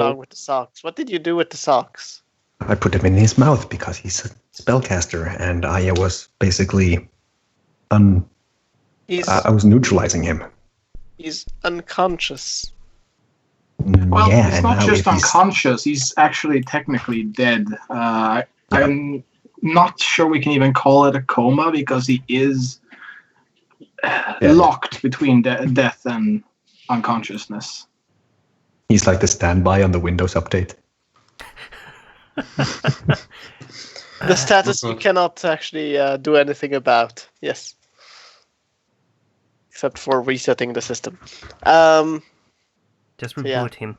wrong with the socks? What did you do with the socks? I put them in his mouth because he's a spellcaster, and I was basically I was neutralizing him. He's unconscious. Well, yeah, he's not just unconscious. He's actually technically dead. I'm not sure we can even call it a coma because he is locked between death and unconsciousness. He's like the standby on the Windows update. The status you cannot actually do anything about. Yes. Except for resetting the system. Just reboot him.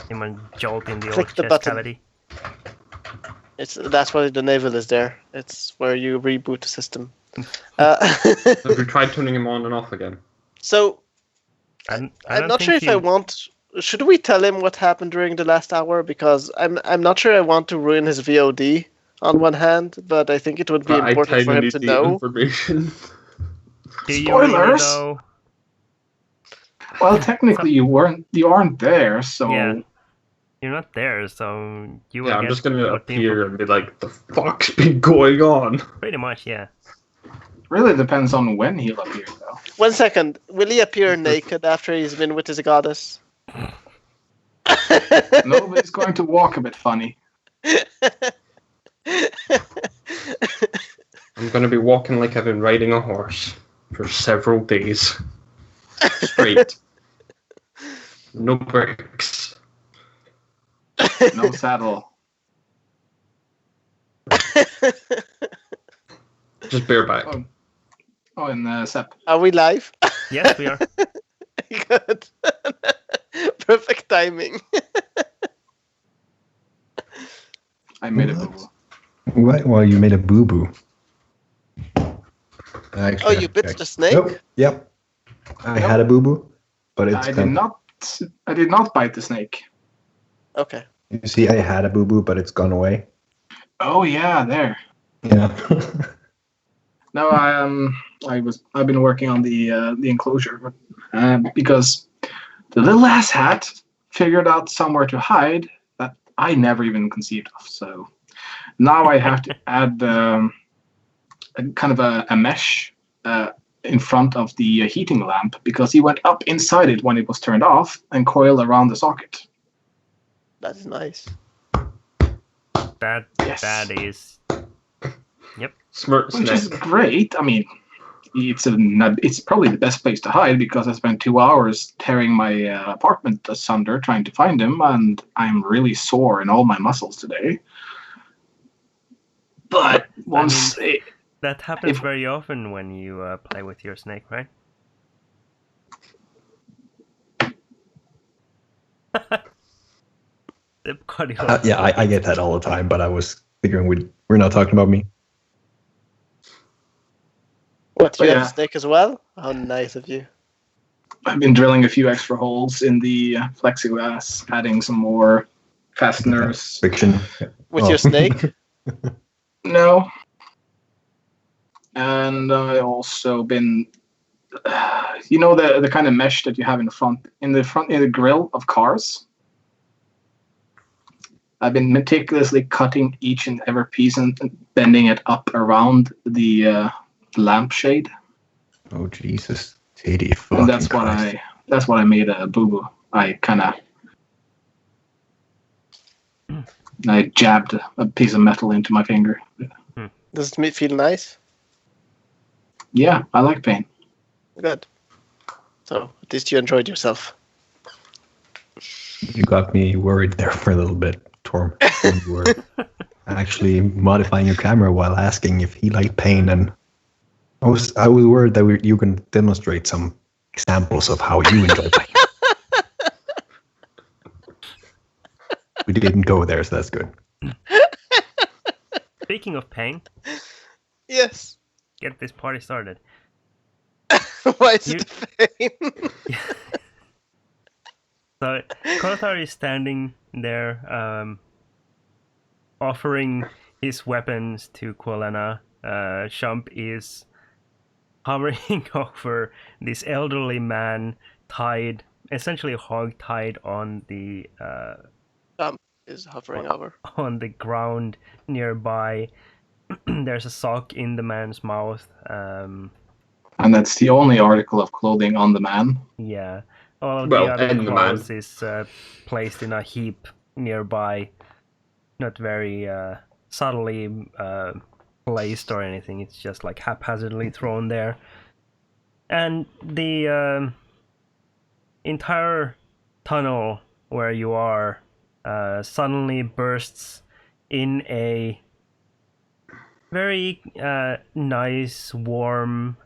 Him and jolt in the Click old the chest button. cavity. That's why the navel is there. It's where you reboot the system. Have you tried turning him on and off again? So, I'm not sure if I want. Should we tell him what happened during the last hour? Because I'm not sure I want to ruin his VOD on one hand, but I think it would be important for him to know. Information. Spoilers! Well, technically you aren't there, so Yeah. You're not there, so you will I'm get just gonna what the appear and be like, the fuck's been going on? Pretty much, yeah. really depends on when he'll appear, though. 1 second. Will he appear naked after he's been with his goddess? No, but he's going to walk a bit funny. I'm gonna be walking like I've been riding a horse for several days. Straight. No breaks. No saddle. Just bareback. Oh, and Sepp. Are we live? Yes, we are. Good. Perfect timing. I made a boo-boo. What? Well, you made a boo-boo. Oh, you bit the snake? Nope. Yep. I had a boo-boo, but it's I did not bite the snake. Okay. You see, I had a boo-boo, but it's gone away. Oh yeah, there. Yeah. No, I've been working on the enclosure because the little ass hat figured out somewhere to hide that I never even conceived of. So now I have to add kind of a mesh in front of the heating lamp because he went up inside it when it was turned off and coiled around the socket. That's nice. That is. Yep. Smart Which snake. is great. I mean, it's probably the best place to hide because I spent 2 hours tearing my apartment asunder trying to find him, and I'm really sore in all my muscles today. But once that happens very often when you play with your snake, right? Yeah, I get that all the time, but I was figuring we're not talking about me. What, you have a snake as well? How nice of you. I've been drilling a few extra holes in the plexiglass, adding some more fasteners. Friction. With your snake? No. And I also been, you know, the kind of mesh that you have in the grill of cars. I've been meticulously cutting each and every piece and bending it up around the lampshade. Oh Jesus, Teddy! And that's what I made a boo-boo. I jabbed a piece of metal into my finger. Does it feel nice? Yeah, I like pain. Good. So, at least you enjoyed yourself. You got me worried there for a little bit, Torm. You were actually modifying your camera while asking if he liked pain, and I was worried that you can demonstrate some examples of how you enjoy pain. We didn't go there, so that's good. Speaking of pain, Yes. get this party started. Why is it pain? So Kothar is standing there, offering his weapons to Kolana. Shump is hovering over this elderly man tied essentially hog-tied on the is hovering over on the ground nearby. There's a sock in the man's mouth. And that's the only article of clothing on the man. Yeah. All of the other clothes is placed in a heap nearby. Not very subtly placed or anything. It's just like haphazardly thrown there. And the entire tunnel where you are suddenly bursts in a very nice, warm,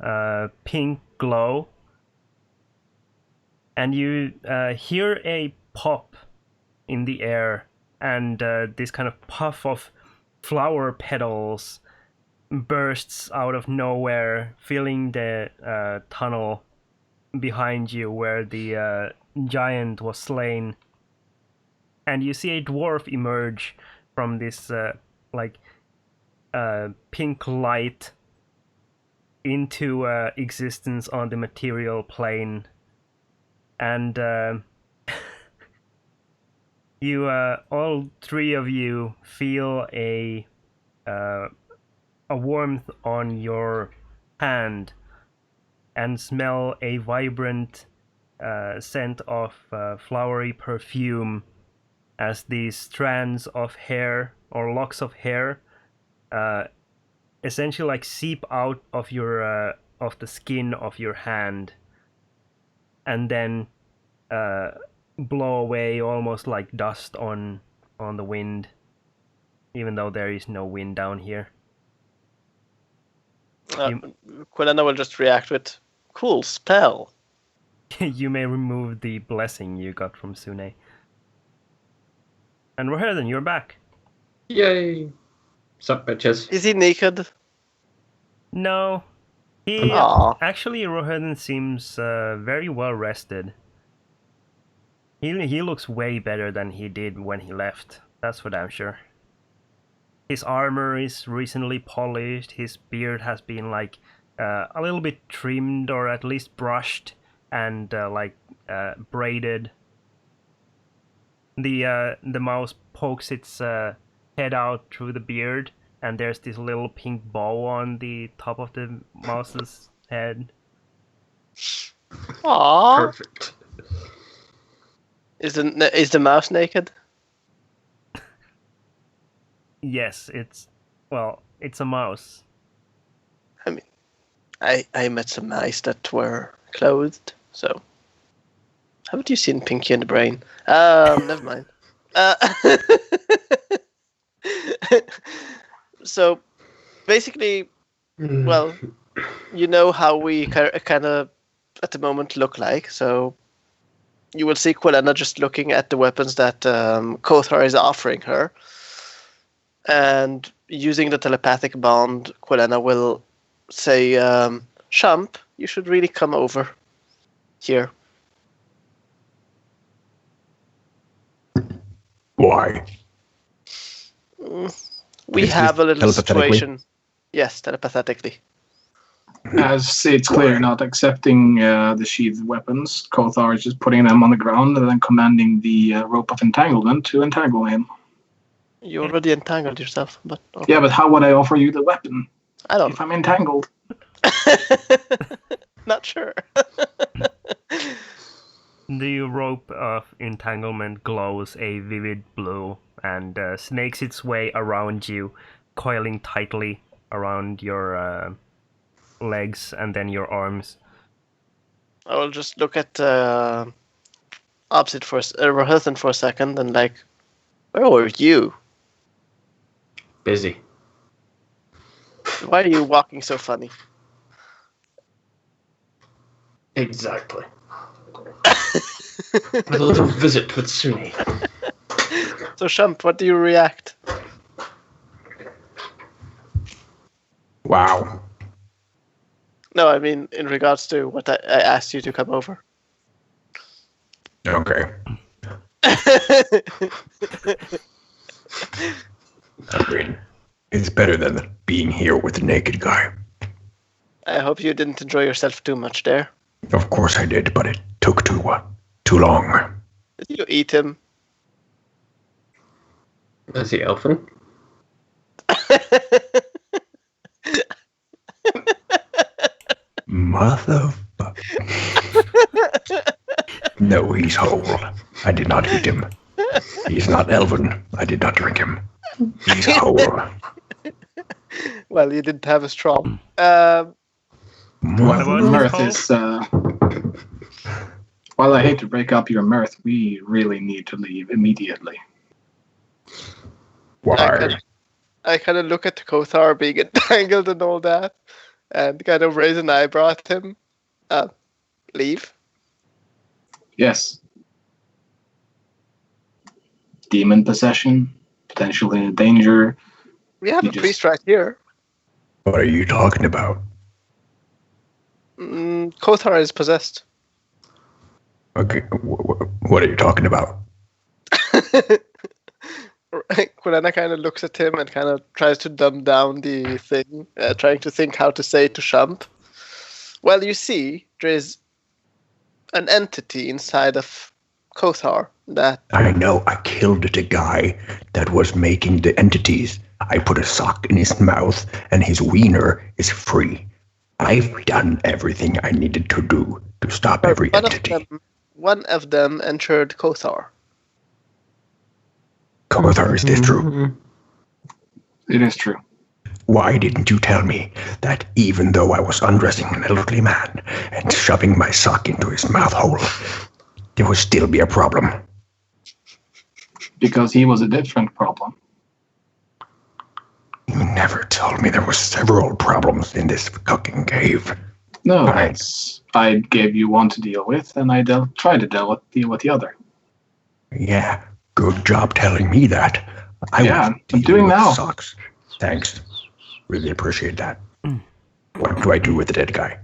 pink glow. And you hear a pop in the air, and this kind of puff of flower petals bursts out of nowhere, filling the tunnel behind you where the giant was slain. And you see a dwarf emerge from this pink light into existence on the material plane. And you, all three of you, feel a warmth on your hand and smell a vibrant scent of flowery perfume as these strands of hair or locks of hair essentially like seep out of your of the skin of your hand and then blow away almost like dust on the wind, even though there is no wind down here. Quelena will just react with, cool spell. You may remove the blessing you got from Sune. And Roherden, you're back. Yay! Sup, bitches? Is he naked? No. Actually, Roherden seems very well rested. He looks way better than he did when he left. That's for damn sure. His armor is recently polished. His beard has been like a little bit trimmed or at least brushed and braided. The mouse pokes its head out through the beard, and there's this little pink bow on the top of the mouse's head. Aww. Perfect. Is the mouse naked? Yes, it's a mouse. I mean, I met some mice that were clothed, so. Haven't you seen Pinky and the Brain? Never mind. So, basically, well, you know how we kind of at the moment look like, so you will see Quelena just looking at the weapons that Kothar is offering her. And using the telepathic bond, Quelena will say, Shump, you should really come over here. Why? We have a little situation. Yes, telepathically. As it's clear, you're not accepting the sheathed weapons. Kothar is just putting them on the ground and then commanding the rope of entanglement to entangle him. You already entangled yourself, but okay. Yeah, but how would I offer you the weapon? I don't. If I'm entangled. Not sure. The rope of entanglement glows a vivid blue and snakes its way around you, coiling tightly around your legs and then your arms. I will just look at opposite for Roherden for a second and like, where were you? Busy. Why are you walking so funny? Exactly. A little visit with Sune. So, Shump, what do you react? Wow. No, I mean, in regards to what I asked you to come over. Okay. Agreed. It's better than being here with a naked guy. I hope you didn't enjoy yourself too much there. Of course I did, but it took too too long. Did you eat him? Is he elfin? Motherfucker. No, he's whole. I did not eat him. He's not elven. I did not drink him. He's whole. Well, you didn't have a straw. What about Mirth you, is. While I hate to break up your mirth, we really need to leave immediately. Why? I kind of look at the Kothar being entangled and all that, and kind of raise an eyebrow at him. Leave. Yes. Demon possession, potentially in danger. We have You a just- priest right here. What are you talking about? Kothar is possessed. Okay, what are you talking about? Kulena kind of looks at him and kind of tries to dumb down the thing, trying to think how to say it to Shump. Well, you see, there is an entity inside of Kothar that... I know, I killed the guy that was making the entities. I put a sock in his mouth and his wiener is free. I've done everything I needed to do to stop every entity. One of them entered Kothar. Kothar, is this true? It is true. Why didn't you tell me that even though I was undressing an elderly man and shoving my sock into his mouth hole, there would still be a problem? Because he was a different problem. You never told me there were several problems in this fucking cave. No, Right. that's I gave you one to deal with, and I tried to deal with the other. Yeah, good job telling me that. I Yeah, was I'm dealing doing with now. Socks. Thanks. Really appreciate that. What do I do with the dead guy?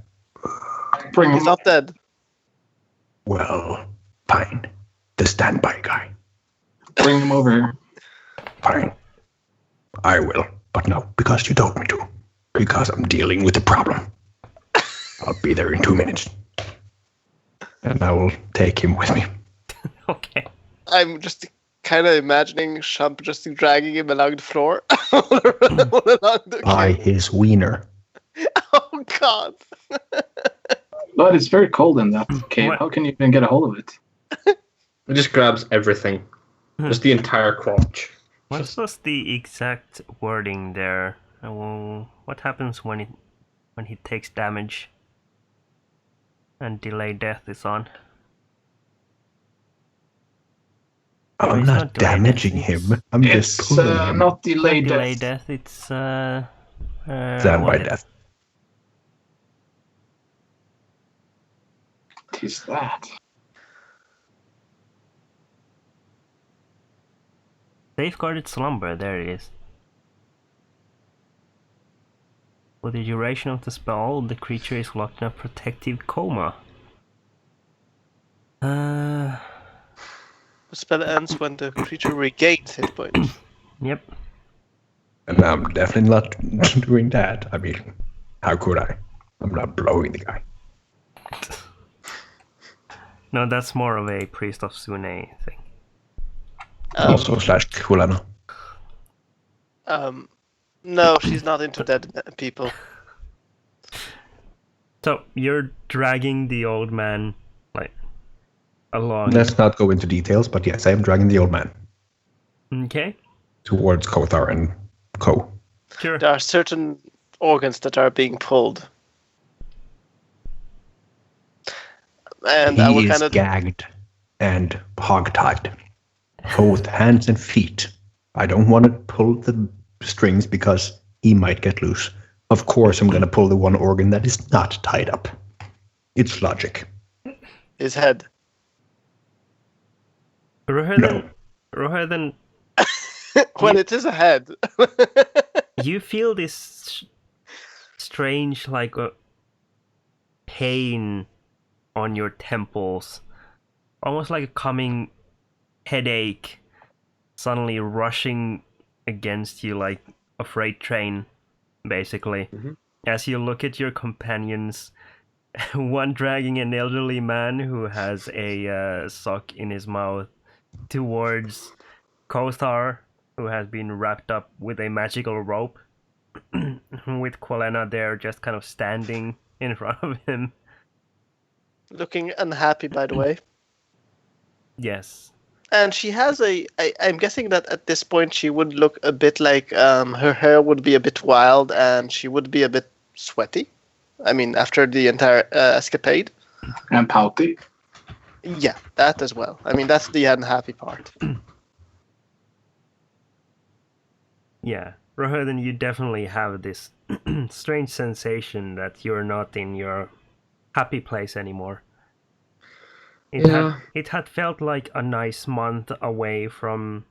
Bring He's him not dead. Well, fine. The standby guy. Bring him over here. Fine. I will. But not because you told me to. Because I'm dealing with the problem. I'll be there in 2 minutes. And I will take him with me. Okay. I'm just kind of imagining Shump just dragging him along the floor. All along the By his wiener. Oh, God. But it's very cold in that cave. What? How can you even get a hold of it? It just grabs everything. Just the entire crotch. What was the exact wording there? What happens when he takes damage and delayed death is on? I'm It's not not delayed damaging death, him. I'm just It's pulling him. not delayed Not delayed death. death. It's Standby death. What is that? Safeguarded slumber. There it is. For the duration of the spell, the creature is locked in a protective coma. The spell ends when the creature regains hit points. Yep. And I'm definitely not doing that. I mean, how could I? I'm not blowing the guy. No, that's more of a Priest of Sune thing. Also slash Kulana. No, she's not into dead people. So you're dragging the old man like along. Let's not go into details, but yes, I am dragging the old man Okay. towards Kothar and Co. Sure. There are certain organs that are being pulled. And I He will is kind of... gagged and hogtied, both hands and feet. I don't want to pull the strings because he might get loose. Of course, I'm going to pull the one organ that is not tied up. It's logic. His head. Rohirden, Well, it is a head. you feel this strange like pain on your temples, almost like a coming headache suddenly rushing against you like a freight train, basically. As you look at your companions one dragging an elderly man who has a sock in his mouth towards Kothar, who has been wrapped up with a magical rope, with Quilena there just kind of standing in front of him. Looking unhappy, by the way. Yes. And she has I'm guessing that at this point she would look a bit like her hair would be a bit wild and she would be a bit sweaty. I mean, after the entire escapade. And pouty. Yeah, that as well. I mean, that's the unhappy part. Yeah. Rohirden, you definitely have this strange sensation that you're not in your happy place anymore. It had felt like a nice month away from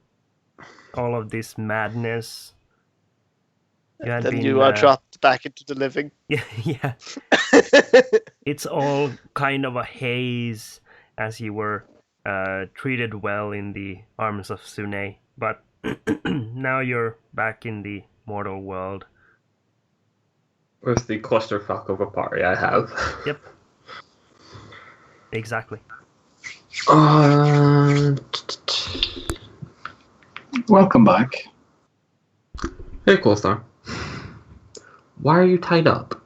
all of this madness. You are dropped back into the living. Yeah. It's all kind of a haze as you were treated well in the arms of Sune, but now you're back in the mortal world. With the clusterfuck of a party I have. Yep. Exactly. Welcome back. Hey, Coulthar. Why are you tied up?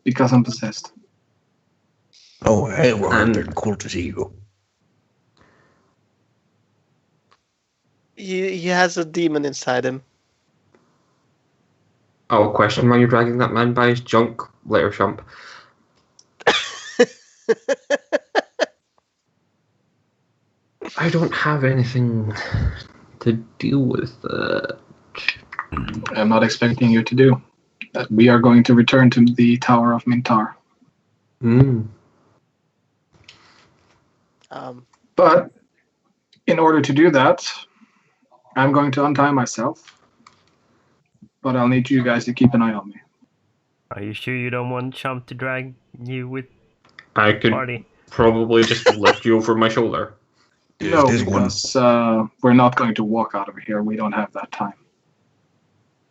Because I'm possessed. Oh, hey, Rohirden, cool to see you. He has a demon inside him. Oh, question why you're dragging that man by his junk, later chump. I don't have anything to deal with that. I'm not expecting you to do. That we are going to return to the Tower of Mintar. But in order to do that, I'm going to untie myself. But I'll need you guys to keep an eye on me. Are you sure you don't want Chump to drag you with I could party? Probably just lift you over my shoulder. No, because we're not going to walk out of here. We don't have that time.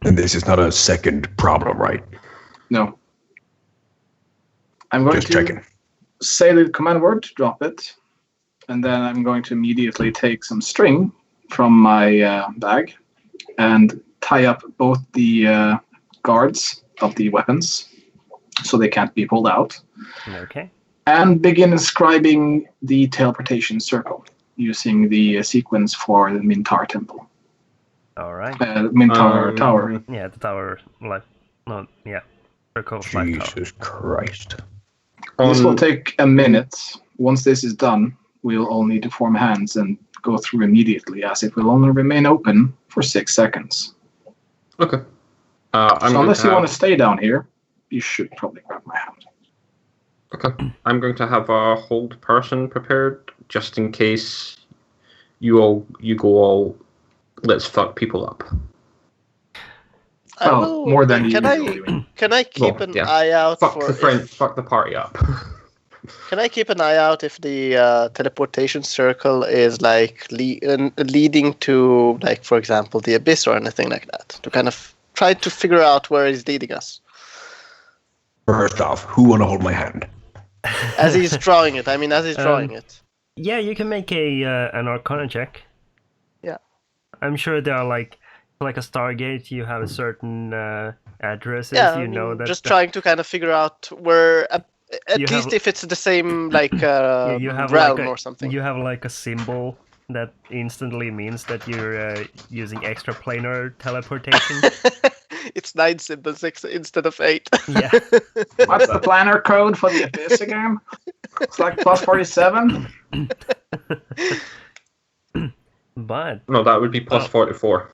And this is not a second problem, right? No. I'm going Just to checking. say the command word to drop it, and then I'm going to immediately take some string from my bag and tie up both the guards of the weapons so they can't be pulled out. Okay. And begin inscribing the teleportation circle using the sequence for the Mintar Temple. All right. Mintar Tower. Yeah, the tower, circle of life tower. Jesus Christ. This will take a minute. Once this is done, we'll all need to form hands and go through immediately, as it will only remain open for 6 seconds. Okay. So unless you want to stay down here, you should probably grab my hand. Okay. I'm going to have a hold person prepared, just in case you go all let's fuck people up. Well, more than can I keep an eye out fuck for fuck the party up. Can I keep an eye out if the teleportation circle is like leading to, like, for example, the abyss or anything like that, to kind of try to figure out where he's leading us? First off, who want to hold my hand? As he's drawing it. I mean, as he's drawing it. Yeah, you can make an Arcana check. Yeah. I'm sure there are like a Stargate. You have a certain addresses. Yeah, you know that. Just trying to kind of figure out where, at least if it's the same like you have realm like or something. You have like a symbol that instantly means that you're using extraplanar teleportation. It's 9 symbols instead of 8. Yeah. What's the planner code for the abyss again? It's like plus 47. But no, that would be plus 44.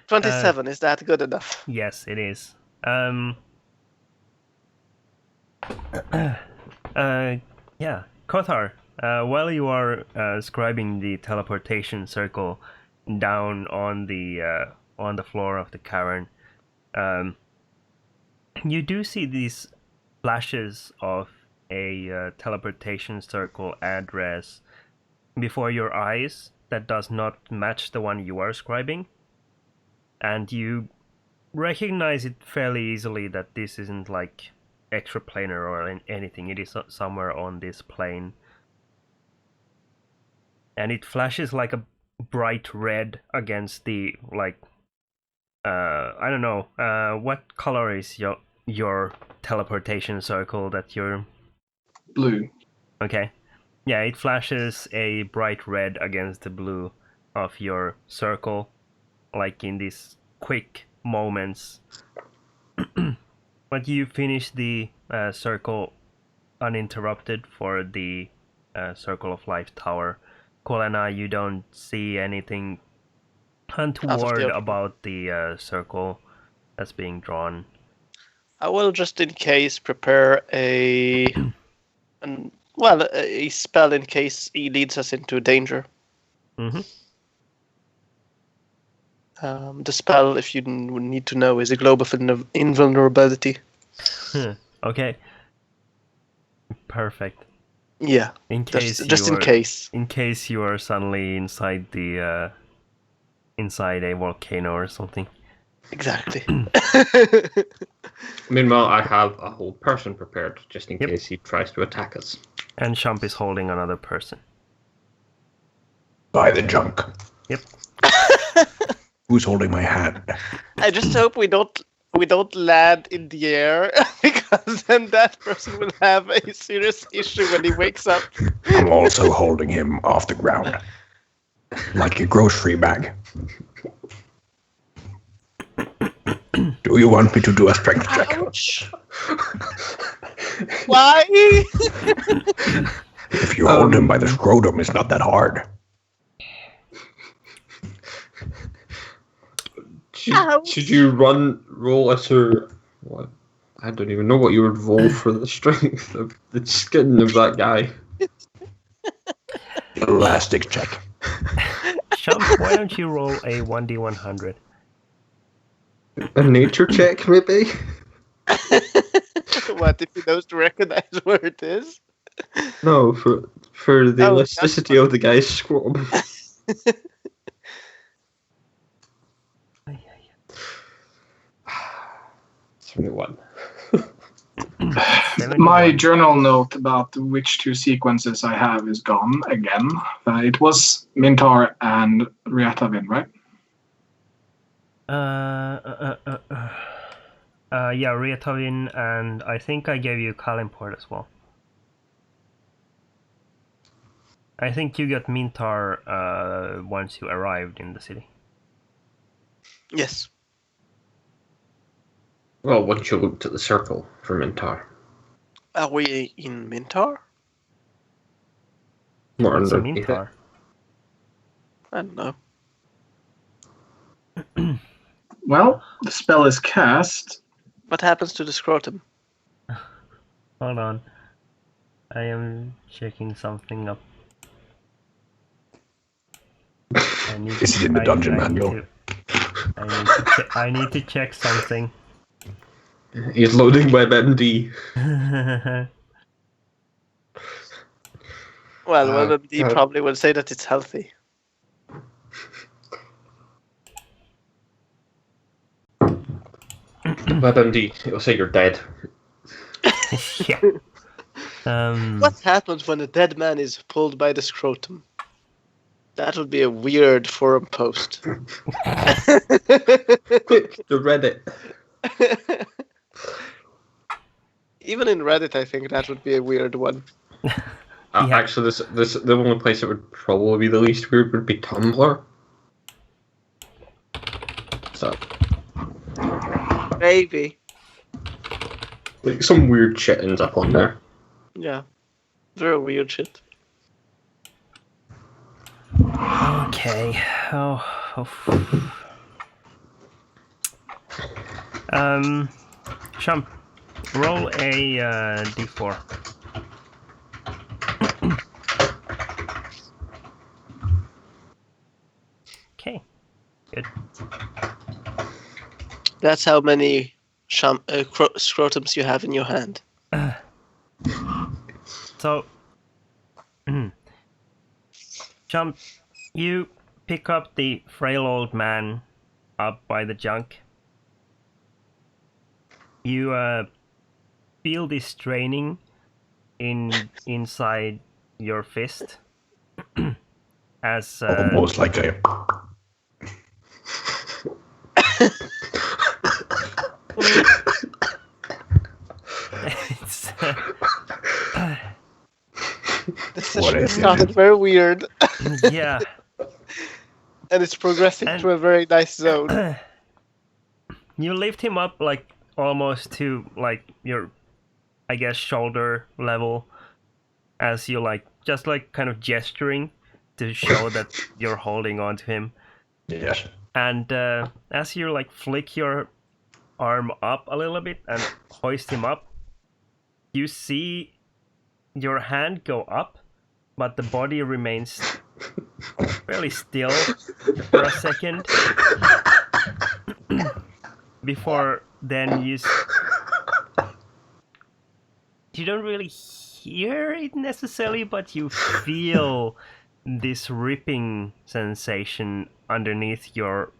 27. Is that good enough? Yes, it is. Yeah, Kothar. While you are scribing the teleportation circle down on the floor of the cavern, you do see these flashes of a teleportation circle address before your eyes that does not match the one you are scribing, and you recognize it fairly easily that this isn't like extraplanar or anything. It is somewhere on this plane. And it flashes like a bright red against the, like, I don't know, what color is your teleportation circle that you're... Blue. Okay. Yeah, it flashes a bright red against the blue of your circle, like in these quick moments. But you finish the circle uninterrupted for the Circle of Life tower. Kolena, you don't see anything untoward about the circle that's being drawn. I will just in case prepare a spell in case he leads us into danger. Mm-hmm. The spell, if you need to know, is a globe of invulnerability. Okay. Perfect. Yeah. In case in case you are suddenly inside the inside a volcano or something. Exactly. Meanwhile, I have a whole person prepared just in case he tries to attack us. And Shump is holding another person. By the junk. Yep. Who's holding my hand? I just hope we don't land in the air, because then that person will have a serious issue when he wakes up. I'm also holding him off the ground. Like a grocery bag. Do you want me to do a strength check? Ouch. Why? If you hold him by the scrotum, it's not that hard. Should you roll a what? I don't even know what you would roll for the strength of the skin of that guy. Elastic check. Shump, why don't you roll a 1d100? A nature check, maybe? What, if he knows to recognize where it is? No, for the elasticity of the guy's scrotum. One. My journal note about which two sequences I have is gone again. It was Mintar and Ryatavin, right? Yeah, Ryatavin, and I think I gave you Kalimport as well. I think you got Mintar once you arrived in the city. Yes. Well, once you looked at the circle for Mintar. Are we in Mintar? More What's a underneath Mintar? I don't know. Well, the spell is cast. What happens to the scrotum? Hold on. I am checking something up. Is it in the dungeon manual? I need to check something. He's loading WebMD. Well, WebMD probably will say that it's healthy. WebMD, it'll say you're dead. Yeah. What happens when a dead man is pulled by the scrotum? That would be a weird forum post. Quick, to Reddit. Even in Reddit, I think that would be a weird one. Actually, the only place it would probably be the least weird would be Tumblr. So, maybe. like, some weird shit ends up on there. Yeah, very weird shit. Okay. Shump, roll a d4. Okay. Good. That's how many scrotums you have in your hand. So, Shump, you pick up the frail old man up by the junk. You feel this straining inside your fist as Almost like a. it's, This What session is it? started very weird, yeah. and it's progressing And- to a very nice zone. You lift him up like almost to like your, I guess, shoulder level, as you like just like kind of gesturing to show that you're holding on to him. Yes. And as you like flick your arm up a little bit and hoist him up, you see your hand go up, but the body remains fairly still for a second. Before then you don't really hear it necessarily, but you feel this ripping sensation underneath your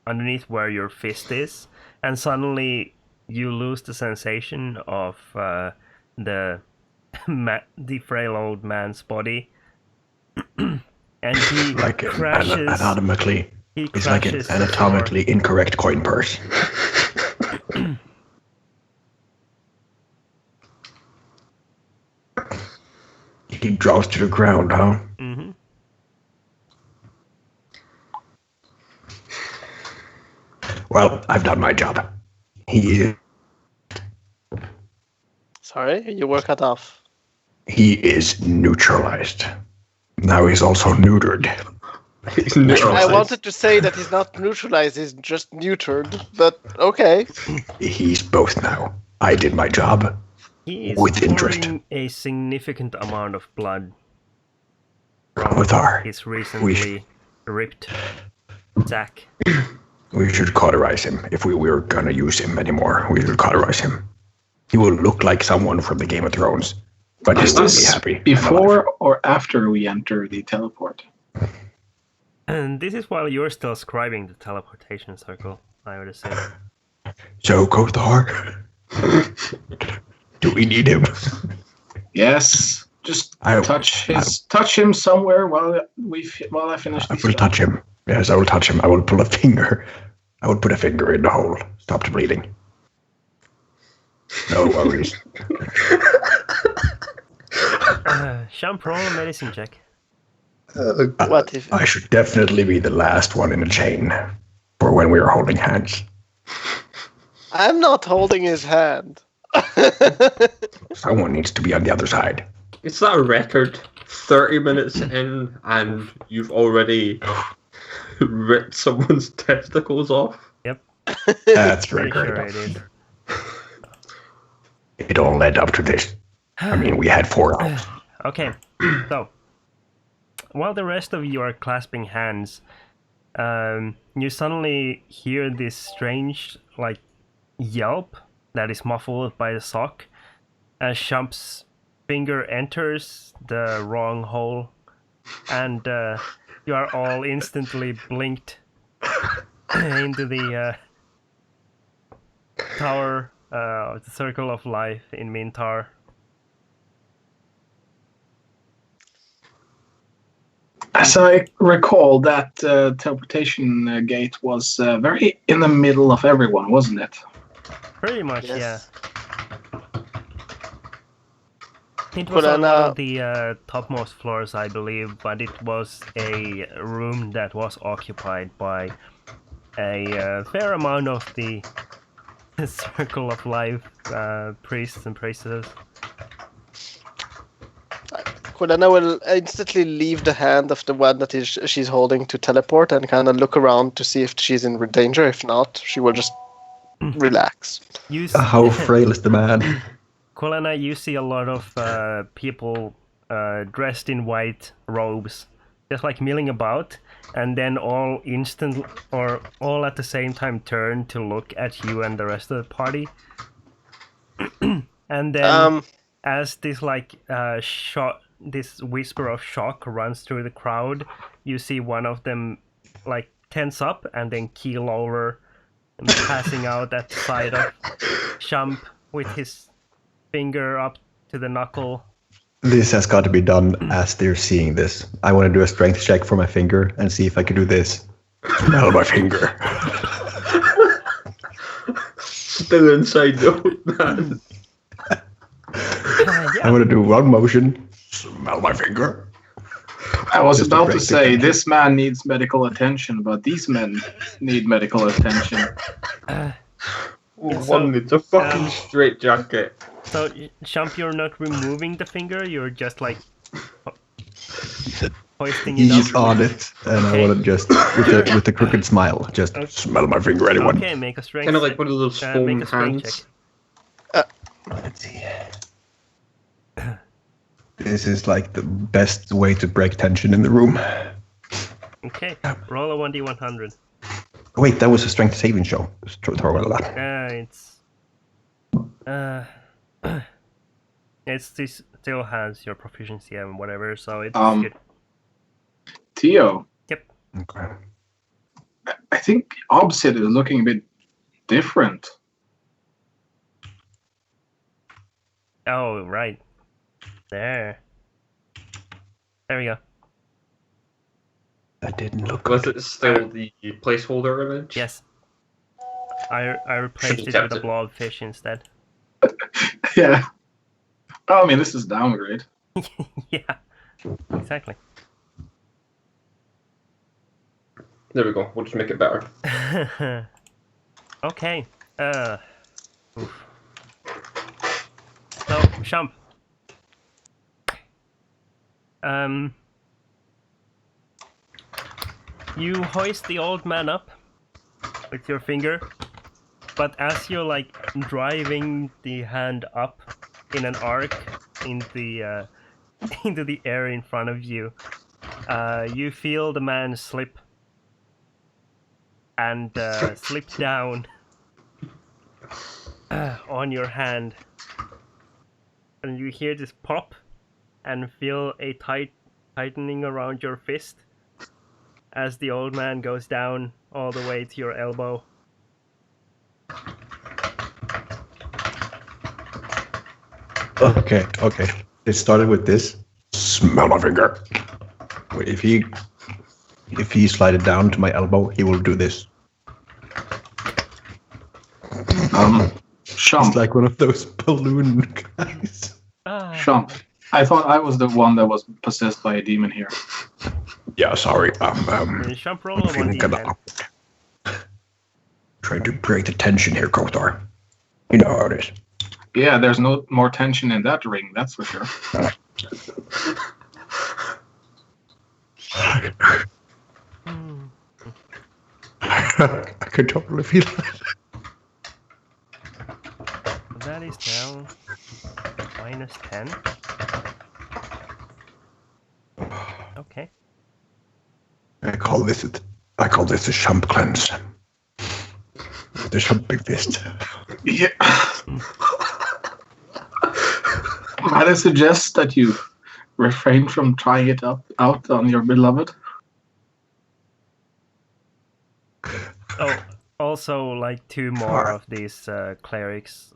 underneath where your fist is, and suddenly you lose the sensation of the frail old man's body, and he Like crashes. anatomically. He It's like an crashes to the anatomically incorrect coin purse. He drops to the ground, huh? floor. Mhm. Well, I've done my job. He Sorry, you were cut off. is neutralized. Now he's also neutered. He's I neutralized. wanted to say that he's not neutralized, he's just neutered, but okay. He's both now. I did my job. He is With interest. pouring a significant amount of blood from Kothar, his recently ripped sack. we should cauterize him. If we were gonna use him anymore, we should cauterize him. He will look like someone from the Game of Thrones, but he Is will be this happy. and before or after we enter the teleport? And this is while you're still scribing the teleportation circle, I would assume. alive. So, Kothar, do we need him? Yes. Just I- touch him somewhere while I finish I this. will touch him. Yes, I will touch him. I will pull a finger. I will put a finger in the hole. Stop the bleeding. No worries. Champ, roll a medicine check. What if I should definitely be the last one in the chain for when we are holding hands. I'm not holding his hand? Someone needs to be on the other side. Is that a record? 30 minutes in, and you've already ripped someone's testicles off? That's Pretty very sure good. it is. It all led up to this. I mean, we had 4 hours. Okay, so while the rest of you are clasping hands, you suddenly hear this strange, like, yelp that is muffled by the sock as Champ's finger enters the wrong hole, and you are all instantly blinked into the tower, the circle of life in Mintar. As I recall, that teleportation gate was very in the middle of everyone, wasn't it? Pretty much, Yes. yeah. It was on one of the topmost floors, I believe, but it was a room that was occupied by a fair amount of the Circle of Life priests and priestesses. Kulena will instantly leave the hand of the one that she's holding to teleport and kind of look around to see if she's in danger. If not, she will just relax. You How frail is the man? Kulena, you see a lot of people dressed in white robes, just like milling about, and then all at the same time turn to look at you and the rest of the party. And then, as this like this whisper of shock runs through the crowd, you see one of them like tense up and then keel over, and passing out at the side of Champ with his finger up to the knuckle. This has got to be done as they're seeing this. I want to do a strength check for my finger and see if I can do this. Smell my finger. Still inside though, man. Yeah. I want to do one motion. Smell my finger. I was Just about to break the say, tension. this man needs medical attention, but these men need medical attention. One needs a fucking straight jacket. So, Shump, you're not removing the finger, you're just like hoisting it He's up. on it, and Okay. I want to just, with a crooked smile, just Okay. smell my finger, anyone. Okay, make a strength Kind of like check. one of those Make foam a strength hands. check. Let's see. This is like the best way to break tension in the room. Okay, roll a 1d100. Wait, that was a strength saving show. It still has your proficiency and whatever, so it's good. Theo, Okay. I think Obsid is looking a bit different. Oh, right. There we go. That didn't look Was good. it still the placeholder image? Yes. I replaced Should've it with kept a it. blobfish instead. Yeah. Oh, I mean, this is downgrade. Yeah, exactly. There we go. We'll just make it better. Okay. Oof. So, Shump. You hoist the old man up with your finger, but as you're like driving the hand up in an arc in the into the air in front of you, you feel the man slip and slip down on your hand, and you hear this pop and feel a tightening around your fist as the old man goes down all the way to your elbow. Okay. It started with this. Smell my finger. If he slide it down to my elbow, he will do this. Shump, It's like one of those balloon guys. Shump. I thought I was the one that was possessed by a demon here. Yeah, sorry. Shump, roll a feeling 1d10. kinda trying to break the tension here, Kothar. You know how it is. Yeah, there's no more tension in that ring, that's for sure. I could totally feel that. That is now -10. Okay. I call this a shump cleanse. The shumping fist. Yeah. Might I suggest that you refrain from trying it out on your beloved? Oh, also, like, two more of these clerics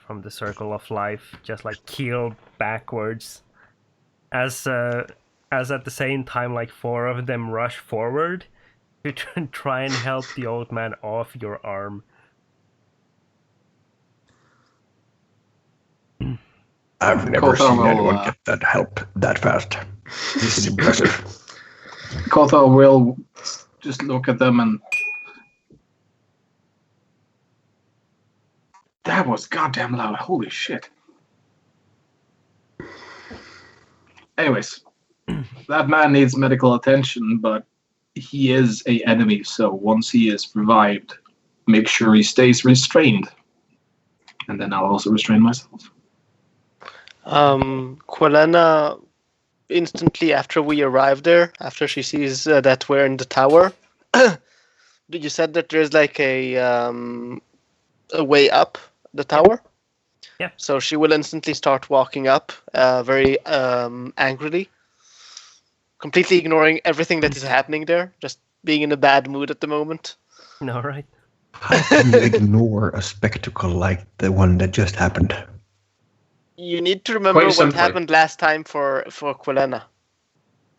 from the Circle of Life just like keel backwards, as at the same time, like, 4 of them rush forward to try and help the old man off your arm. I've never Kothar seen will, anyone get that help that fast. This is impressive. Kothar will just look at them and... That was goddamn loud. Holy shit. Anyways, that man needs medical attention, but he is an enemy, so once he is revived, make sure he stays restrained. And then I'll also restrain myself. Quelena, instantly after we arrive there, after she sees that we're in the tower, you said that there's like a way up the tower? Yeah. So she will instantly start walking up very angrily, completely ignoring everything that is happening there, just being in a bad mood at the moment. No, right? How can you ignore a spectacle like the one that just happened? You need to remember Quite what simply. happened last time for Quilena.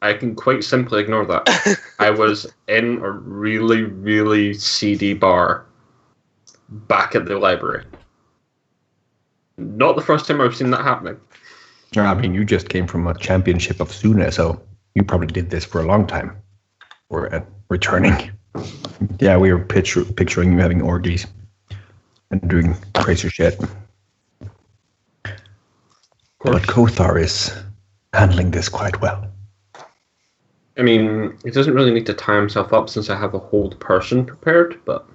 I can quite simply ignore that. I was in a really, really seedy bar back at the library. Not the first time I've seen that happening. I mean, you just came from a championship of Sune, so you probably did this for a long time. Or returning. Yeah, we were picturing you having orgies and doing crazy shit. But Kothar is handling this quite well. I mean, he doesn't really need to tie himself up since I have a hold person prepared, but...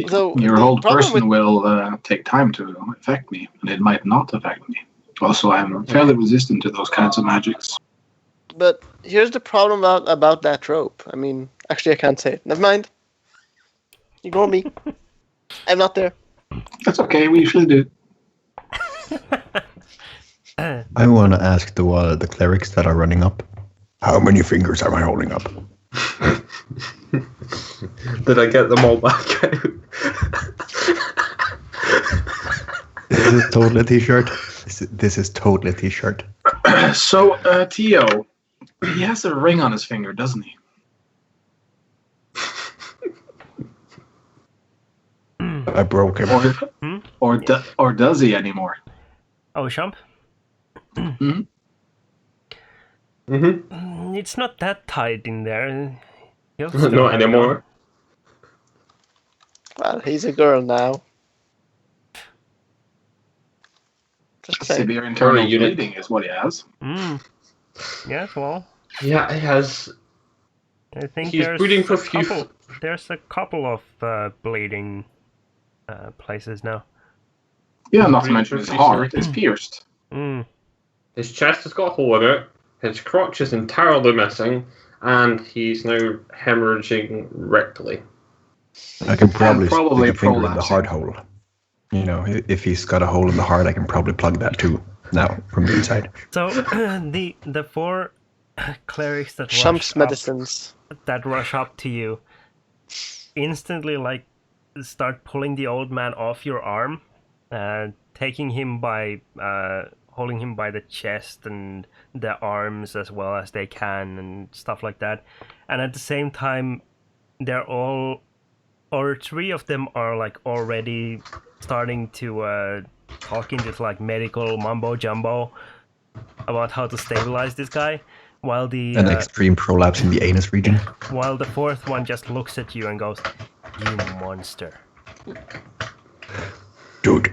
So Your the whole problem person will take time to affect me, and it might not affect me. Also, I'm fairly resistant to those kinds of magics. But here's the problem about that rope. I mean, actually, I can't say it. Never mind. Ignore me. I'm not there. That's okay, we usually do. I want to ask the clerics that are running up, how many fingers am I holding up? Did I get them all back out? This is totally a t-shirt. This is totally a t-shirt. So, Tio, he has a ring on his finger, doesn't he? I broke him. Or does he anymore? Oh, Shump? Hmm? It's not that tight in there. He'll still Not have it anymore. Well, he's a girl now. Just saying. Severe internal Early unit. bleeding is what he has. on. Yes, well, Yeah, he has. I think He's there's breeding for a few. couple. There's a couple of bleeding places now. Yeah, not to mention his heart is pierced. His chest has got a hole in it. His crotch is entirely missing, and he's now hemorrhaging rectally. I can probably probably stick a finger in the prolapsing. heart hole. You know, if he's got a hole in the heart, I can probably plug that too. Now from the inside. So the four clerics that Shump's medicines. rush up to you instantly start pulling the old man off your arm, taking him by holding him by the chest and the arms as well as they can and stuff like that. And at the same time, they're all, or three of them are already starting to talk in this medical mumbo jumbo about how to stabilize this guy, while the An extreme prolapse in the anus region. while the fourth one just looks at you and goes, "You monster." Dude,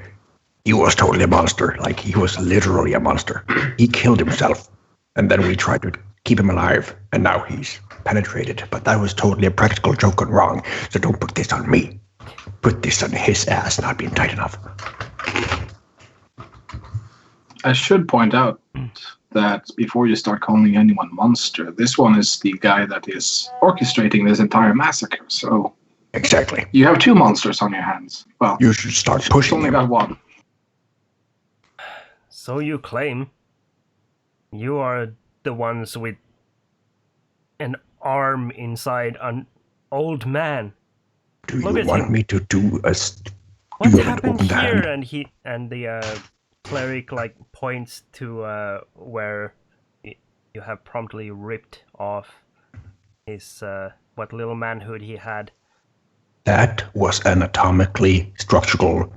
he was totally a monster. Like, he was literally a monster. He killed himself. And then we tried to keep him alive. And now he's penetrated. But that was totally a practical joke gone wrong. So don't put this on me. Put this on his ass not being tight enough. I should point out that before you start calling anyone monster, this one is the guy that is orchestrating this entire massacre. So Exactly. you have two monsters on your hands. Well, You should start he's pushing only him. got one. So you claim you are the ones with an arm inside an old man. Do Look you at want him. me to do a... What you have an happened open here? hand? And the cleric points to where you have promptly ripped off his what little manhood he had. That was anatomically structural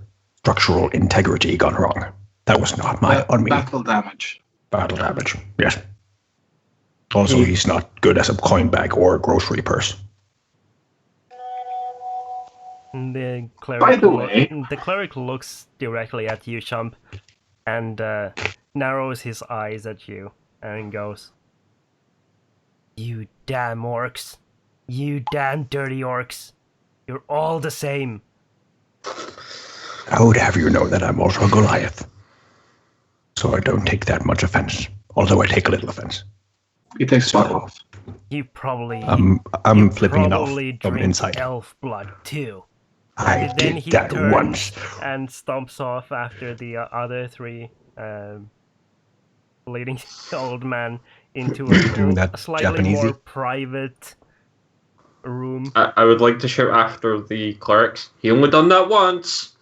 integrity gone wrong. That was not on me. Battle damage. Battle damage. Yes. Also, he's not good as a coin bag or a grocery purse. And the cleric By the way- the cleric looks directly at you, Shump, and narrows his eyes at you and goes, "You damn orcs. You damn dirty orcs. You're all the same." I would have you know that I'm also a Goliath. So I don't take that much offense. Although I take a little offense. He takes blood off. You probably I'm flipping it off probably from drink inside. elf blood too. I And then did he that turns once. and stomps off after the other three, leading the old man into Doing that a slightly Japanesey. more private room. I would like to shout after the clerics. He only done that once.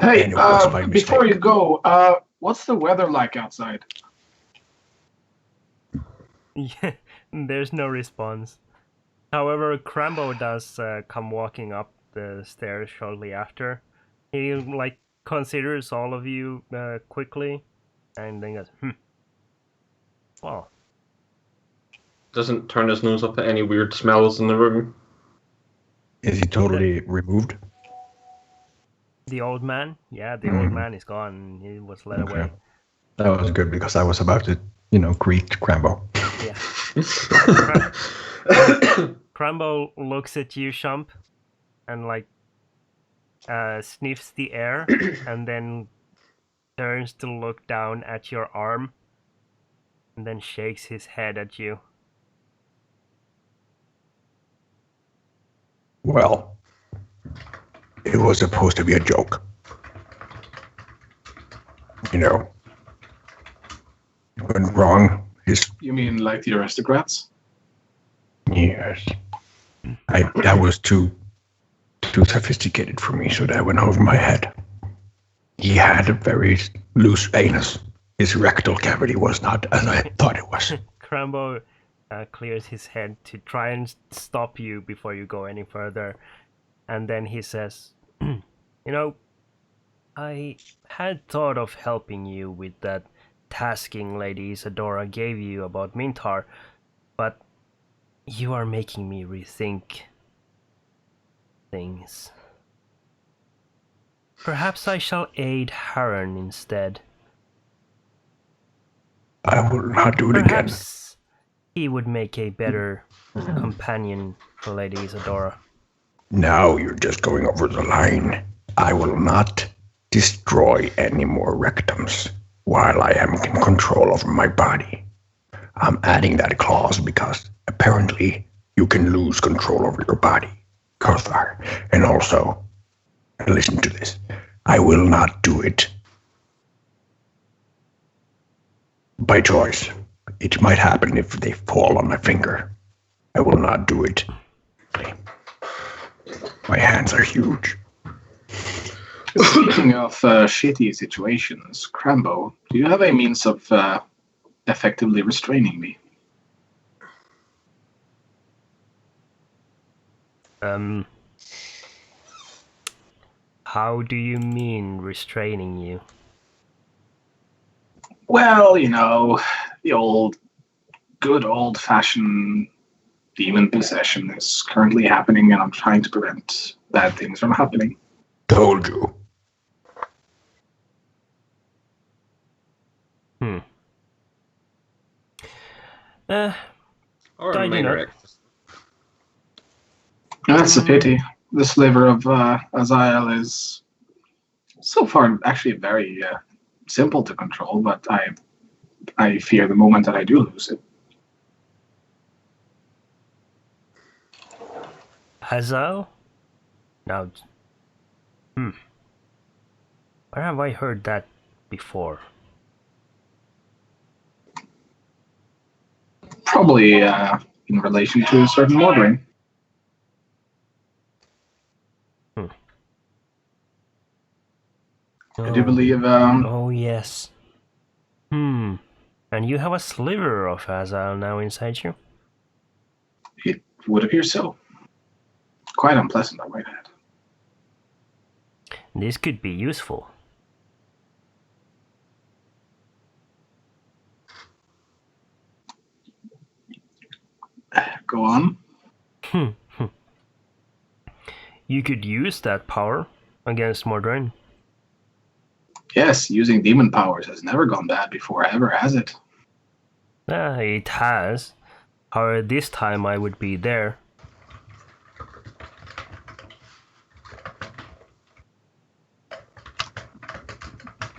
Hey, And it was by before you mistake. go, what's the weather like outside? Yeah, there's no response. However, Crambo does come walking up the stairs shortly after. He considers all of you quickly, and then goes, well, Doesn't turn his nose up at any weird smells in the room. Is he totally removed? the old man? Yeah, the old man is gone. He was led Okay. away. That was good because I was about to, greet Crambo. Yeah. Crambo looks at you, Shump, and sniffs the air, and then turns to look down at your arm, and then shakes his head at you. Well, it was supposed to be a joke. It went wrong. You mean like the aristocrats? Yes. That was too sophisticated for me, so that went over my head. He had a very loose anus. His rectal cavity was not as I thought it was. Crambo clears his head to try and stop you before you go any further. And then he says, I had thought of helping you with that tasking Lady Isadora gave you about Mintar, but you are making me rethink things. Perhaps I shall aid Harren instead. I will not do it again. Perhaps he would make a better companion for Lady Isadora. Now you're just going over the line. I will not destroy any more rectums while I am in control over my body. I'm adding that clause because apparently you can lose control over your body, Kothar. And also, listen to this, I will not do it by choice. It might happen if they fall on my finger. I will not do it. My hands are huge. Speaking of shitty situations, Crambo, do you have a means of effectively restraining me? How do you mean restraining you? Well, the good old-fashioned demon possession is currently happening, and I'm trying to prevent bad things from happening. Told you. Or I a do minor not. exercise. That's a pity. The sliver of Azael is so far actually very simple to control, but I fear the moment that I do lose it. Hazel? Now, where have I heard that before? Probably in relation to a certain Mordring. I do believe... Oh, yes. And you have a sliver of Hazel now inside you? It would appear so. Quite unpleasant, I might add. This could be useful. Go on. You could use that power against Mordrin. Yes, using demon powers has never gone bad before, ever, has it? It has. However, this time I would be there.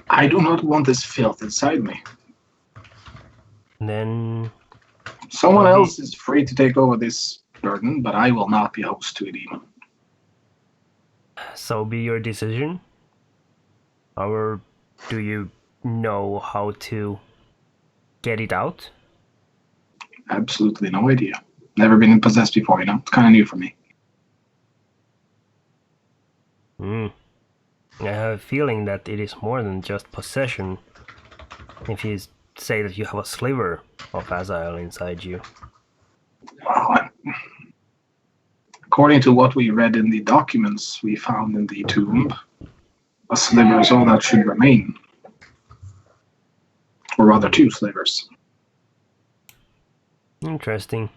I do not want this filth inside me. Then Someone else is free to take over this burden, but I will not be host to a demon. so be your decision. Or do you know how to get it out? Absolutely no idea. Never been possessed before, It's kind of new for me. have a feeling that it is more than just possession. If you say that you have a sliver of Azael inside you. Well, according to what we read in the documents we found in the tomb, a sliver is all that should remain. Or rather, 2 slivers. Interesting.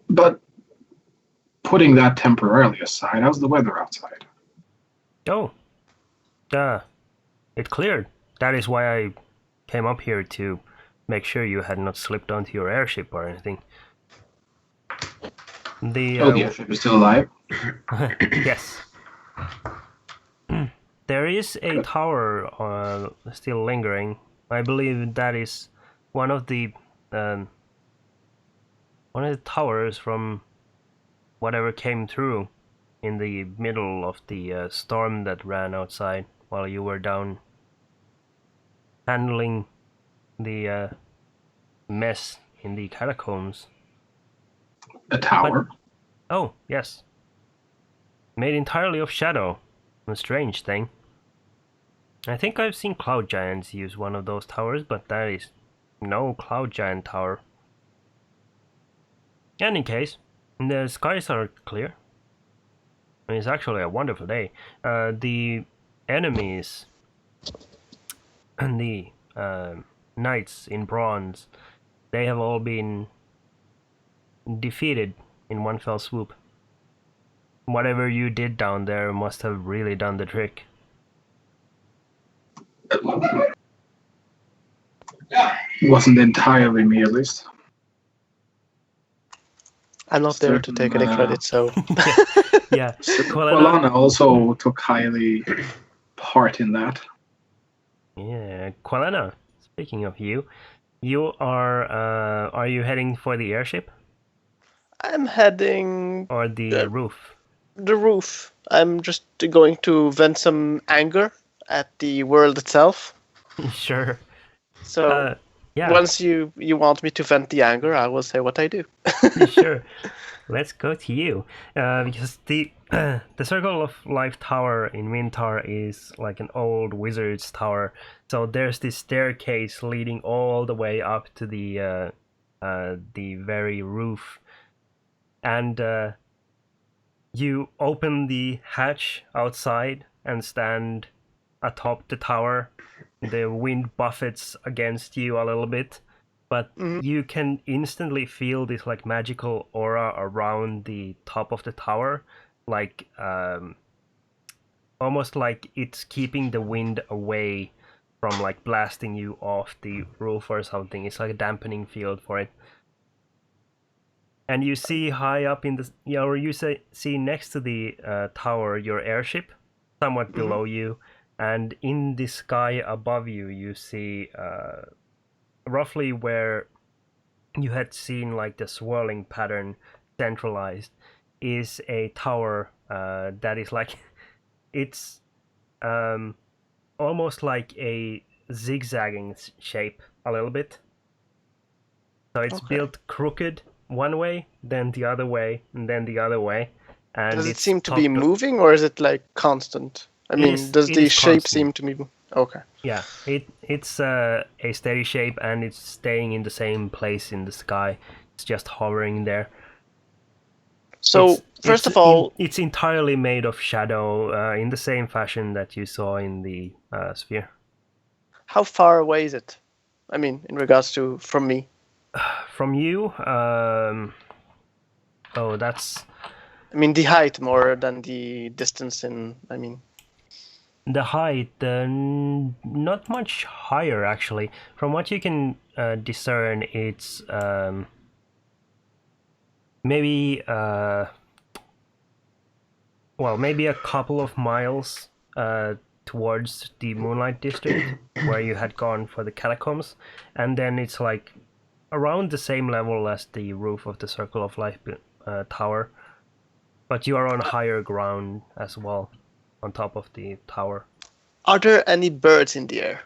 But putting that temporarily aside, how's the weather outside? Oh. It cleared. That is why I came up here to make sure you had not slipped onto your airship or anything. The airship is still alive? yes. There is a tower still lingering. I believe that is one of the towers from whatever came through in the middle of the storm that ran outside while you were down handling the mess in the catacombs. A tower? Oh, yes. Made entirely of shadow. A strange thing. I think I've seen cloud giants use one of those towers, but that is no cloud giant tower. In any case, the skies are clear. It's actually a wonderful day. The enemies and the knights in bronze, they have all been defeated in one fell swoop. Whatever you did down there must have really done the trick. Wasn't entirely me, at least. I'm not there to take any credit, so... Yeah. Quilana also took highly part in that. Yeah, Quilana, speaking of you, you are you heading for the airship? I'm heading... Or the roof? The roof. I'm just going to vent some anger at the world itself. Sure. So, yeah. Once you want me to vent the anger, I will say what I do. Sure. Let's go to you. Because the Circle of Life Tower in Mintar is like an old wizard's tower. So there's this staircase leading all the way up to the very roof. And you open the hatch outside and stand atop the tower. The wind buffets against you a little bit, but you can instantly feel this like magical aura around the top of the tower, like almost like it's keeping the wind away from like blasting you off the roof or something. It's like a dampening field for it. And you see high up in the, or you see next to the tower your airship, somewhat below you, and in the sky above you, you see roughly where you had seen like the swirling pattern centralized is a tower that is like, it's almost like a zigzagging shape a little bit. So it's built crooked one way, then the other way, and then the other way. And does it seem to be moving, or is it like constant? I mean, does the shape seem to be... Okay. Yeah, it's a steady shape, and it's staying in the same place in the sky. It's just hovering there. So, first of all... it's entirely made of shadow, in the same fashion that you saw in the sphere. How far away is it? I mean, in regards to from me. From you? Oh, that's... I mean, the height more than the distance in... I mean... The height, not much higher, actually. From what you can discern, it's maybe... maybe a couple of miles towards the Moonlight District, where you had gone for the catacombs. And then it's like around the same level as the roof of the Circle of Life tower. But you are on higher ground as well, on top of the tower. Are there any birds in the air?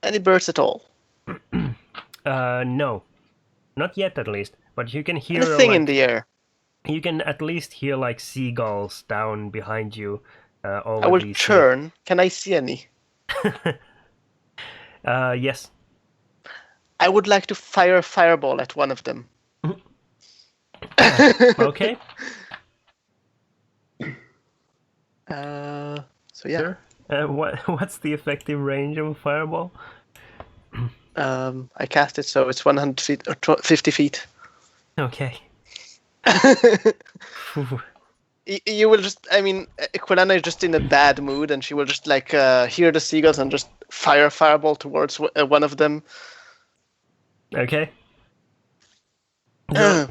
Any birds at all? No. Not yet, at least. But you can hear... Anything in the air? You can at least hear like seagulls down behind you. Over I will the sea. turn. Can I see any? Yes. I would like to fire a fireball at one of them. Okay. So yeah. Sure. What's the effective range of a fireball? I cast it, so it's 100 feet or 50 feet. Okay. You will just, I mean, Quilana is just in a bad mood, and she will just like hear the seagulls and just fire a fireball towards one of them. Okay. So,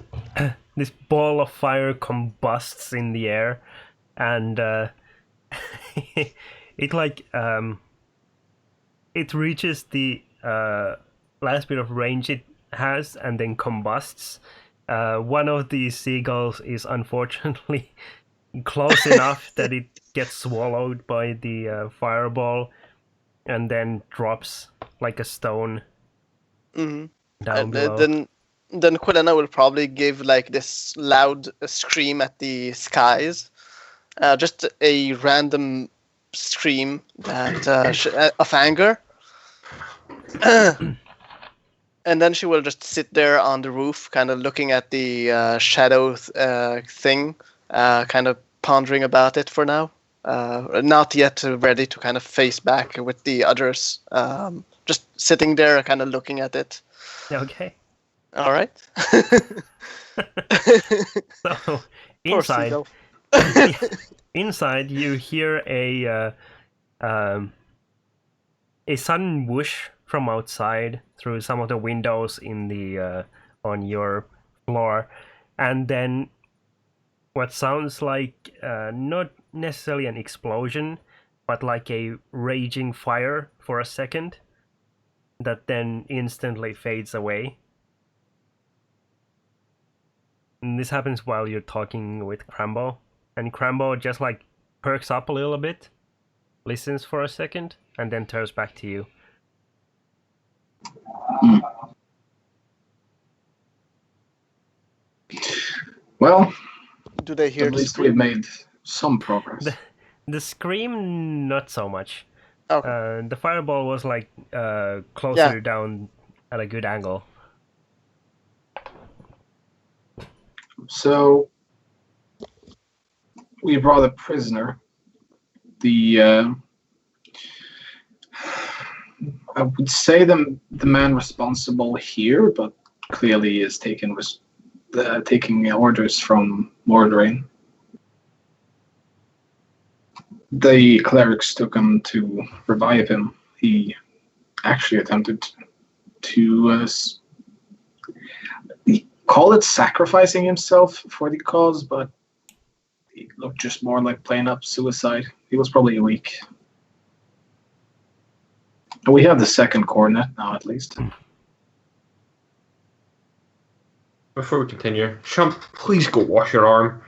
this ball of fire combusts in the air, and it like it reaches the last bit of range it has, and then combusts. One of these seagulls is unfortunately close enough that it gets swallowed by the fireball, and then drops like a stone down below. Then Quilana will probably give like this loud scream at the skies, just a random scream that of anger. And then she will just sit there on the roof, kind of looking at the shadow thing, kind of pondering about it for now. Not yet ready to kind of face back with the others. Just sitting there, kind of looking at it. Okay. All right. So inside, inside you hear a sudden whoosh from outside through some of the windows in the on your floor, and then what sounds like not necessarily an explosion, but like a raging fire for a second, that then instantly fades away. And this happens while you're talking with Crambo, and Crambo just like perks up a little bit, listens for a second, and then turns back to you. Well, do they hear? At least we've made some progress. The scream, not so much. Okay. The fireball was like closer down at a good angle. So we brought a prisoner. I would say the man responsible here, but clearly is taking orders from Mordrain. The clerics took him to revive him. He actually attempted to call it sacrificing himself for the cause, but it looked just more like plain up suicide. He was probably weak. We have the second coordinate now, at least. Before we continue, Shump, please go wash your arm.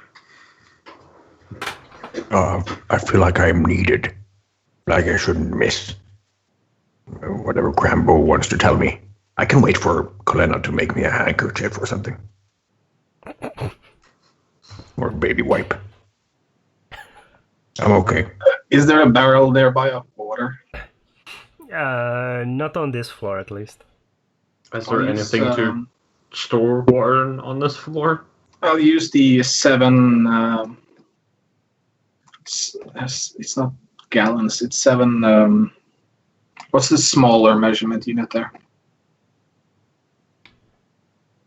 I feel like I'm needed. Like I shouldn't miss. Whatever Crambo wants to tell me. I can wait for Colena to make me a handkerchief or something. Or a baby wipe. I'm okay. Is there a barrel nearby of water? Not on this floor, at least. Is there anything to store water on this floor? I'll use the 7... it's not gallons, it's 7... what's the smaller measurement unit there?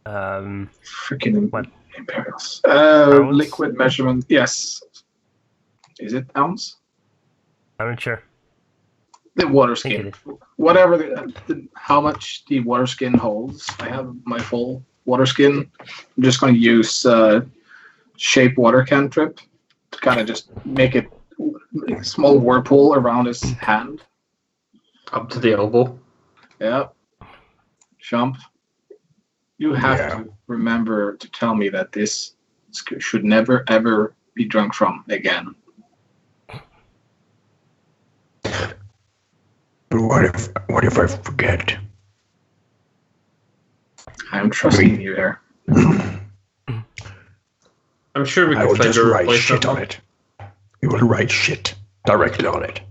Freaking what? Imperials. Liquid measurement, yes. Is it ounce? I'm not sure. The water skin. Whatever, how much the water skin holds. I have my full water skin. I'm just going to use shape water cantrip to kind of just make it a small whirlpool around his hand. Up to the elbow. Yeah. Shump, you have to remember to tell me that this should never, ever be drunk from again. What if I forget? I'm trusting you there. I'm sure we I could will find just a write replacement. shit on it. You will write shit directly on it.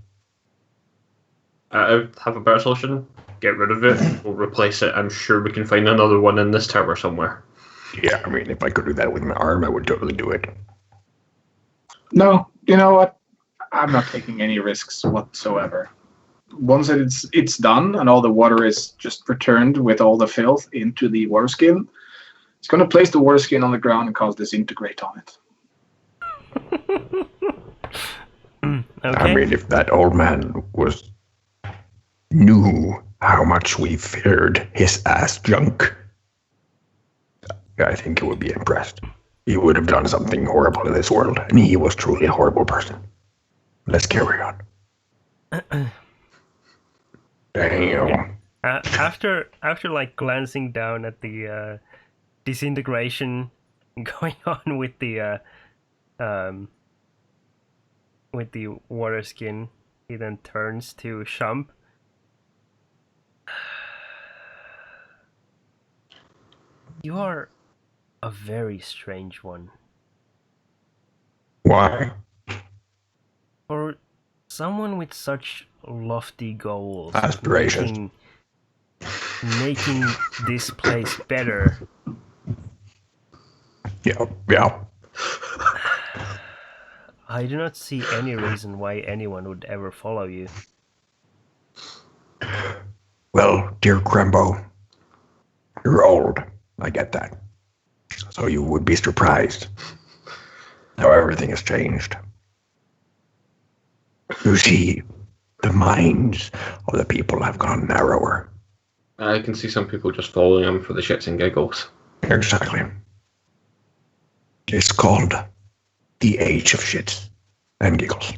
I have a better solution. Get rid of it. We'll replace it. I'm sure we can find another one in this tower somewhere. Yeah, I mean, if I could do that with my arm, I would totally do it. No, you know what? I'm not taking any risks whatsoever. Once it's done and all the water is just returned with all the filth into the water skin, it's going to place the water skin on the ground and cause disintegrate on it. Okay. I mean, if that old man knew how much we feared his ass junk, I think he would be impressed. He would have done something horrible in this world, and he was truly a horrible person. Let's carry on. Damn. After like glancing down at the disintegration going on with the water skin, he then turns to Shump. You are a very strange one. Why? For someone with such lofty goals, of Aspirations. making this place better. Yeah. I do not see any reason why anyone would ever follow you. Well, dear Crembo, you're old. I get that. So you would be surprised how everything has changed. You see, the minds of the people have gone narrower. I can see some people just following him for the shits and giggles. Exactly. It's called the age of shits and giggles.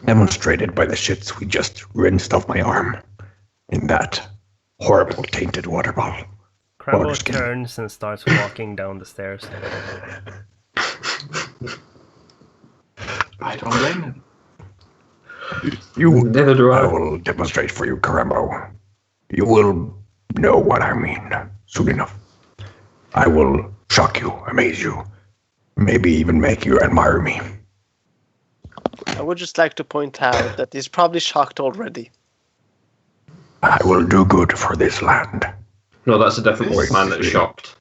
Demonstrated by the shits we just rinsed off my arm in that horrible tainted water bottle. Crumble Water skin. turns and starts walking down the stairs. I don't blame him. Neither do I. I will demonstrate for you, Karembo. You will know what I mean soon enough. I will shock you, amaze you, maybe even make you admire me. I would just like to point out that he's probably shocked already. I will do good for this land. No, that's a different This- man that's shocked.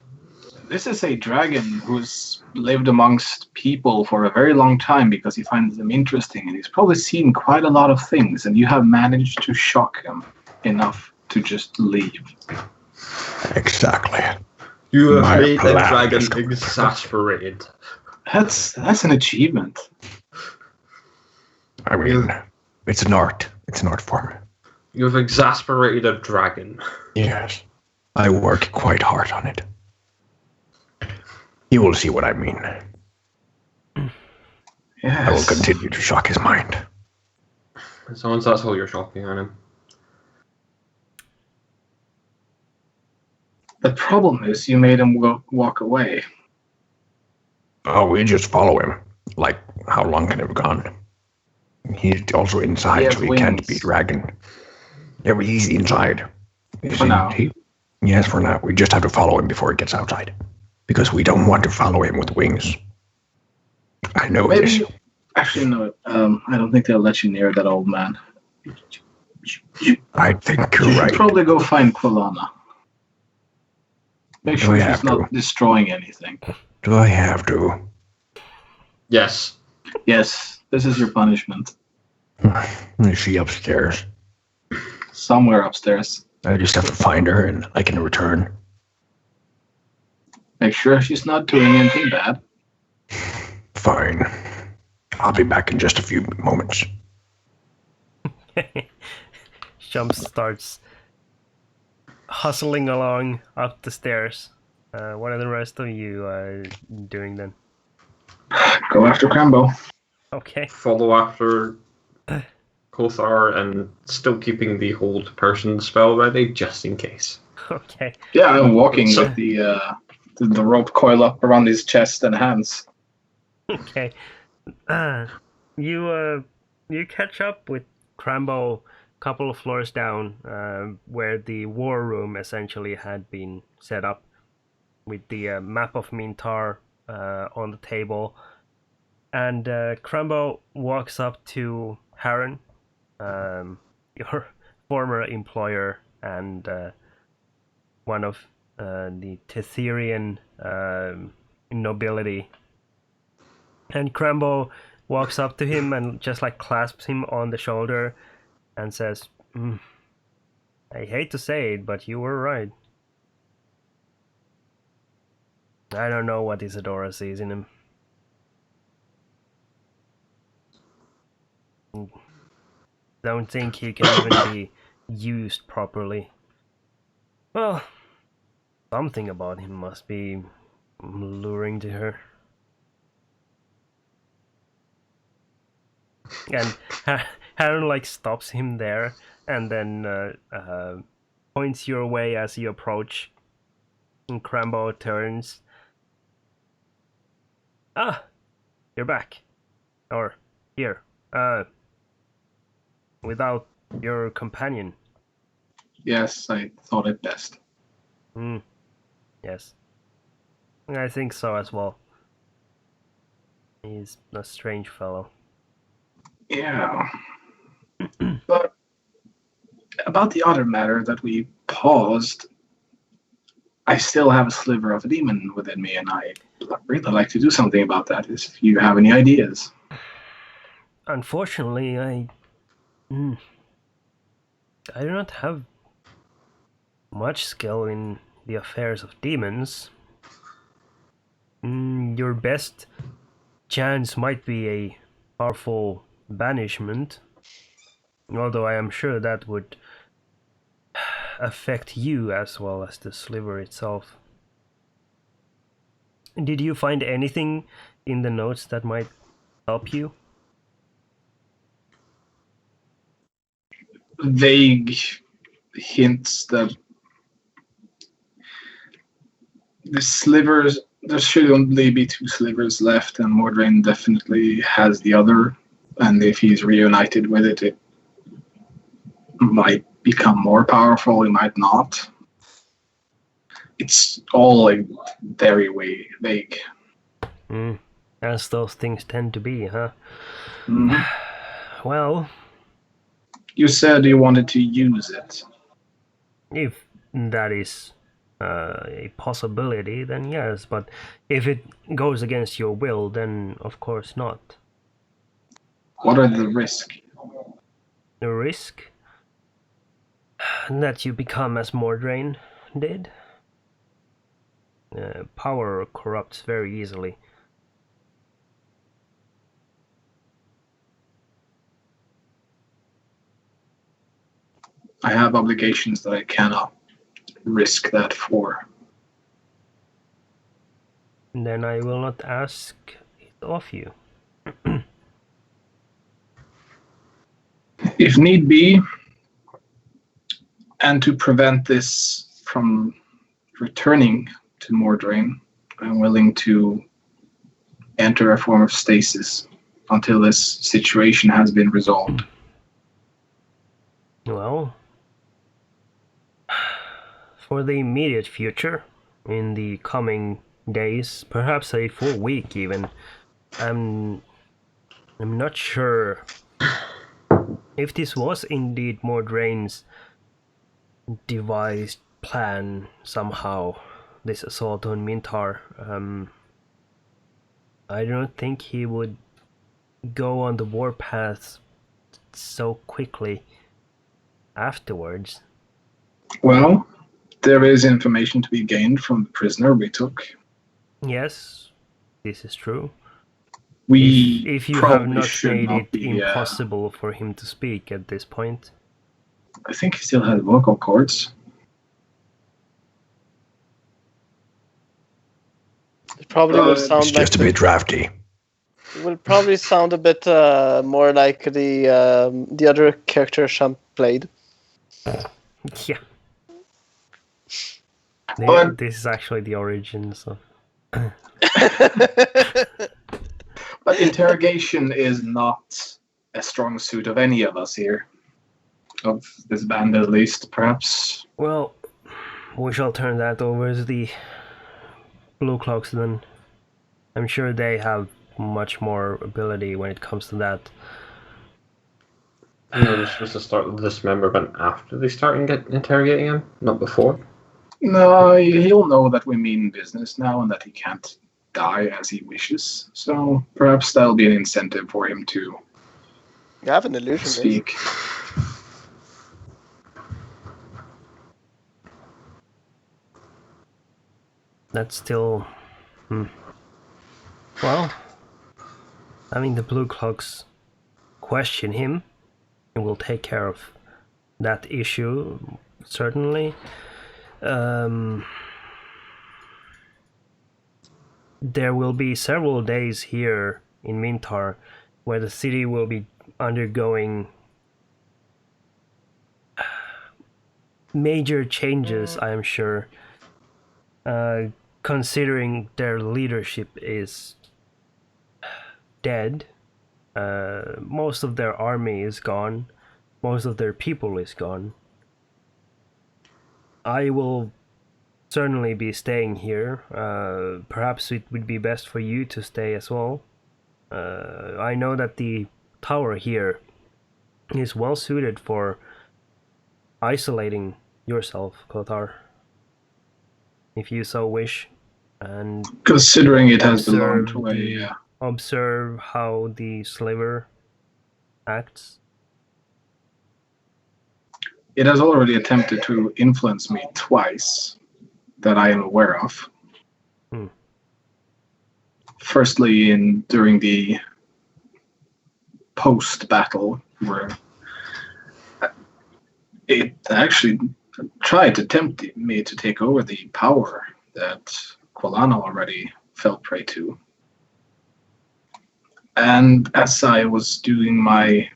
This is a dragon who's lived amongst people for a very long time because he finds them interesting, and he's probably seen quite a lot of things, and you have managed to shock him enough to just leave. Exactly. You have My made the plan dragon is complete. exasperated. That's an achievement. I mean, it's an art. It's an art form. You have exasperated a dragon. Yes. I work quite hard on it. You will see what I mean. Yes. I will continue to shock his mind. As long as that's all you're shocking on him. The problem is you made him walk away. Oh, we just follow him. Like, how long can it have gone? He's also inside, He has so he can't wings. be dragon. Yeah, but he's inside. For now. Yes, for now. We just have to follow him before he gets outside. Because we don't want to follow him with wings. I know this. Maybe. Actually, no. I don't think they'll let you near that old man. I think You you're should right. probably go find Quilana. Make Do sure we she's have not to? destroying anything. Do I have to? Yes. Yes, this is your punishment. Is she upstairs? Somewhere upstairs. I just have to find her and I can return. Make sure she's not doing anything bad. Fine. I'll be back in just a few moments. Shump starts hustling along up the stairs. What are the rest of you doing then? Go after Crambo. Okay. Follow after Kothar and still keeping the hold person spell ready just in case. Okay. Yeah, I'm walking So- with the rope coil up around his chest and hands. Okay. You catch up with Crambo a couple of floors down, where the war room essentially had been set up, with the map of Mintar on the table, and Crumbo walks up to Haran, your former employer and one of the Tetherian nobility. And Crumbo walks up to him and just like clasps him on the shoulder and says, I hate to say it, but you were right. I don't know what Isadora sees in him. Don't think he can even be used properly. Well, something about him must be luring to her. And Haran like stops him there and then points your way as you approach. And Crambo turns. Ah, you're back. Or here. Without your companion. Yes, I thought it best. Yes. I think so as well. He's a strange fellow. Yeah. But about the other matter that we paused, I still have a sliver of a demon within me, and I really like to do something about that. If you have any ideas. Unfortunately, I do not have much skill in the affairs of demons. Your best chance might be a powerful banishment, although I am sure that would affect you as well as the sliver itself. Did you find anything in the notes that might help you? Vague hints that the slivers, there should only be 2 slivers left, and Mordrain definitely has the other. And if he's reunited with it, it might become more powerful, it might not. It's all like very vague. As those things tend to be, huh? Mm-hmm. Well, you said you wanted to use it. If that is a possibility, then yes, but if it goes against your will, then of course not. What are the risks? The risk? That you become as Mordrain did. Power corrupts very easily. I have obligations that I cannot risk that for. Then I will not ask it of you. If need be, and to prevent this from returning to Mordrain, I'm willing to enter a form of stasis until this situation has been resolved. Well, for the immediate future, in the coming days, perhaps a full week even, I'm not sure if this was indeed Mordrain's devised plan somehow, this assault on Mintar. I don't think he would go on the warpath so quickly afterwards. Well, there is information to be gained from the prisoner we took. Yes, this is true. We if you have not made it impossible for him to speak at this point. I think he still has vocal cords. It probably will sound it's like just a bit drafty. It will probably sound a bit more like the other character Champ played. Yeah. This is actually the origins of. But interrogation is not a strong suit of any of us here. Of this band, at least, perhaps. Well, we shall turn that over to the Blue Cloaks then. I'm sure they have much more ability when it comes to that. No, they're supposed to start with dismemberment after they start interrogating him, not before. No, he'll know that we mean business now and that he can't die as he wishes. So perhaps that'll be an incentive for him to You have an illusion. speak. That's still... Well, having the Blue Cloaks question him, and we'll take care of that issue, certainly. There will be several days here in Mintar where the city will be undergoing major changes, I am sure, considering their leadership is dead. Most of their army is gone. Most of their people is gone. I will certainly be staying here. Perhaps it would be best for you to stay as well. I know that the tower here is well suited for isolating yourself, Kotar, if you so wish, and Considering it has belonged to observe how the sliver acts. It has already attempted to influence me twice that I am aware of. Firstly, during the post-battle, where it actually tried to tempt me to take over the power that Quilana already fell prey to. And as I was doing my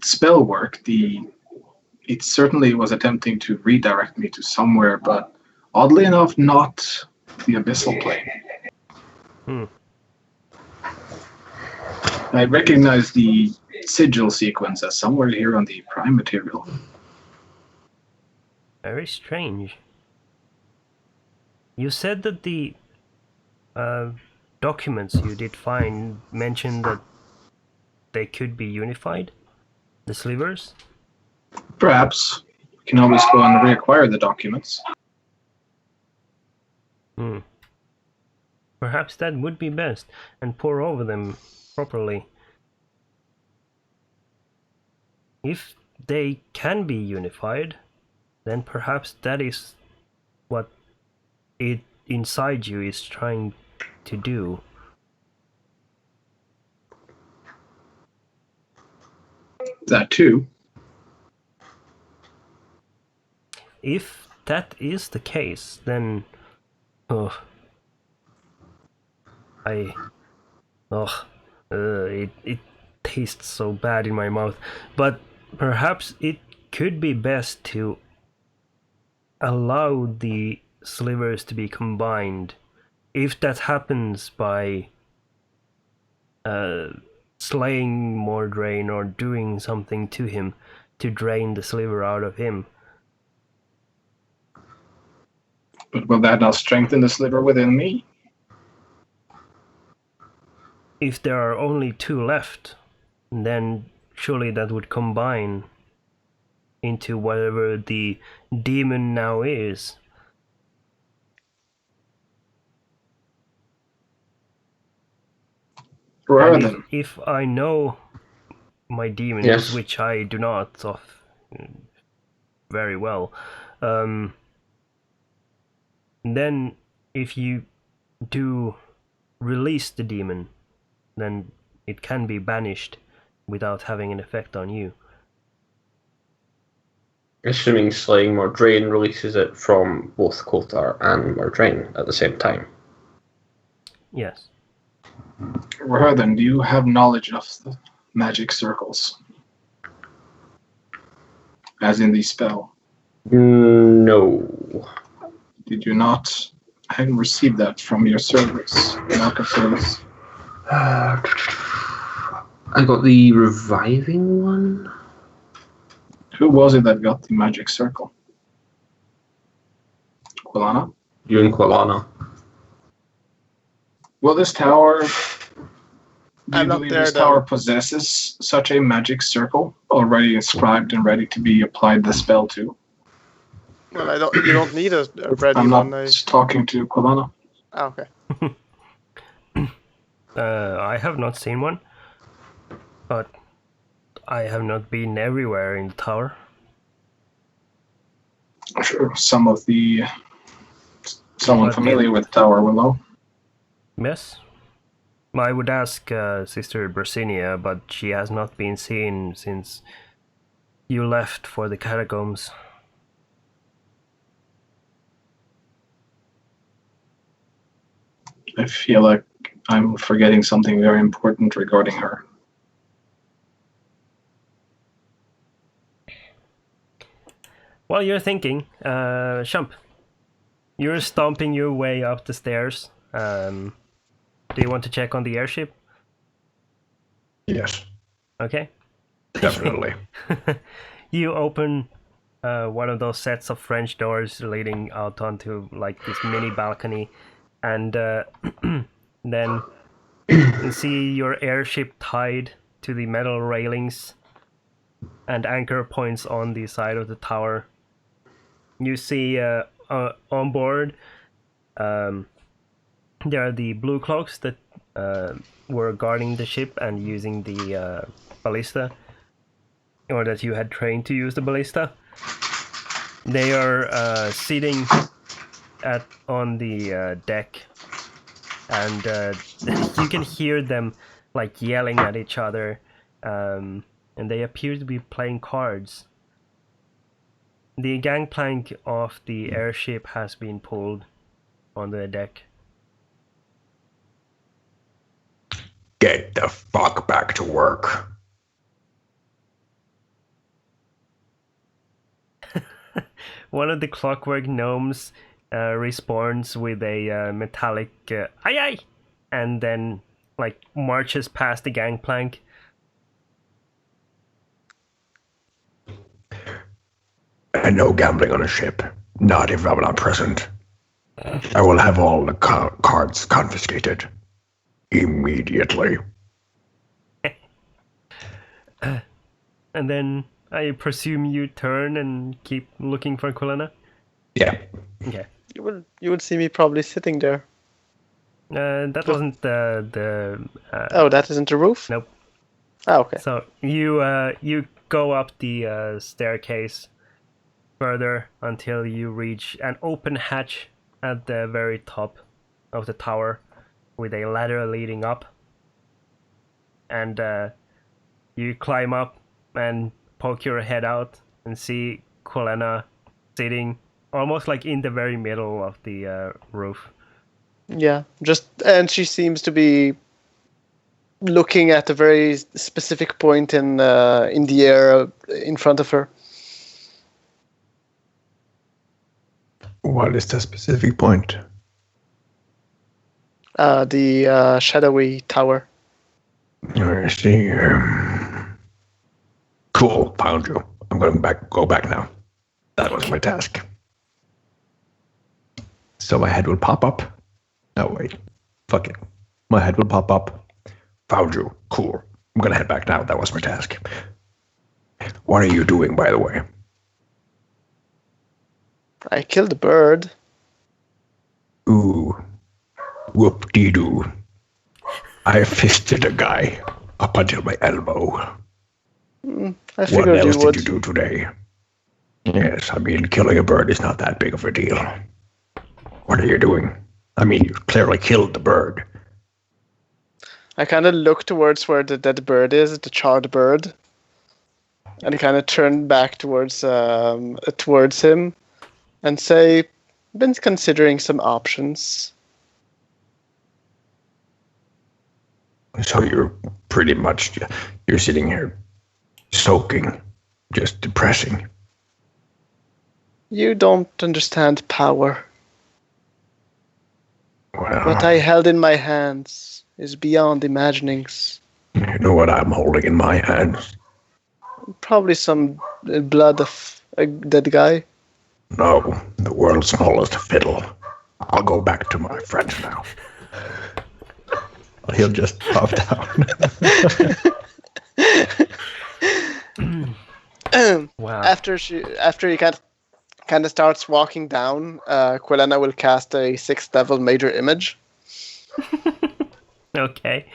spell work, it certainly was attempting to redirect me to somewhere, but oddly enough, not the abyssal plane. I recognize the sigil sequence as somewhere here on the prime material. Very strange. You said that the documents you did find mentioned that they could be unified? The slivers? Perhaps. We can always go and reacquire the documents. Perhaps that would be best, and pore over them properly. If they can be unified, then perhaps that is what it inside you is trying to do. That too. If that is the case, then it tastes so bad in my mouth. But perhaps it could be best to allow the slivers to be combined. If that happens by slaying Mordrain or doing something to him to drain the sliver out of him. But will that not strengthen the sliver within me? If there are only two left, then surely that would combine into whatever the demon now is. If I know my demons, yes, which I do not very well, then if you do release the demon, then it can be banished without having an effect on you. Assuming slaying Mordrain releases it from both Kotar and Mordrain at the same time. Yes. Rahadin, do you have knowledge of the magic circles? As in the spell? No. Did you not? I hadn't received that from your service, Market service. I got the reviving one. Who was it that got the magic circle? Quilana? You and Quilana. Will this tower... Do you I'm not believe there, this though. tower possesses such a magic circle already inscribed and ready to be applied the spell to? Well, you don't need a ready I'm not one. talking to Kolana. Oh, okay. I have not seen one, but I have not been everywhere in the tower. I'm sure someone But familiar with the tower will know. Yes. I would ask Sister Bersinia, but she has not been seen since you left for the catacombs. I feel like I'm forgetting something very important regarding her. While you're thinking, Shump, you're stomping your way up the stairs. Do you want to check on the airship? Yes, Okay. definitely. You open one of those sets of French doors leading out onto like this mini balcony, and then you see your airship tied to the metal railings and anchor points on the side of the tower. You see on board there are the blue cloaks that were guarding the ship and using the ballista, or that you had trained to use the ballista. They are sitting on the deck, and you can hear them like yelling at each other, and they appear to be playing cards. The gangplank of the airship has been pulled on the deck. Get the fuck back to work. One of the clockwork gnomes respawns with a metallic aye aye, and then like marches past the gangplank. And no gambling on a ship. Not if I'm not present. I will have all the cards confiscated. Immediately. And then I presume you turn and keep looking for Kulana? Yeah. Okay. You would see me probably sitting there. That wasn't the Oh, that isn't the roof? Nope. Oh, okay. So you go up the staircase further until you reach an open hatch at the very top of the tower with a ladder leading up. And you climb up and poke your head out and see Kulena sitting almost like in the very middle of the roof. Yeah, and she seems to be looking at a very specific point in the air in front of her. What is the specific point? The shadowy tower. I see. Cool, found you. I'm going to go back now. That was my task. So my head will pop up. No, wait. Fuck it. My head will pop up. Found you. Cool. I'm going to head back now. That was my task. What are you doing, by the way? I killed a bird. Ooh. Whoop-dee-doo. I fisted a guy up until my elbow. I What figured else you would. did you do today? Yes, I mean, killing a bird is not that big of a deal. What are you doing? I mean, you clearly killed the bird. I kind of look towards where the dead bird is, the charred bird, and I kind of turn back towards him and say, "Been considering some options." So you're pretty much, you're sitting here soaking, just depressing. You don't understand power. Well, What I held in my hands is beyond imaginings. you know what I'm holding in my hands? Probably some blood of a dead guy. No, the world's smallest fiddle. I'll go back to my friends now. But he'll just pop down. Wow. After he kind of starts walking down, Quelena will cast a 6th level major image. Okay.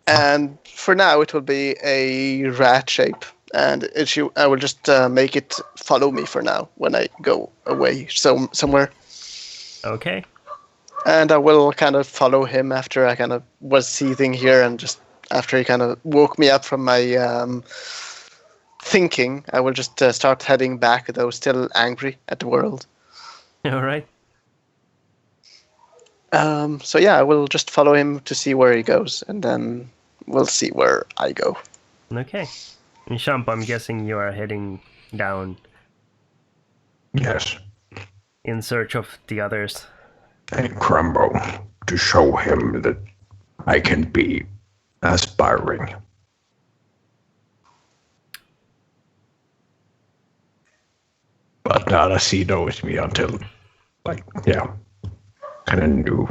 And for now, it will be a rat shape, and I will just make it follow me for now when I go away somewhere. Okay. And I will kind of follow him after I kind of was seething here, and just after he kind of woke me up from my thinking, I will just start heading back, though still angry at the world. All right. So yeah, I will just follow him to see where he goes, and then we'll see where I go. Okay. And Champ, I'm guessing you are heading down Yes. in search of the others. And Crumbo, to show him that I can be aspiring. But not as he knows me until, kind of new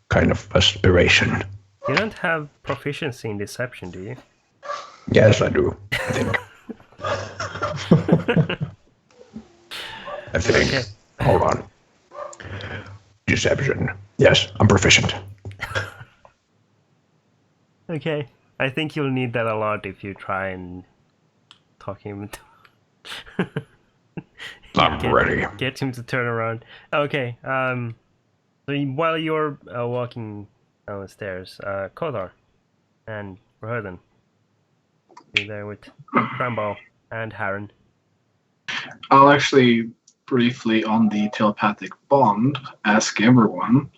kind of aspiration. You don't have proficiency in deception, do you? Yes, I do. I think. I think. Okay. Hold on. Deception. Yes, I'm proficient. Okay. I think you'll need that a lot if you try and talk him into I'm ready. get him to turn around. Okay. So while you're walking down the stairs, Kodar and Rodan, you're there with Crumbo and Harren. I'll actually briefly on the telepathic bond ask everyone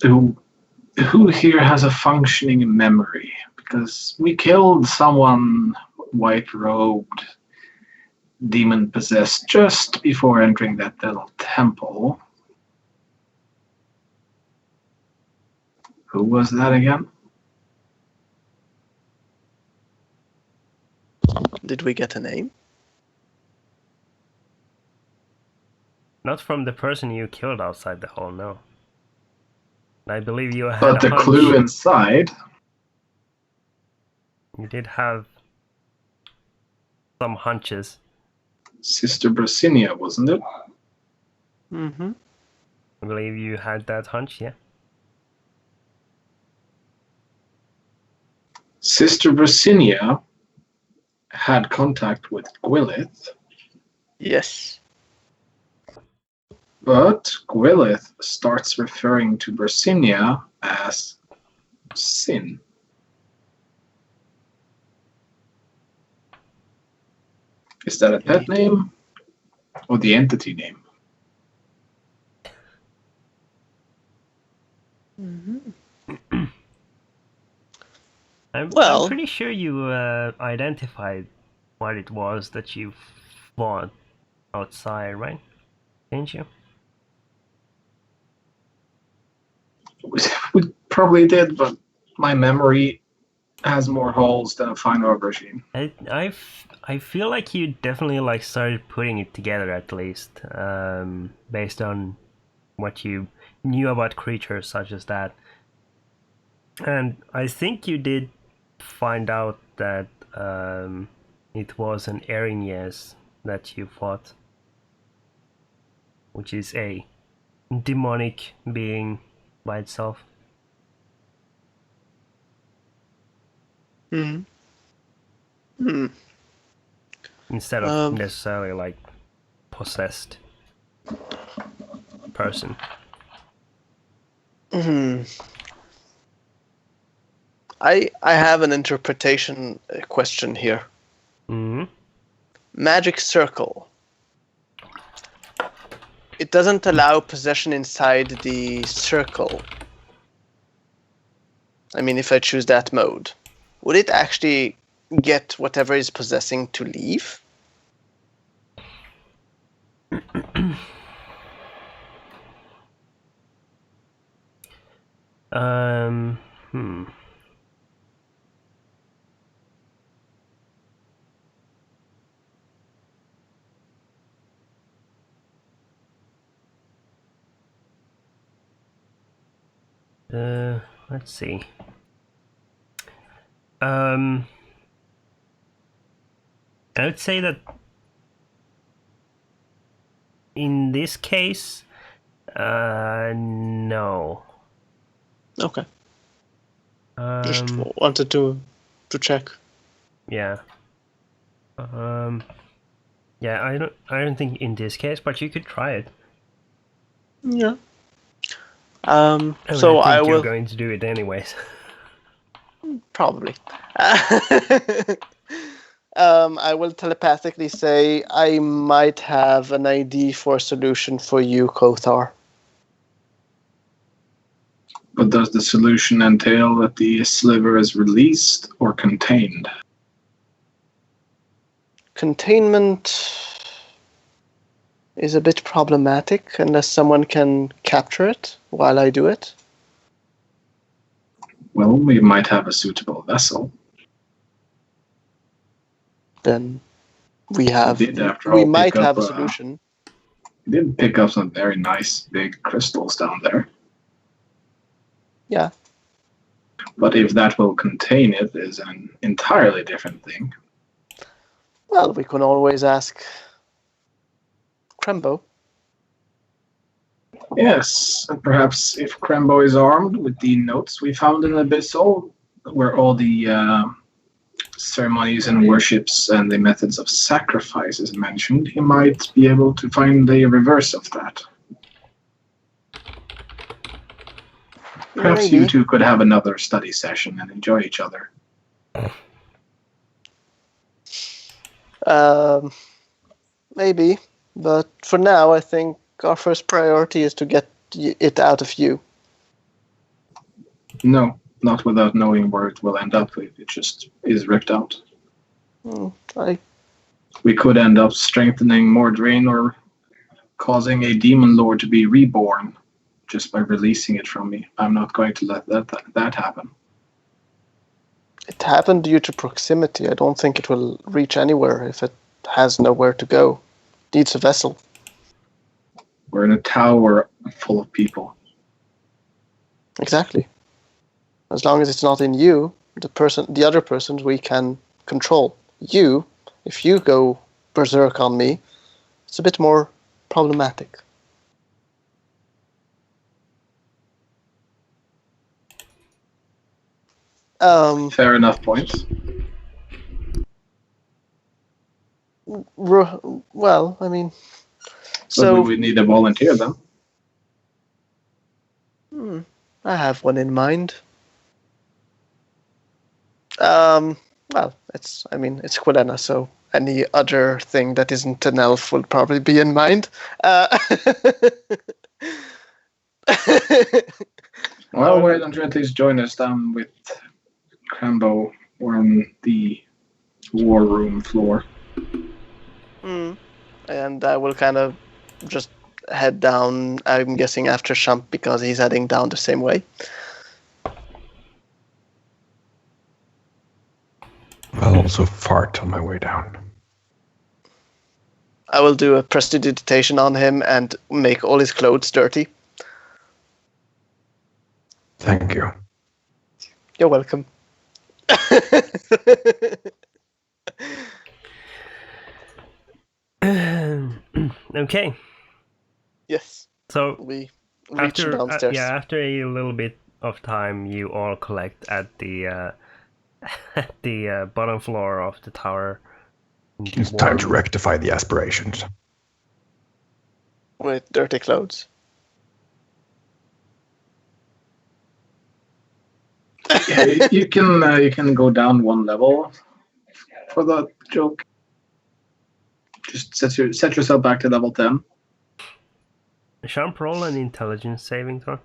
who here has a functioning memory, because we killed someone white-robed, demon-possessed just before entering that little temple. Who was that again? Did we get a name? Not from the person you killed outside the hall, no. I believe you had But a the hunch. clue inside. You did have some hunches. Sister Brasinia, wasn't it? Mm-hmm. I believe you had that hunch, yeah? Sister Brasinia had contact with Gwyleth, Yes. but Gwyleth starts referring to Brasinia as Sin. Is that a pet name or the entity name? I'm Well- pretty sure you identified what it was that you fought outside, right? Didn't you? We probably did, but my memory has more holes than a fine aubergine. I feel like you definitely like started putting it together at least, based on what you knew about creatures such as that. And I think you did find out that it was an Erinyes that you fought, which is a demonic being by itself. Hmm. Hmm. Instead of necessarily like possessed person. Hmm. I have an interpretation question here. Mm-hmm. Magic circle. It doesn't allow possession inside the circle. I mean, if I choose that mode, would it actually get whatever is possessing to leave? Hmm. let's see. I would say that in this case, no. Okay. Just wanted to check. Yeah. Yeah, I don't think in this case, but you could try it. Yeah. I So think I you're will going to do it anyways. probably. I will telepathically say I might have an ID for a solution for you, Kothar. But does the solution entail that the sliver is released or contained? Containment is a bit problematic unless someone can capture it while I do it. Well, we might have a suitable vessel. Then we have. We did, after We all, might pick up, have a solution. We did pick up some very nice big crystals down there. Yeah. But if that will contain it is an entirely different thing. Well, we can always ask Krembo. Yes, and perhaps if Krembo is armed with the notes we found in Abyssal, where all the ceremonies and worships and the methods of sacrifice is mentioned, he might be able to find the reverse of that. Perhaps Maybe. you two could have another study session and enjoy each other. Maybe, but for now, I think our first priority is to get it out of you. No, not without knowing where it will end up if it just is ripped out. We could end up strengthening Mordrain or causing a demon lord to be reborn just by releasing it from me. I'm not going to let that happen. It happened due to proximity. I don't think it will reach anywhere if it has nowhere to go. It needs a vessel. We're in a tower full of people. Exactly. As long as it's not in you, the other persons we can control. You, if you go berserk on me, it's a bit more problematic. Fair enough points. Well, I mean, So we would need a volunteer then. I have one in mind. Well, it's Quilena, so any other thing that isn't an elf will probably be in mind. Well, why don't you at least join us down with Krembo on the war room floor? And I will kind of just head down, I'm guessing after Shump, because he's heading down the same way. I'll also fart on my way down. I will do a prestidigitation on him and make all his clothes dirty. Thank you. You're welcome. Okay. Yes. So We reach downstairs. after a little bit of time, you all collect at the at the bottom floor of the tower. It's time to rectify the aspirations. With dirty clothes. Yeah, you can go down one level for that joke. Just set yourself back to level 10. Shump, roll an intelligence saving throw.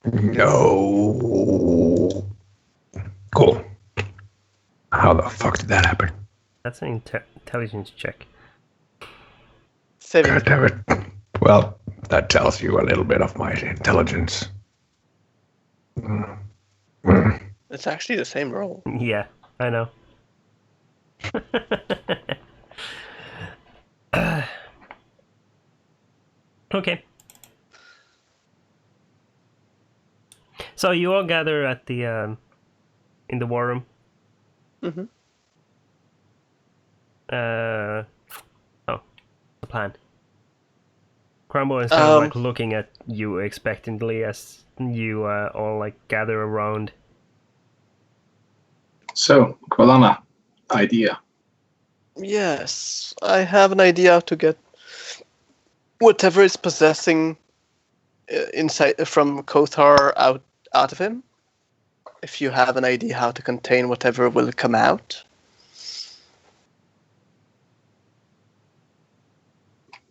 No. Cool. How the fuck did that happen? That's an intelligence check. Saving. God damn it. Well, that tells you a little bit of my intelligence. It's actually the same roll. Yeah, I know. Okay. So you all gather at the in the war room. Mm-hmm. The plan. Crumble is kind of Um, like looking at you expectantly as you all like gather around. So, Kolana, idea. yes, I have an idea how to get whatever is possessing inside from Kothar out of him. If you have an idea how to contain whatever will come out.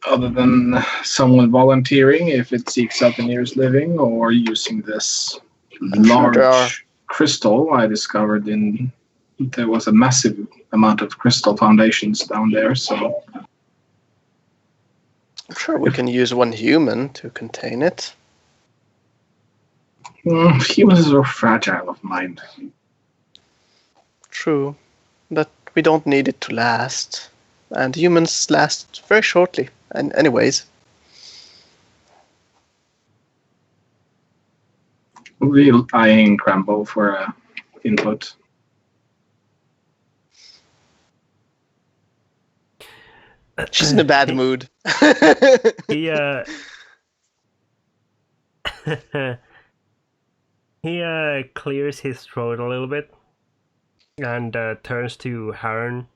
Other than someone volunteering, if it seeks out the nearest living, or using this sure there are. large crystal I discovered there was a massive amount of crystal foundations down there, so I'm sure we can use one human to contain it. humans are fragile of mind. True, but we don't need it to last. And humans last very shortly, and anyways. Real eyeing Crambo for input. She's in a bad mood. He he clears his throat a little bit and turns to Harren.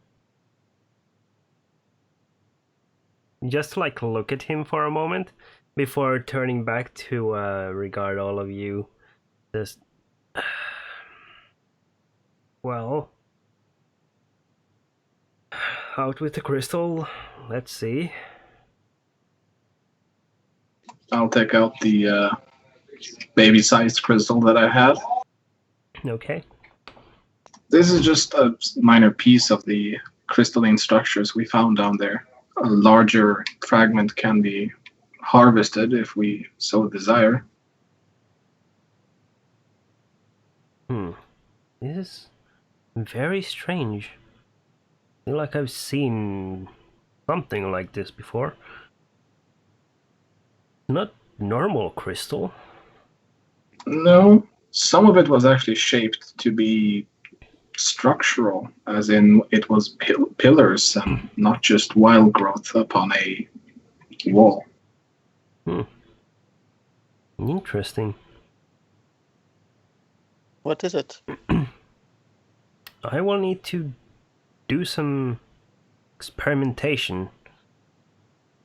Just like look at him for a moment before turning back to regard all of you. Just well, out with the crystal. Let's see. I'll take out the baby-sized crystal that I had. Okay. This is just a minor piece of the crystalline structures we found down there. A larger fragment can be harvested if we so desire. This is very strange. I feel like I've seen something like this before. Not normal crystal. No, some of it was actually shaped to be structural, as in it was pillars and not just wild growth upon a wall. Interesting. What is it? I will need to do some experimentation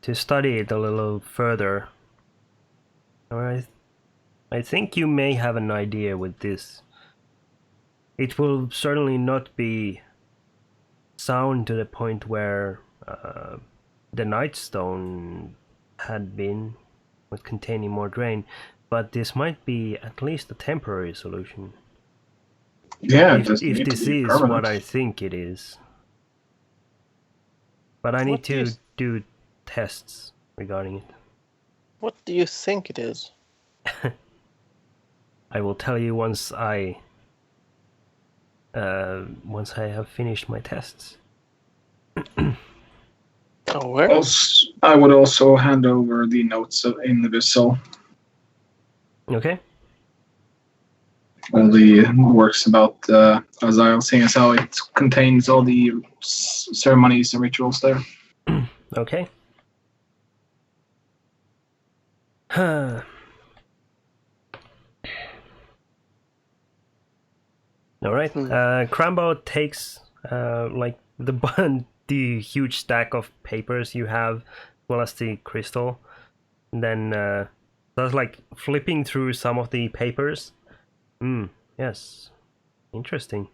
to study it a little further. Alright. I think you may have an idea with this. It will certainly not be sound to the point where the Nightstone had been, with containing more drain, but this might be at least a temporary solution. Yeah, If this is permanent. what I think it is. But I need to do tests regarding it. What do you think it is? Hmm. I will tell you once I have finished my tests. Oh, where? Also, I would also hand over the notes in the vessel. Okay. All the works about Azael, seeing as how it contains all the ceremonies and rituals there. Okay. All right. Crambo takes like the huge stack of papers you have, as well as the crystal. And then starts like flipping through some of the papers. Yes. Interesting.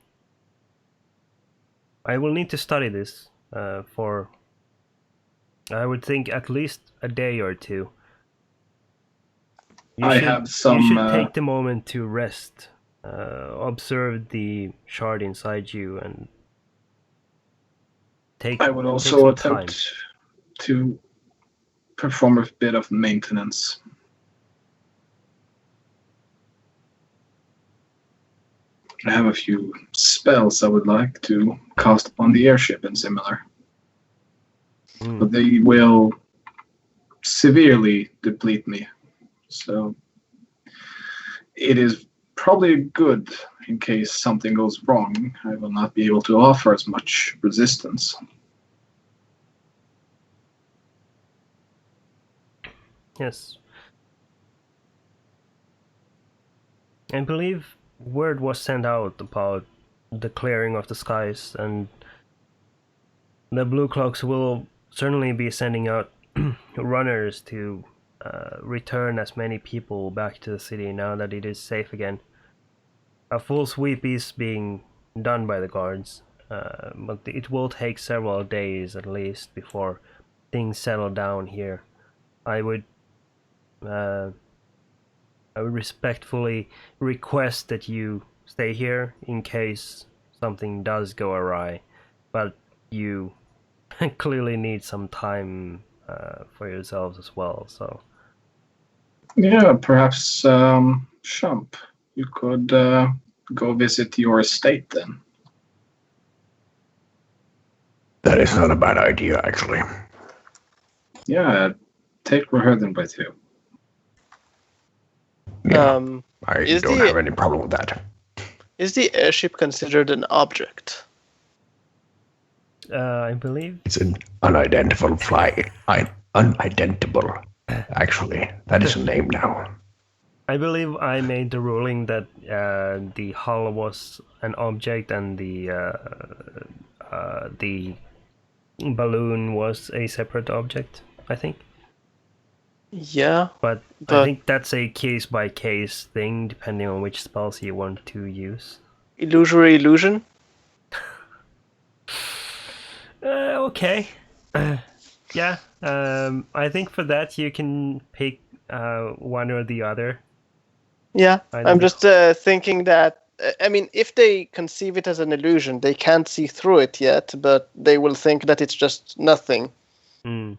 I will need to study this for, I would think, at least a day or two. You should take the moment to rest. Observe the shard inside you and I would also attempt to perform a bit of maintenance. I have a few spells I would like to cast upon the airship and similar. But they will severely deplete me. So it is probably good in case something goes wrong. I will not be able to offer as much resistance. Yes. I believe word was sent out about the clearing of the skies, and the Blue Cloaks will certainly be sending out runners to return as many people back to the city now that it is safe again. A full sweep is being done by the guards, but it will take several days at least before things settle down here. I would respectfully request that you stay here in case something does go awry, but you clearly need some time for yourselves as well. So Yeah, perhaps Shump, you could go visit your estate then. That is not a bad idea, actually. Yeah, take Roherden with you. Yeah, I is don't the- have any problem with that. Is the airship considered an object? I believe It's an unidentifiable unidentifiable. Actually, that is a name now. I believe I made the ruling that the hull was an object and the balloon was a separate object, I think. Yeah, But I but think that's a case by case thing depending on which spells you want to use. illusory illusion. Okay. Yeah. I think for that you can pick one or the other. Yeah, Either I'm the- just thinking that. I mean, if they conceive it as an illusion, they can't see through it yet, but they will think that it's just nothing. Mm.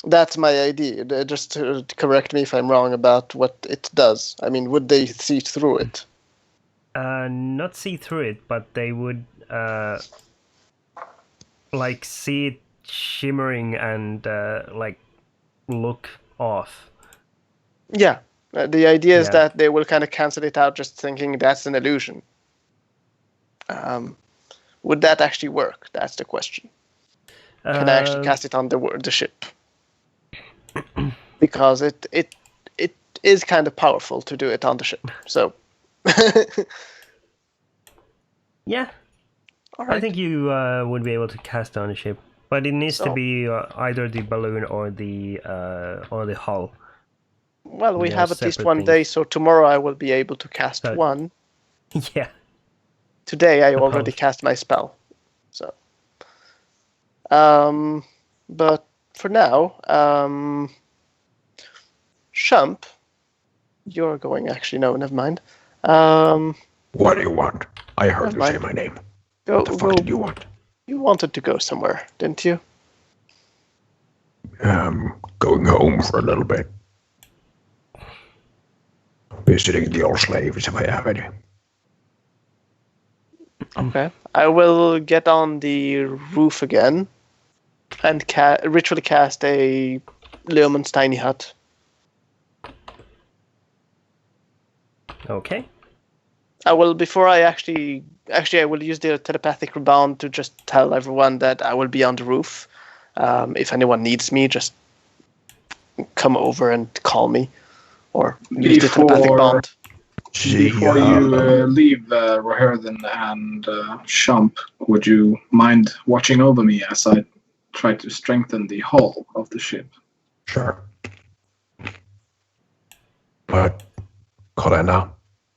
That's my idea. Just to correct me if I'm wrong about what it does. I mean, would they see through it? Not see through it, but they would like see it shimmering and like look off. Yeah. The idea is Yeah. that they will kind of cancel it out, just thinking that's an illusion. Would that actually work? That's the question. Can I actually cast it on the ship? Because it is kind of powerful to do it on the ship. So. Yeah, All right. I think you would be able to cast on a ship, but it needs to So- be either the balloon or the hull. Well, we They are have at least separate one day, things. so tomorrow I will be able to cast So- one. Yeah. Today I already Suppose. cast my spell. So. But for now, Shump, you're going actually. No, never mind. What do you want? I heard Never you say mind. my name. Go. What the fuck Go. did you want? You wanted to go somewhere, didn't you? Going home for a little bit. Visiting the old slaves if I have any. Okay. I will get on the roof again and ritually cast a Leoman's tiny hut. Okay. I will, before I actually I will use the telepathic rebound to just tell everyone that I will be on the roof. If anyone needs me, just come over and call me, or use the telepathic bond. Before you leave Roherden and Shump, would you mind watching over me as I try to strengthen the hull of the ship? Sure. But, Colena,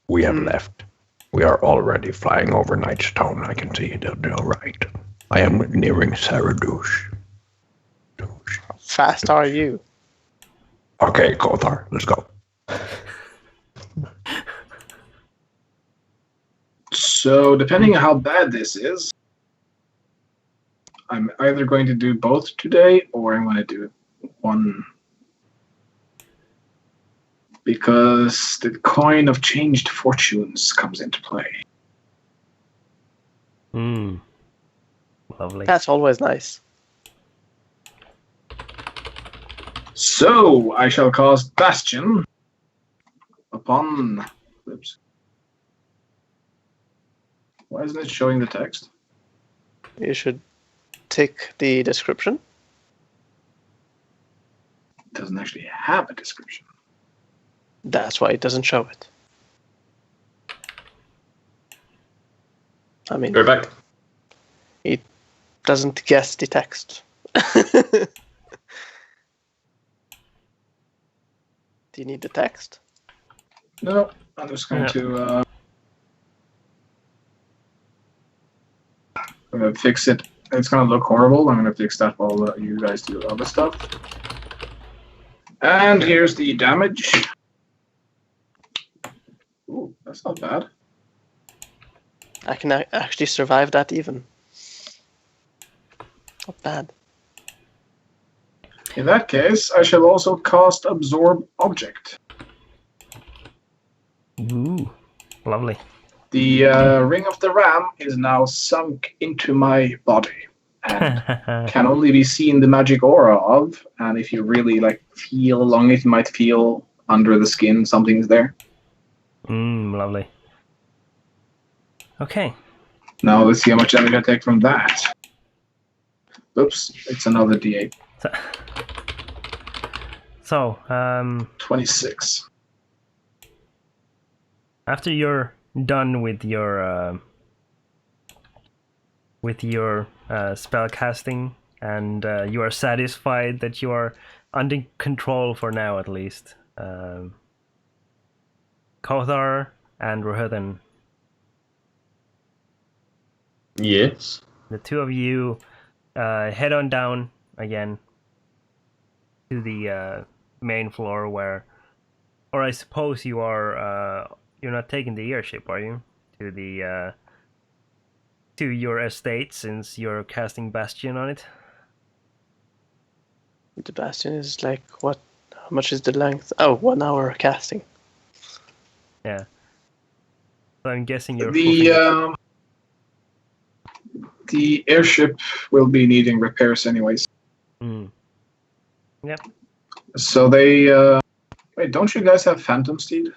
we have left. We are already flying over Nightstone. I can see it on the right. I am nearing Saradouche. How fast are you? Okay, Kothar, let's go. So, depending on how bad this is, I'm either going to do both today or I'm going to do one. Because the coin of changed fortunes comes into play. Lovely. That's always nice. So, I shall cast Bastion upon Why isn't it showing the text? You should tick the description. It doesn't actually have a description. That's why it doesn't show it. I mean, Go back. it doesn't guess the text. Do you need the text? No, I'm just going to I'm gonna fix it. It's gonna look horrible. I'm gonna fix that while you guys do other stuff. And here's the damage. Ooh, that's not bad. I can actually survive that even. Not bad. In that case, I shall also cast Absorb Object. Ooh, lovely. The Ring of the Ram is now sunk into my body and can only be seen the magic aura of. And if you really feel along it, you might feel under the skin something's there. Lovely. Okay. Now let's see how much damage I take from that. Oops, it's another D8. So, 26. after you're done with your spell casting, and you are satisfied that you are under control for now, at least, Kothar and Rohirden, Yes. the two of you head on down again to the main floor where, or I suppose you are, you're not taking the airship, are you? To the to your estate, since you're casting Bastion on it. The bastion is like what? How much is the length? Oh, 1 hour casting. Yeah. So I'm guessing you're hoofing it. The airship will be needing repairs anyways. Yep. So they wait, don't you guys have Phantom Steed?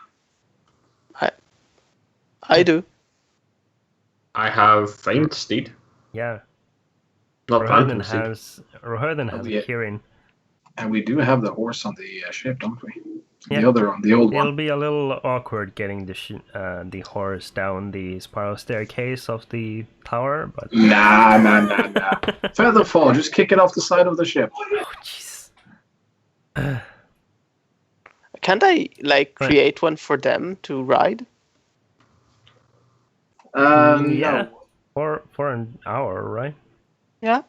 I do. I have Famed Steed. Yeah. Not Phantom Rohirden Steed. has yeah. a Kirin. And we do have the horse on the ship, don't we? Yeah. The other one, the old It'll one. be a little awkward getting the horse down the spiral staircase of the tower, but Nah. Featherfall, just kick it off the side of the ship. oh jeez. Can't I Right. create one for them to ride? Yeah. No. For an hour, right? Yeah.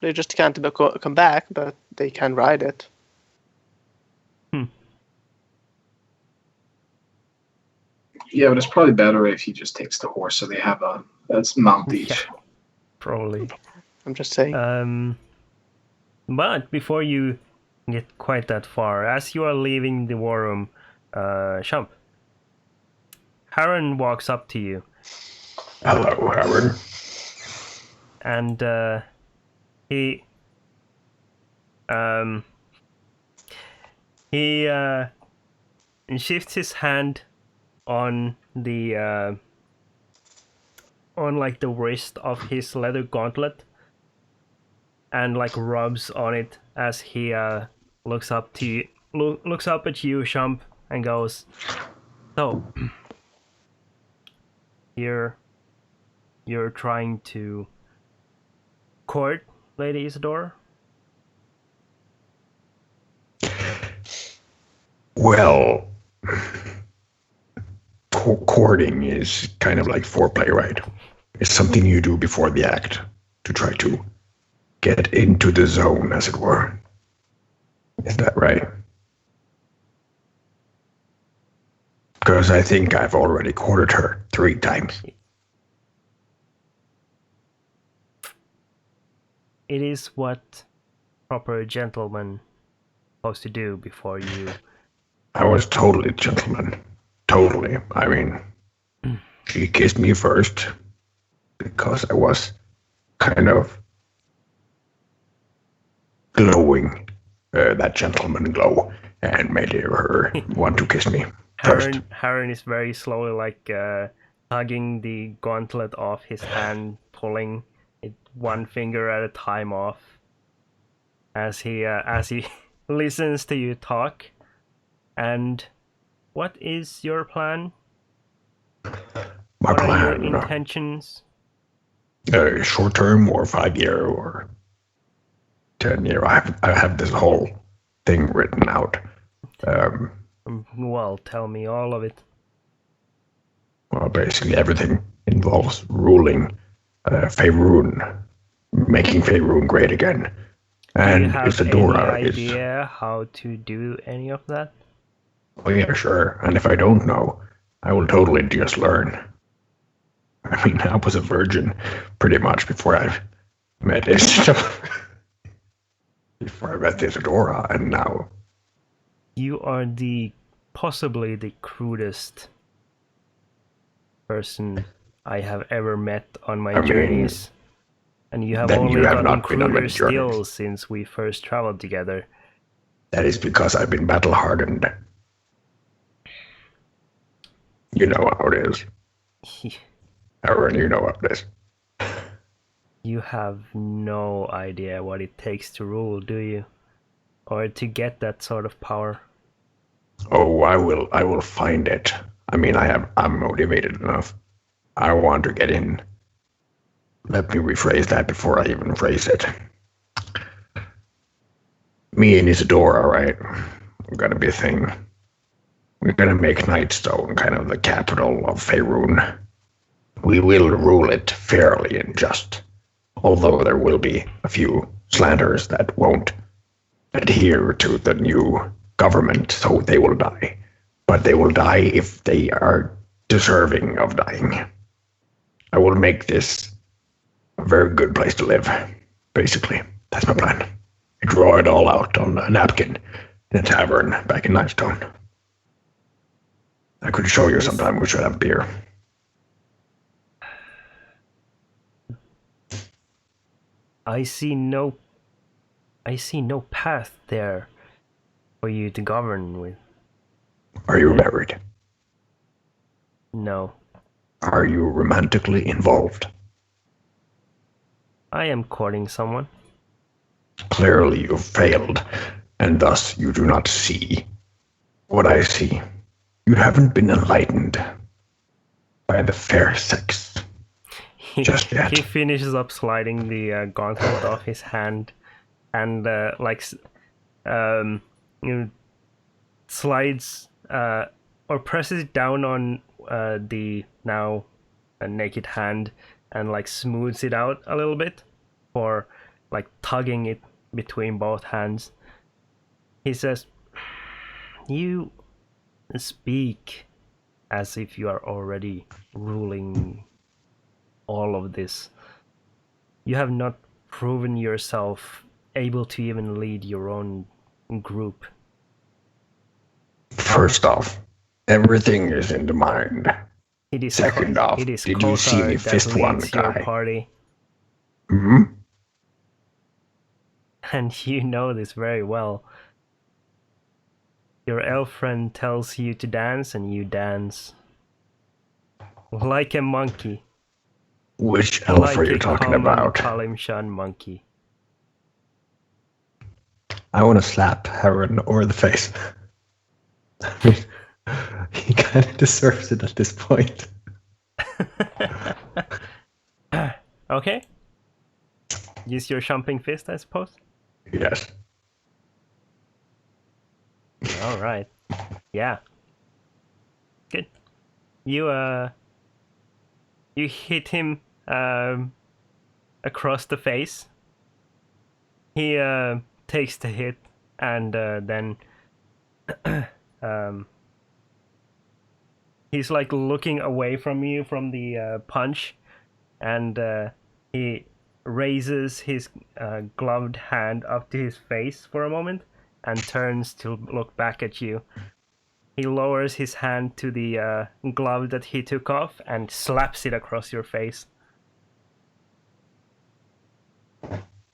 They just can't come back, but they can ride it. Yeah, but it's probably better if he just takes the horse so they have that's mount each. Yeah. Probably. I'm just saying. But before you get quite that far, as you are leaving the war room, Shump, Harren walks up to you. Hello, Howard. And he shifts his hand on the on the wrist of his leather gauntlet and rubs on it as he looks up at you, Shump, and goes, "So you're trying to court Lady Isidore?" Well, courting is kind of like foreplay, right? It's something you do before the act to try to get into the zone, as it were. Is that right? Because I think I've already courted her 3 times. It is what proper gentleman supposed to do before you. I was totally gentleman. Totally. I mean, she kissed me first because I was kind of glowing, that gentleman glow, and made her want to kiss me first. Harren is very slowly tugging the gauntlet off his hand, pulling it one finger at a time off as he listens to you talk. And what is your plan? My What are your plan, intentions? short term or 5 year or 10 year. I have this whole thing written out. Well, tell me all of it. Well, basically everything involves ruling Faerun, making Faerun great again. Do you And have any Isadora is. idea how to do any of that? Oh yeah, sure. And if I don't know, I will totally just learn. I mean, I was a virgin pretty much before I met before I met Isadora, and now You are possibly the crudest person I have ever met on my journeys. And you have then only you have gotten not been on many cruder still journeys. since we first traveled together. That is because I've been battle hardened. You know how it is. Aaron, you know how it is. You have no idea what it takes to rule, do you? Or to get that sort of power? Oh, I will find it. I mean, I'm motivated enough. I want to get in. Let me rephrase that before I even phrase it. Me and Isadora, right? We're gonna be a thing. We're gonna make Nightstone kind of the capital of Faerun. We will rule it fairly and just, although there will be a few slanders that won't adhere to the new government, so they will die. But they will die if they are deserving of dying. I will make this a very good place to live, basically. That's my plan. I draw it all out on a napkin in a tavern back in Nightstone. I could show you sometime. We should have beer. I see no path there for you to govern with. Are you married? No. Are you romantically involved? I am courting someone. Clearly you've failed, and thus you do not see what I see. You haven't been enlightened by the fair sex just yet. He finishes up sliding the gauntlet off his hand, and slides or presses it down on the now naked hand, and like smooths it out a little bit, for like tugging it between both hands. He says, "You speak as if you are already ruling all of this. You have not proven yourself able to even lead your own group." First off, everything is in the mind. It is Second off, it is did you see me Kothar that fist one leads your guy? party, Hmm? and you know this very well. Your elf friend tells you to dance, and you dance like a monkey. Which elf Like are you a talking common about? Kalimshan monkey. I want to slap Heron over the face. He kind of deserves it at this point. Okay. Use your jumping fist, I suppose. Yes. All right. Yeah. Good. You hit him across the face. He takes the hit, and then he's like looking away from you from the punch, and he raises his gloved hand up to his face for a moment and turns to look back at you. He lowers his hand to the glove that he took off and slaps it across your face.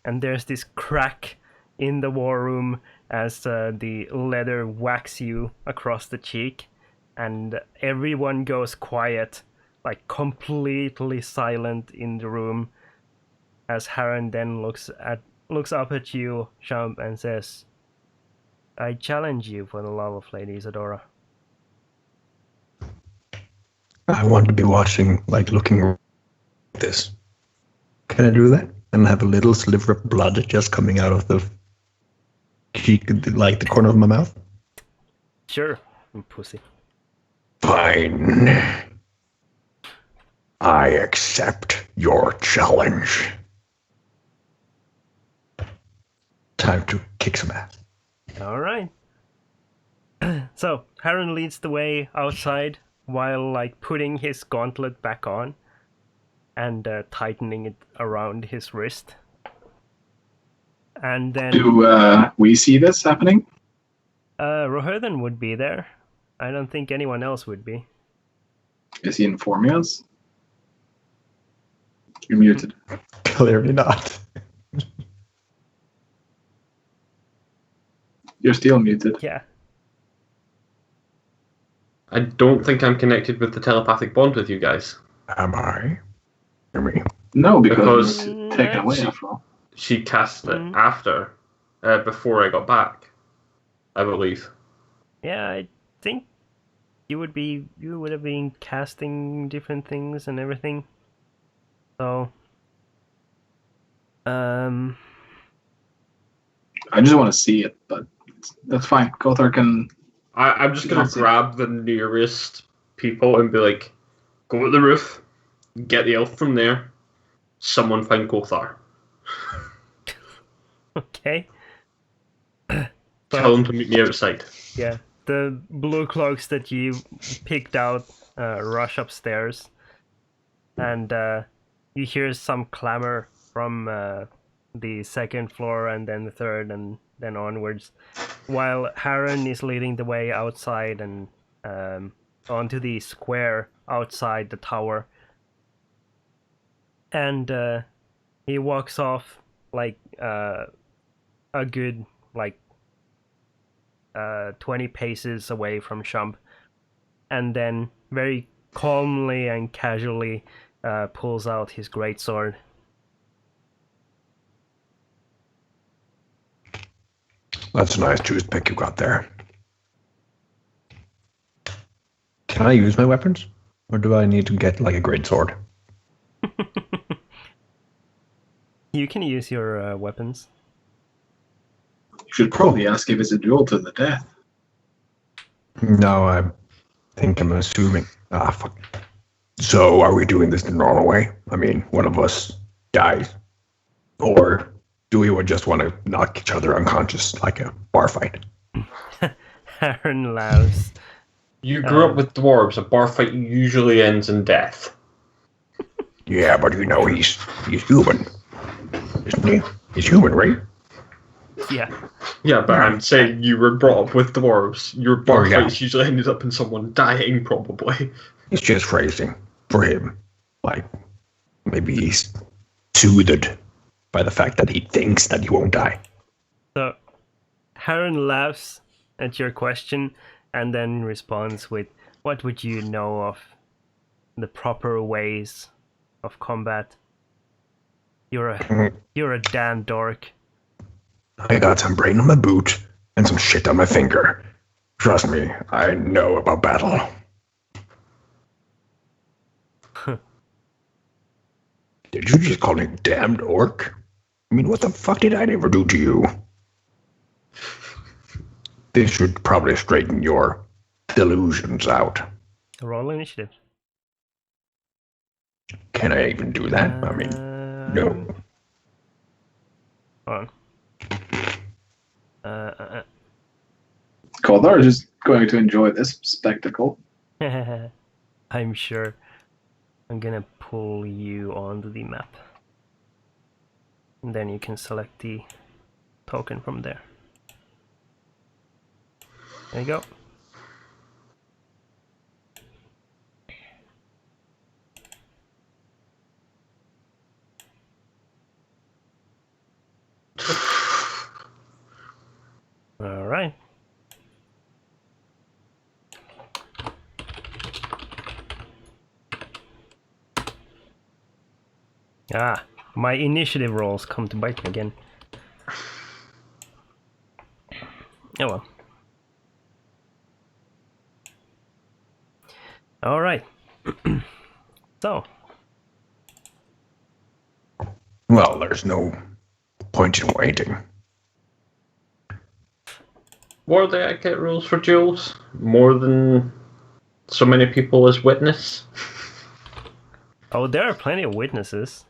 And there's this crack in the war room as the leather whacks you across the cheek, and everyone goes quiet like completely silent in the room as Harren then looks up at you, Champ, and says, "I challenge you for the love of Lady Isadora." I want to be watching, like looking at this. Can I do that? And have a little sliver of blood just coming out of the cheek, like the corner of my mouth? Sure, you pussy. Fine. I accept your challenge. Time to kick some ass. All right. So Harren leads the way outside while like putting his gauntlet back on and tightening it around his wrist. And then Do we see this happening? Rohirden would be there. I don't think anyone else would be. Is he informing us? You're muted. Clearly not. You're still muted. Yeah. I don't think I'm connected with the telepathic bond with you guys. Am I? Hear me. No, because Because- it's taken away She- after all. She cast it Mm. after, before I got back, I believe. Yeah, I think you would have been casting different things and everything. So I just want to see it, but that's fine. Kothar can. I'm just gonna Awesome. grab the nearest people and be like, go to the roof, get the elf from there, someone find Kothar. okay. Tell them to meet me outside. Yeah, the blue cloaks that you picked out rush upstairs, and you hear some clamor from the second floor and then the third and then onwards, while Harren is leading the way outside and onto the square outside the tower. And he walks off like a good like 20 paces away from Shump, and then very calmly and casually pulls out his greatsword. That's a nice juice pick you got there. Can I use my weapons? Or do I need to get like a great sword? You can use your weapons. You should probably ask if it's a duel to the death. No, I think I'm assuming. Ah, fuck. So, are we doing this the normal way? I mean, one of us dies. Or do we just want to knock each other unconscious like a bar fight? Harren laughs. You grew up with dwarves. A bar fight usually ends in death. Yeah, but you know, he's human. Isn't he? He's human, right? Yeah. Yeah, but I'm saying you were brought up with dwarves. Your bar Oh, yeah. fights usually ended up in someone dying, probably. It's just phrasing for him. Like, maybe he's soothed by the fact that he thinks that he won't die. So Harren laughs at your question and then responds with, "What would you know of the proper ways of combat? You're a damn dork." I got some brain on my boot and some shit on my finger. Trust me, I know about battle. Did you just call me damned orc? I mean, what the fuck did I ever do to you? This should probably straighten your delusions out. Roll initiative. Can I even do that? I mean, no. Hold Kothar is just going to enjoy this spectacle. on. I'm sure. I'm gonna pull you onto the map. And then you can select the token from there. There you go. All right. Ah, my initiative rolls come to bite me again. Oh well. All right. So. Well, there's no point in waiting. What are the etiquette rules for duels? More than so many people as witness? Oh, there are plenty of witnesses.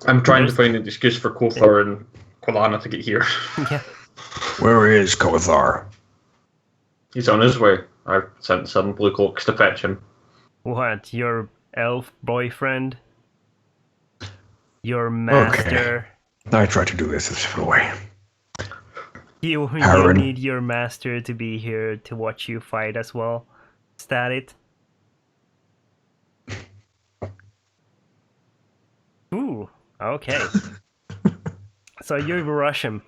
I'm trying to find an excuse for Kothar and Quilana to get here. Yeah. Where is Kothar? He's on his way. I've sent some blue cloaks to fetch him. What? Your elf boyfriend? Your master? Okay. I try to do this a different way. You Harren. need your master to be here to watch you fight as well. Is that it? Ooh, okay. So you rush him.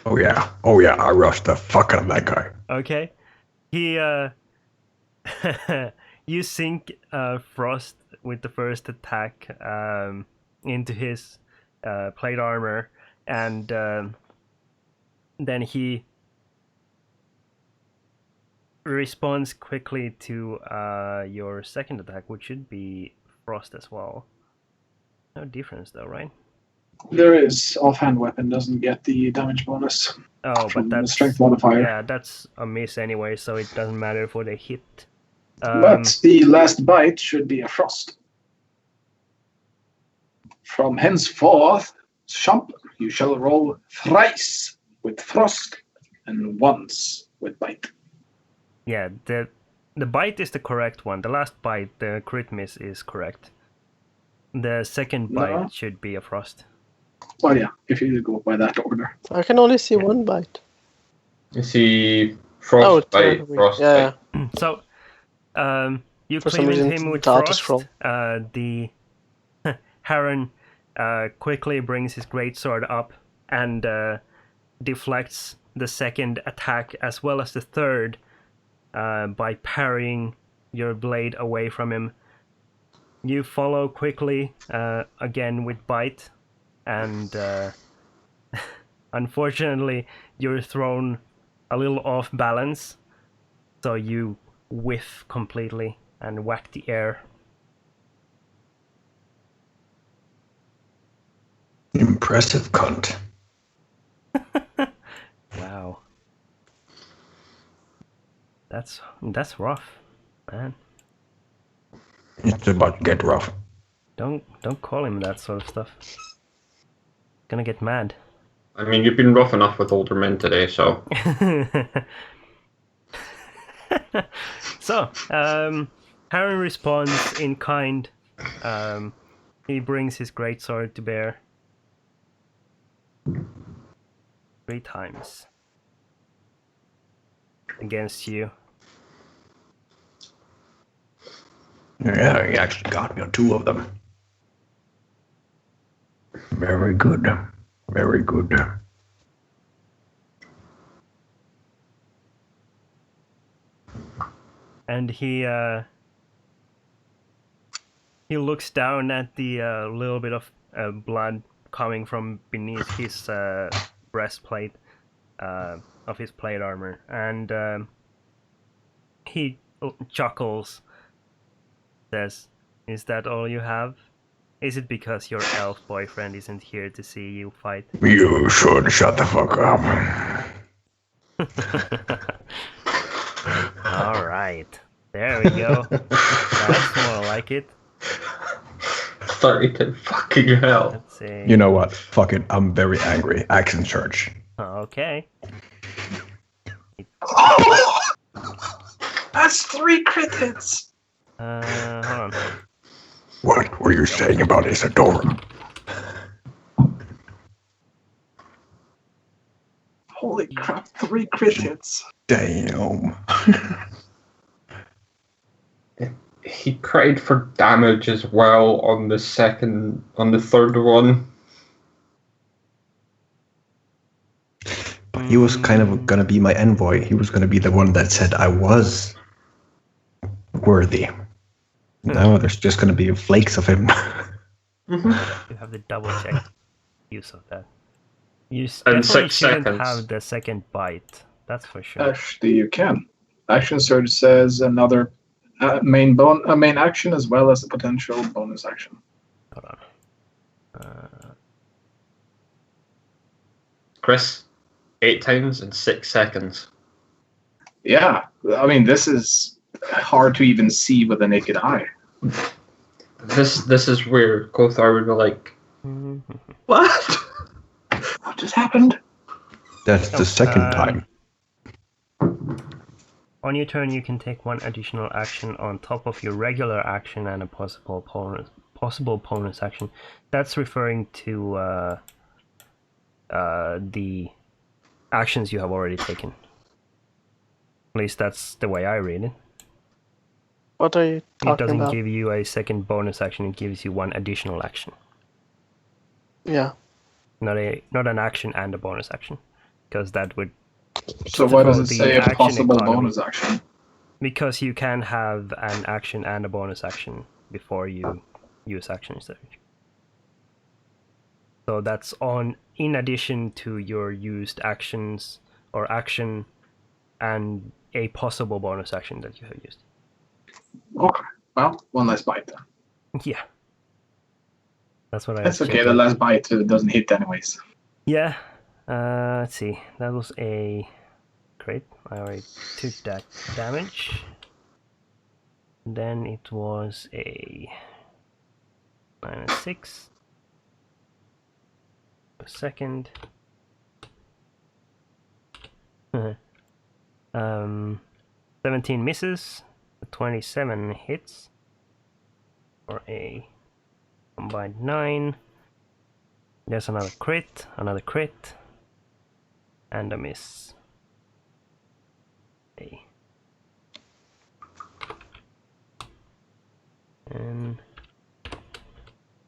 Oh yeah, I rushed the fuck out of that guy. Okay. He, you sink Frost with the first attack into his plate armor, and then he responds quickly to your second attack, which should be Frost as well. No difference though, right? There is offhand weapon doesn't get the damage bonus. Oh, from but that's the strength modifier. Yeah, that's a miss anyway, so it doesn't matter for the hit. But the last bite should be a frost. From henceforth, Champ, you shall roll thrice with frost and once with bite. Yeah, the bite is the correct one. The last bite, the crit miss, is correct. The second bite should be a frost. Well, yeah, if you go by that order. I can only see one bite. You see frostbite, frostbite. Yeah. So, you For some claimed reason, him with Dart is frost. The Harren quickly brings his greatsword up and deflects the second attack as well as the third by parrying your blade away from him. You follow quickly again with bite, and unfortunately you're thrown a little off balance, so you whiff completely and whack the air. Impressive cunt. Wow. That's rough, man. It's about to get rough. Don't call him that sort of stuff. Gonna get mad. I mean, you've been rough enough with older men today, so... So, Harren responds in kind. He brings his greatsword to bear 3 times against you. Yeah, he actually got me on 2 of them. Very good. Very good. And he looks down at the little bit of blood coming from beneath his breastplate of his plate armor, and he chuckles. Says, "Is that all you have? Is it because your elf boyfriend isn't here to see you fight?" You should shut the fuck up. All right, there we go. That's more like it. 30 fucking hell. Let's see. You know what? Fuck it. I'm very angry. Action Church. Okay. That's 3 crit hits. Hold on. What were you saying about Isadora? Holy crap, 3 crit hits. Damn. He cried for damage as well on the third one. But he was kind of gonna be my envoy. He was gonna be the one that said I was worthy. Now there's just gonna be flakes of him. You have the double check use of that. You And definitely 6 shouldn't seconds. have the second bite. That's for sure. Actually, you can. Action surge says another main action as well as a potential bonus action. Hold on. Chris, 8 times in 6 seconds. Yeah, I mean, this is hard to even see with the naked eye. This is where Kothar would be like, what? What just happened? That's the second time. On your turn, you can take one additional action on top of your regular action and a possible bonus action. That's referring to the actions you have already taken. At least that's the way I read it. What are you talking It doesn't about? give you a second bonus action, it gives you one additional action. Yeah. Not an action and a bonus action. Because that would... So why does it the say a action possible economy. bonus action? Because you can have an action and a bonus action before you use action surge. So that's on in addition to your used actions or action and a possible bonus action that you have used. Okay, well, one less bite then. Yeah. That's what I That's was okay, the checking. last bite doesn't hit anyways. Yeah. Let's see. That was a crit. I already took that damage. Then it was a -6. A second. 17 misses. 27 hits. For a combined 9. There's another crit, and a miss. Okay. And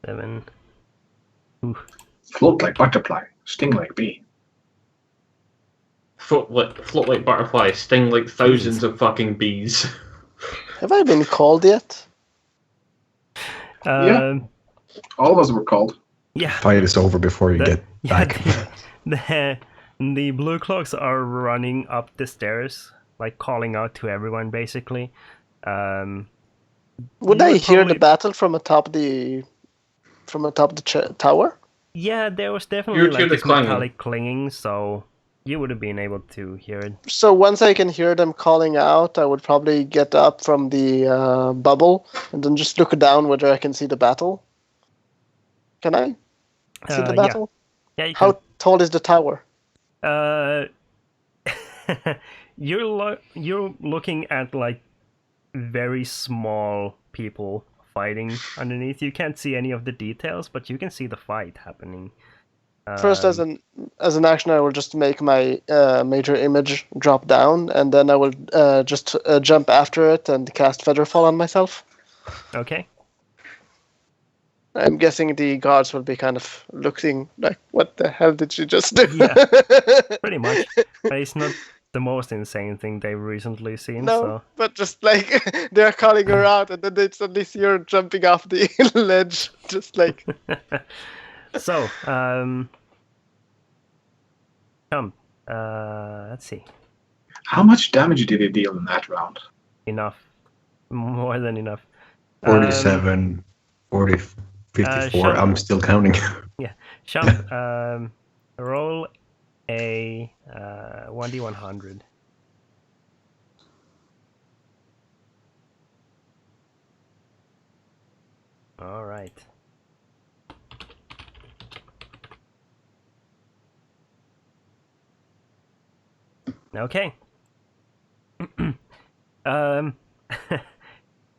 7. Ooh. Float like butterfly, sting like bee. Float like butterfly, sting like thousands of fucking bees. Have I been called yet? Yeah. All of us were called. Yeah. Fight is over before you get back. The blue cloaks are running up the stairs, like calling out to everyone, basically. Would I would hear probably- the battle from atop the tower? Yeah, there was You definitely would hear like the this clanging. metallic clanging, so you would have been able to hear it. So once I can hear them calling out, I would probably get up from the bubble and then just look down whether I can see the battle. Can I see the battle? Yeah, you can. How tall is the tower? You're looking at like very small people fighting underneath. You can't see any of the details, but you can see the fight happening. First, as an action, I will just make my major image drop down, and then I will just jump after it and cast Featherfall on myself. Okay. I'm guessing the guards will be kind of looking like, what the hell did you just do? Yeah. Pretty much. But it's not the most insane thing they've recently seen. No, So but just like they're calling her out, and then they suddenly see her jumping off the ledge, just like. So, let's see. How much damage did he deal in that round? Enough. More than enough. 47, 40, 54. Sean. I'm still counting. Sham, roll a 1d100. All right. Okay.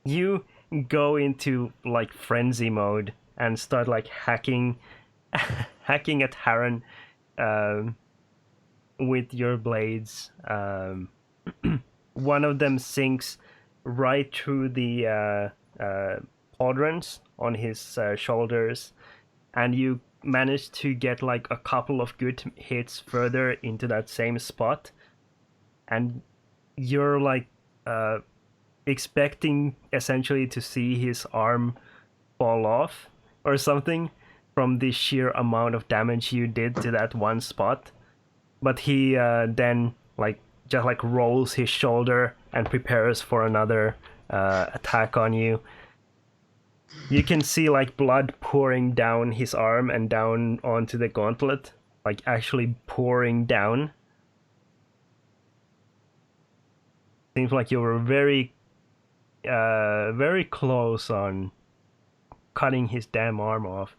You go into like frenzy mode and start like hacking at Harren with your blades. One of them sinks right through the pauldrons on his shoulders, and you manage to get like a couple of good hits further into that same spot, and you're like expecting essentially to see his arm fall off, or something from the sheer amount of damage you did to that one spot. But he then just rolls his shoulder and prepares for another attack on you. You can see blood pouring down his arm and down onto the gauntlet, actually pouring down. Seems like you were very close on cutting his damn arm off.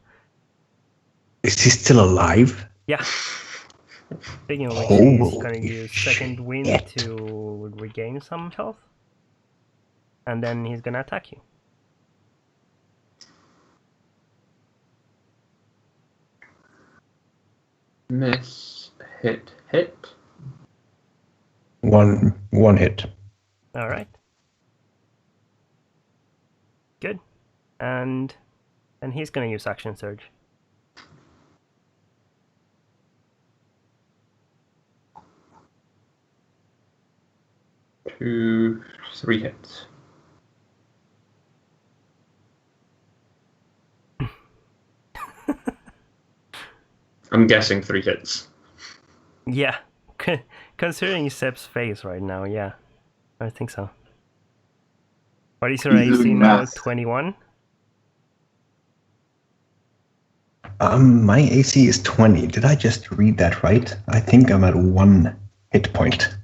Is he still alive? Yeah. Speaking of which, he's gonna use second wind to regain some health. And then he's gonna attack you. Miss, hit. One hit. Alright. Good. And he's gonna use action surge. 2, 3 hits. I'm guessing 3 hits. Yeah. Considering Seb's face right now, yeah. I think so. What is your AC now? 21? My AC is 20. Did I just read that right? I think I'm at 1 hit point.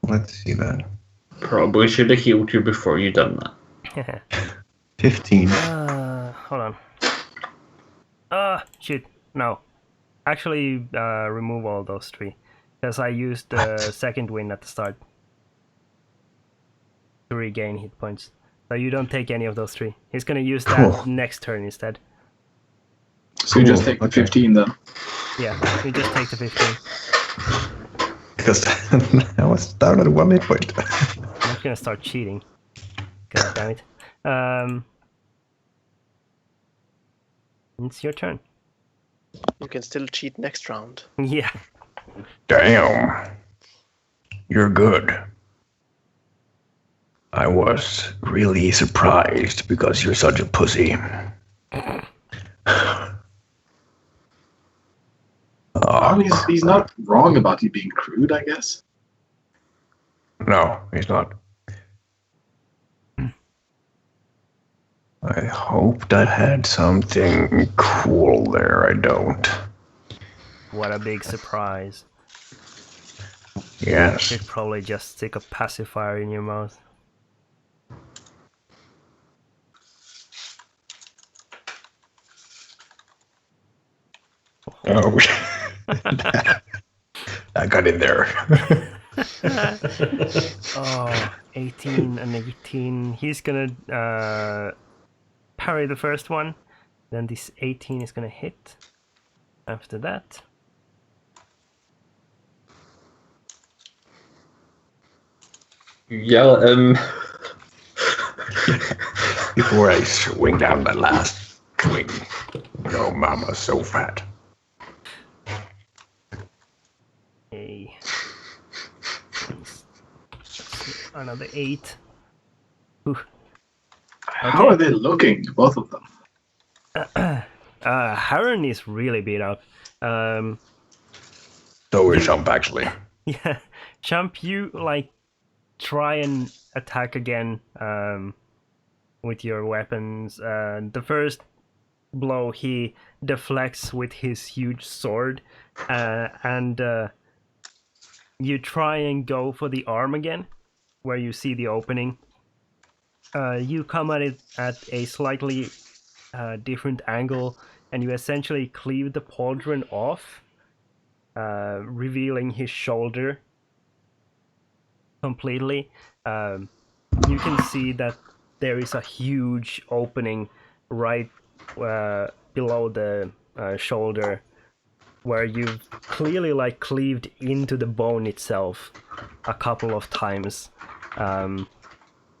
Let's see that. Probably should have healed you before you done that. 15. Hold on. Shit. No. Actually, remove all those 3. Because I used the second wind at the start. To regain hit points. So you don't take any of those 3. He's gonna use that next turn instead. So you just take the 15 then? Yeah, you just take the 15. Because I was down at 1 hit point. I'm not gonna start cheating. God damn it. It's your turn. You can still cheat next round. Yeah. Damn. You're good. I was really surprised because you're such a pussy. He's not wrong about you being crude, I guess. No, he's not. I hoped I had something cool there. I don't. What a big surprise. Yes. Should probably just stick a pacifier in your mouth. Oh. I got in there. Oh, 18 and 18. He's gonna parry the first one. Then this 18 is gonna hit. After that. You yell at him. Before I swing down the last swing. Oh, mama's so fat. Okay. Another 8. Ooh. How are they looking, both of them? Harren is really beat up. So is Shump, actually. Yeah, Champ, you try and attack again with your weapons. The first blow he deflects with his huge sword, and you try and go for the arm again, where you see the opening. You come at it at a slightly different angle, and you essentially cleave the pauldron off, revealing his shoulder completely. You can see that there is a huge opening right below the shoulder, where you've clearly cleaved into the bone itself a couple of times.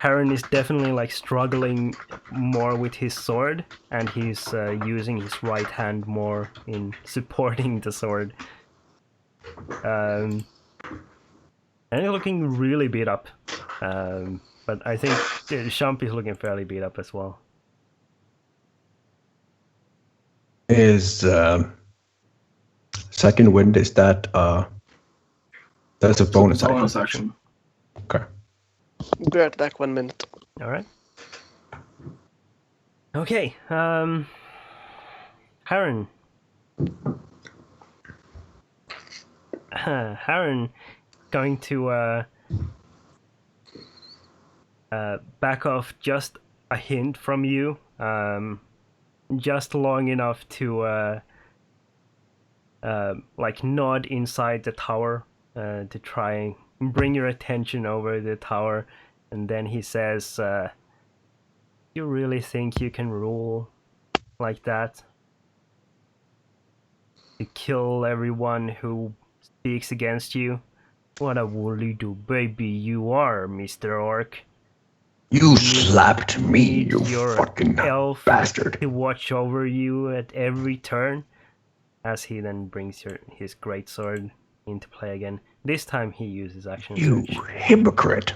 Harren is definitely struggling more with his sword, and he's using his right hand more in supporting the sword. And he's looking really beat up. But I think Shump is looking fairly beat up as well. Is second wind, is that that's a bonus action? Bonus action. Okay. Be right back 1 minute. All right. Okay. Harren. Harren going to back off just a hint from you, just long enough to like nod inside the tower to try and bring your attention over the tower, and then he says, "You really think you can rule like that? To kill everyone who speaks against you? What a woolly-do baby you are, Mr. Orc. You slapped me, Need you your fucking elf bastard. to watch over you at every turn," as he then brings his greatsword into play again. This time he uses action You surge. hypocrite.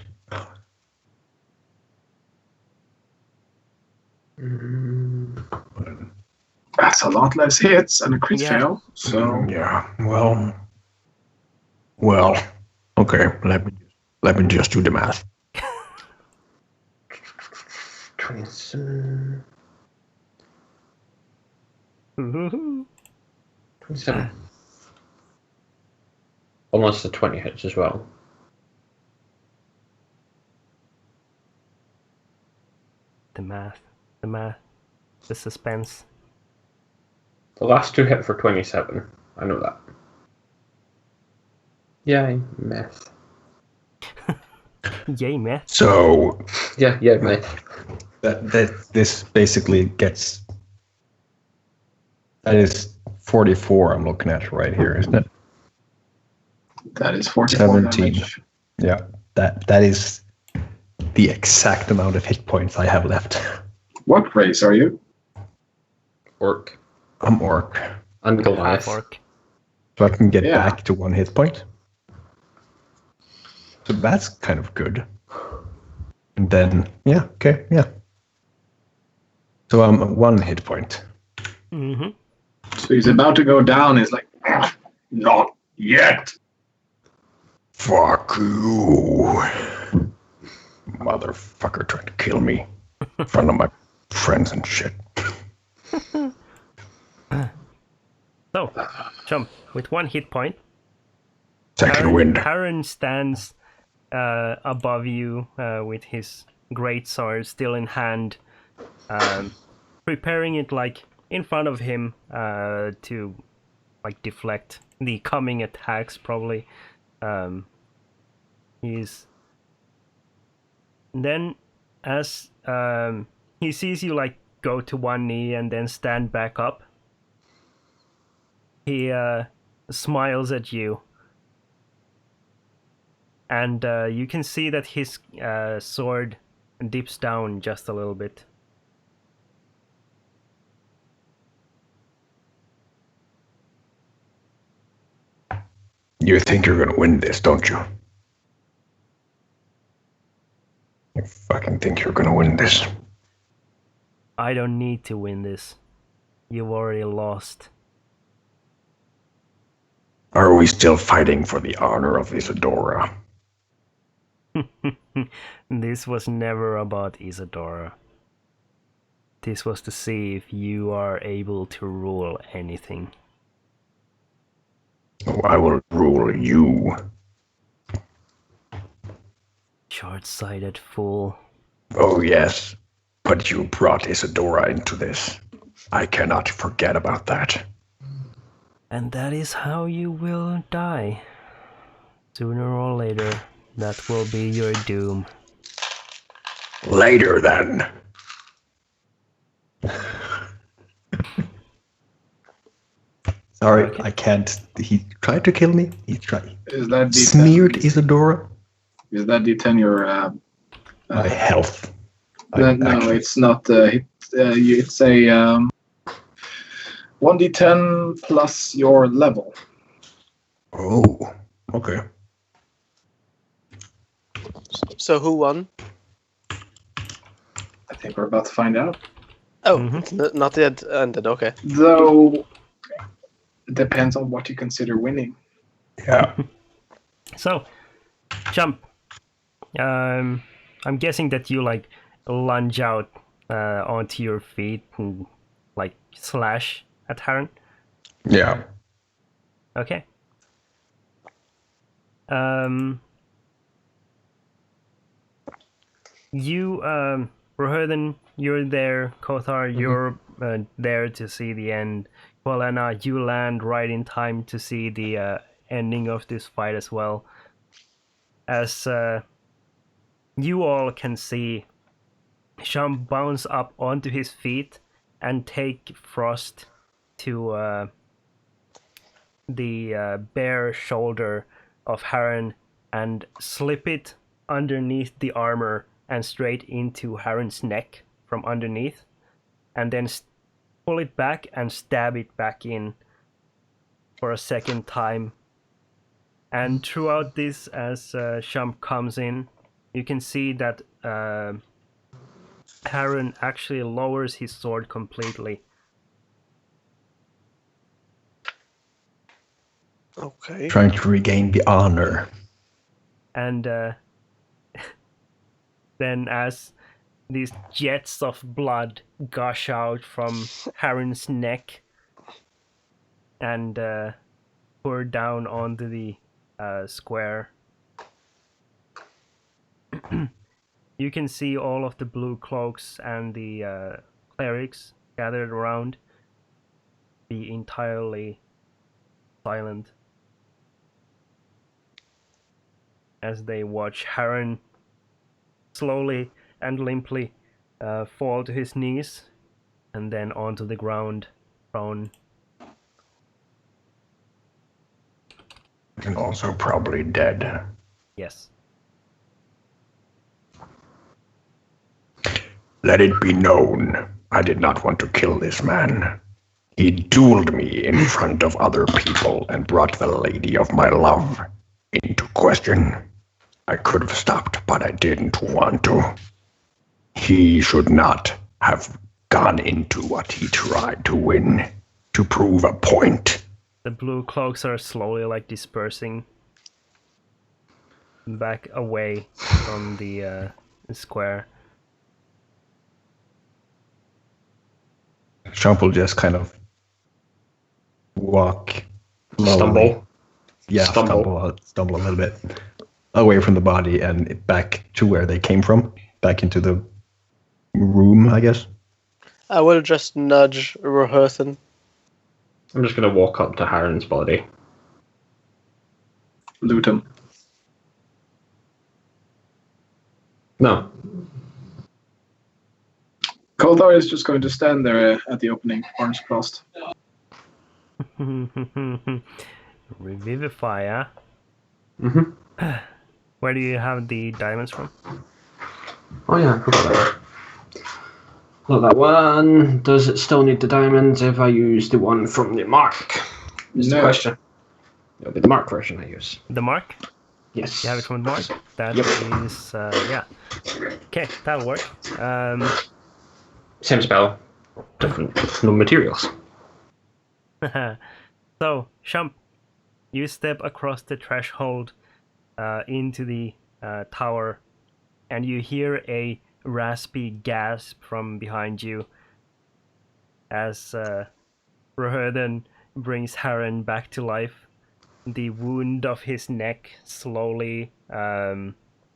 That's a lot less hits and a crit Yeah. fail. So Yeah, well, okay, let me just do the math. 27. Almost the 20 hits as well. The math, the suspense. The last two hit for 27. I know that. Yay, meth. Yay, man. So Yeah, meth. this basically gets, that is 44 I'm looking at right here, isn't it? that is 44 17. damage. Yeah, that is the exact amount of hit points I have left. What race are you? Orc. I'm orc, And Goliath. Half-orc. so I can get Yeah. back to 1 hit point. So that's kind of good. And then, yeah, okay, yeah. So I'm at 1 hit point. Mm-hmm. So he's about to go down. He's like, not yet. Fuck you. Motherfucker trying to kill me in front of my friends and shit. So, Chump, with 1 hit point, Second wind. Harren stands above you with his great sword still in hand, preparing it like in front of him to like deflect the coming attacks. Probably, he's then as he sees you like go to 1 knee and then stand back up. He smiles at you. And you can see that his sword dips down just a little bit. You think you're gonna win this, don't you? You fucking think you're gonna win this. I don't need to win this. You've already lost. Are we still fighting for the honor of Isadora? This was never about Isadora. This was to see if you are able to rule anything. Oh, I will rule you. Short-sighted fool. Oh, yes. But you brought Isadora into this. I cannot forget about that. And that is how you will die. Sooner or later, that will be your doom. Later, then. Sorry, Okay. I can't. He tried to kill me. He tried. Is that Smeared Isadora. Is that D10 your? My health. No, it's not. It's a 1d10 plus your level. Oh, okay. So who won? think we're about to find out. Oh, Mhm. it's not yet ended. Okay. Though, it depends on what you consider winning. Yeah. So, Jump. I'm guessing that you like lunge out onto your feet and like slash at Harren. Yeah. Okay. You, Roherden, you're there. Kothar, you're there to see the end. Polena, you land right in time to see the ending of this fight as well. As you all can see, Sham bounce up onto his feet and take Frost to the bare shoulder of Harren and slip it underneath the armor and straight into Harren's neck from underneath, and then pull it back and stab it back in for a second time. And throughout this, as Sham comes in, you can see that Harren actually lowers his sword completely. Okay. Trying to regain the honor. And then as these jets of blood gush out from Harren's neck and pour down onto the square, you can see all of the blue cloaks and the clerics gathered around be entirely silent as they watch Harren slowly and limply fall to his knees and then onto the ground, prone. And also probably dead. Yes. Let it be known, I did not want to kill this man. He dueled me in front of other people and brought the lady of my love into question. I could have stopped, but I didn't want to. He should not have gone into what he tried to win, to prove a point. The blue cloaks are slowly like dispersing back away from the square. Champ will just kind of walk slowly. Stumble. Yeah, stumble a little bit away from the body and back to where they came from, back into the room, I guess. I will just nudge Roherthen. I'm just going to walk up to Harren's body. Loot him. No. Kothar is just going to stand there at the opening, arms crossed. Revivify, huh? Mm-hmm. Where do you have the diamonds from? Oh yeah, I forgot that one. Not that one. Does it still need the diamonds if I use the one from the mark? Is the question. It'll be the mark version I use. The mark? Yes. You have it from the mark? That Yep. is, yeah. Okay, that'll work. Same spell, different no materials. So, Shump, you step across the threshold into the tower, and you hear a raspy gasp from behind you as Roherden brings Harren back to life. The wound of his neck slowly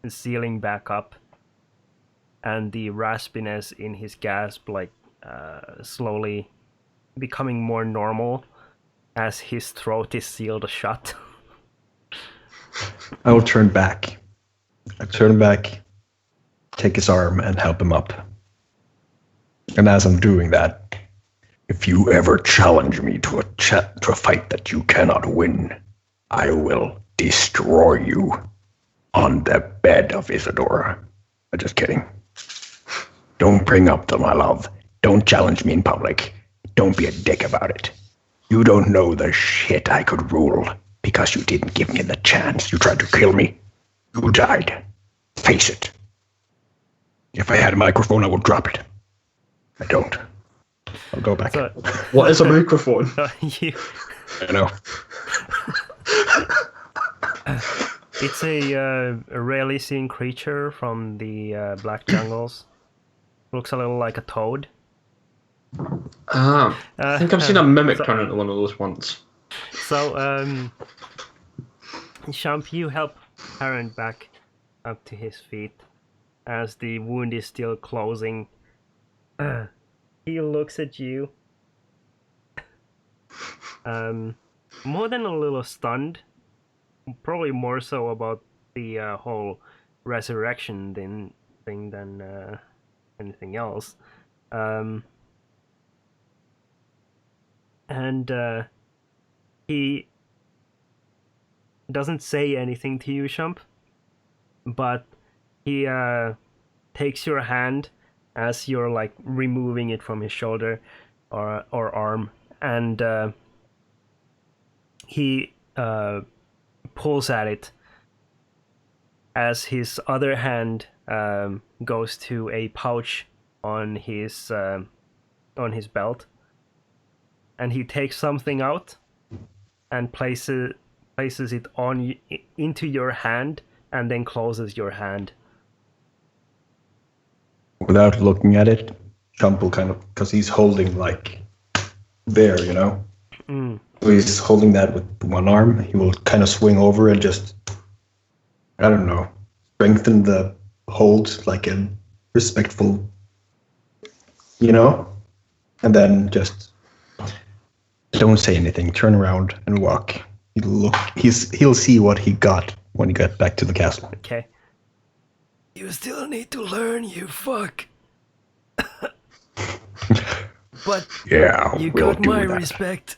sealing back up, and the raspiness in his gasp slowly becoming more normal as his throat is sealed shut. I will turn back. I turn back, take his arm, and help him up. And as I'm doing that, if you ever challenge me to a fight that you cannot win, I will destroy you on the bed of Isadora. I'm just kidding. Don't bring up my love. Don't challenge me in public. Don't be a dick about it. You don't know the shit I could rule because you didn't give me the chance. You tried to kill me. You died. Face it. If I had a microphone, I would drop it. I don't. I'll go back. So, What is a microphone? you, I know. it's a rarely seen creature from the black jungles. Looks a little like a toad. I think I've seen a mimic so- turn into one of those once. So, Champ, you help Aaron back up to his feet as the wound is still closing. He looks at you, more than a little stunned, probably more so about the whole resurrection thing than anything else. And he doesn't say anything to you, Shump, but he takes your hand as you're like removing it from his shoulder or arm, and he pulls at it as his other hand goes to a pouch on his belt, and he takes something out and places it into your hand, and then closes your hand. Without looking at it, Chump will kind of, because he's holding like there, you know? Mm. So he's holding that with one arm. He will kind of swing over and just, I don't know, strengthen the hold like a respectful, you know? And then just don't say anything, turn around and walk. He'll see what he got when he got back to the castle. Okay. You still need to learn, you fuck. But Yeah, you we'll got do my that. respect.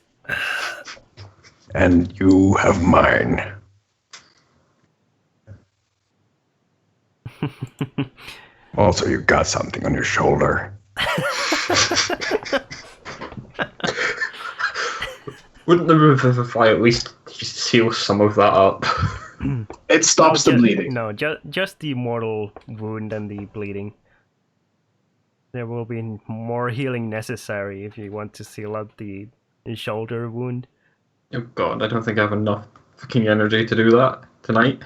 And you have mine. Also, you got something on your shoulder. Wouldn't the Revivify at least just seal some of that up? It stops the bleeding. No, just the mortal wound and the bleeding. There will be more healing necessary if you want to seal up the shoulder wound. Oh god, I don't think I have enough fucking energy to do that tonight.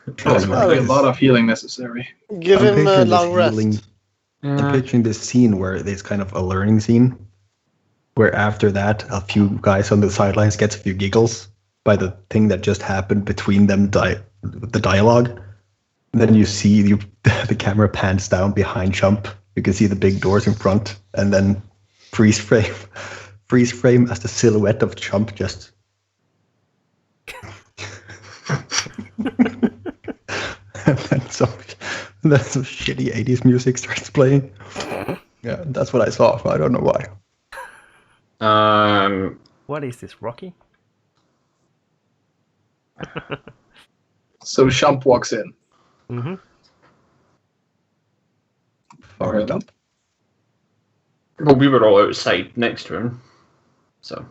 There's going to be a lot of healing necessary. Give I'm him a picturing this long rest. healing- I'm picturing this scene where there's kind of a learning scene, where after that, a few guys on the sidelines gets a few giggles by the thing that just happened between them, the dialogue. And then you see the camera pans down behind Chump. You can see the big doors in front, and then freeze frame as the silhouette of Chump just. And then some shitty 80s music starts playing. Yeah, that's what I saw. I don't know why. What is this, Rocky? So Shump walks in. Mm-hmm. Alright, then. Well, we were all outside next to him, so.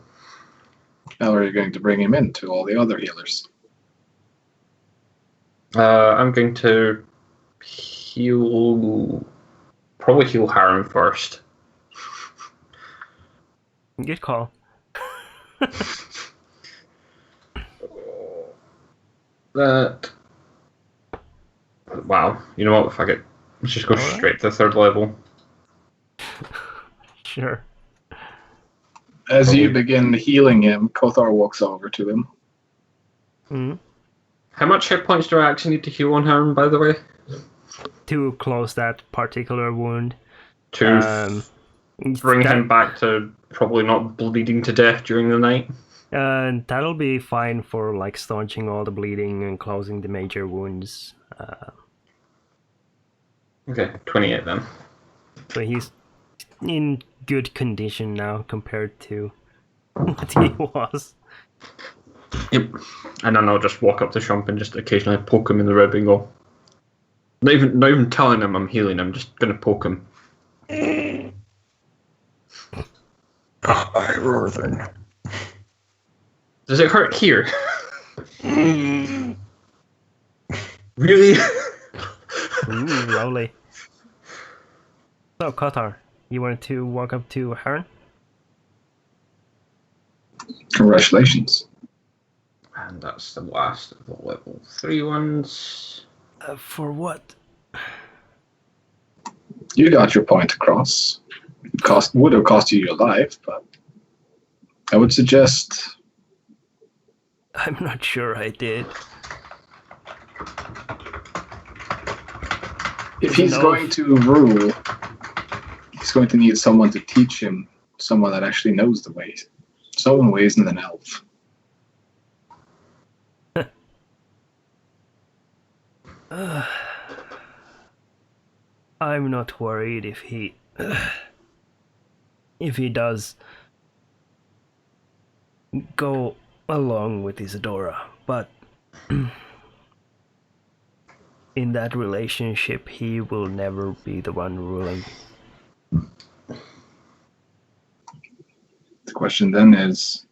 How are you going to bring him in to all the other healers? I'm going to probably heal Harren first. Good call. That. Wow, you know what? Fuck it. Let's just go Alright. straight to the third level. Sure. As you begin healing him, Kothar walks over to him. Mm-hmm. How much hit points do I actually need to heal on Harren, by the way? To close that particular wound. To bring him back to probably not bleeding to death during the night. That'll be fine for like staunching all the bleeding and closing the major wounds. Okay, 28 then. So he's in good condition now compared to what he was. Yep. And then I'll just walk up to Shump and just occasionally poke him in the rib and go. Not even telling him I'm healing him, just gonna poke him. I roar then. Does it hurt here? Really? Ooh, Rowley. So, Qatar, you wanted to walk up to Heron? Congratulations. And that's the last of the level 3 ones. For what? You got your point across. It would have cost you your life, but I would suggest I'm not sure I did. if he's going to rule, he's going to need someone to teach him, someone that actually knows the ways. Someone who isn't an elf. I'm not worried if he does go along with Isadora, but in that relationship he will never be the one ruling. The question then is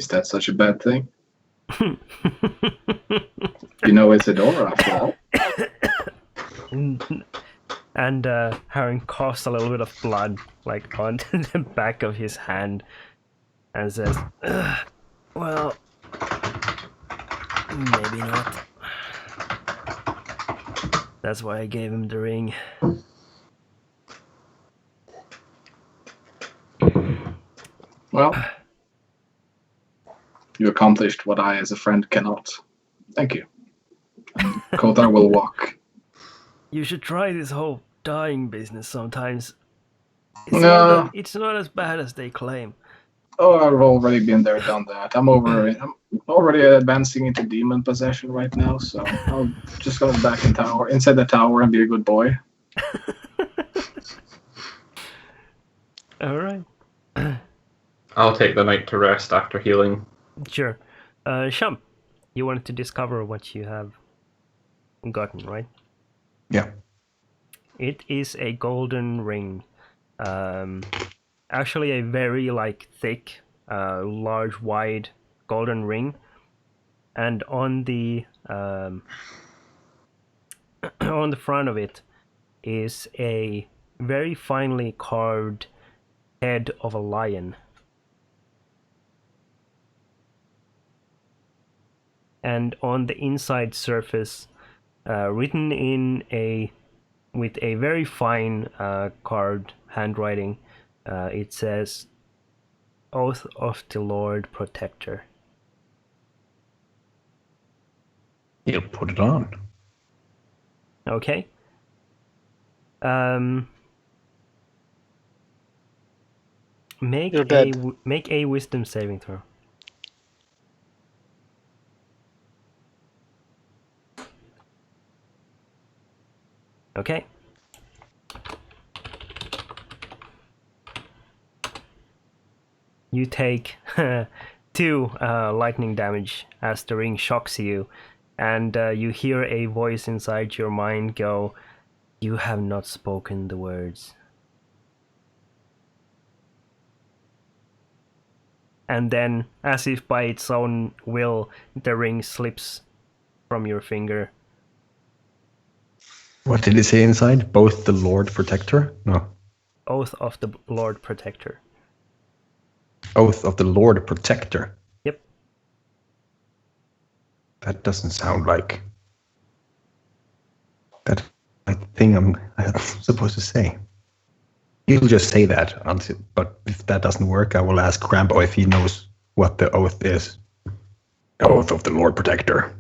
that such a bad thing? You know Isadora after all. And Harren coughs a little bit of blood like onto the back of his hand and says, well, maybe not. That's why I gave him the ring. Well, you accomplished what I as a friend cannot. Thank you. And Kotar will walk. You should try this whole dying business sometimes. No. It's not as bad as they claim. Oh, I've already been there, done that. I'm already advancing into demon possession right now, so I'll just go back inside the tower and be a good boy. All right. I'll take the night to rest after healing. Sure. Sham, you wanted to discover what you have gotten, right? Yeah. It is a golden ring. Actually a very thick, large, wide golden ring. And on the on the front of it is a very finely carved head of a lion. And on the inside surface, written with a very fine carved handwriting, it says, "Oath of the Lord Protector." He'll put it on. Okay. Make a wisdom saving throw. Okay. You take 2 lightning damage as the ring shocks you, and you hear a voice inside your mind go, "You have not spoken the words." And then, as if by its own will, the ring slips from your finger. What did he say inside? Both the Lord Protector? No. Oath of the Lord Protector. Oath of the Lord Protector. Yep. That doesn't sound like that thing I'm supposed to say. He'll just say that, but if that doesn't work, I will ask Crambo if he knows what the oath is. Oath of the Lord Protector.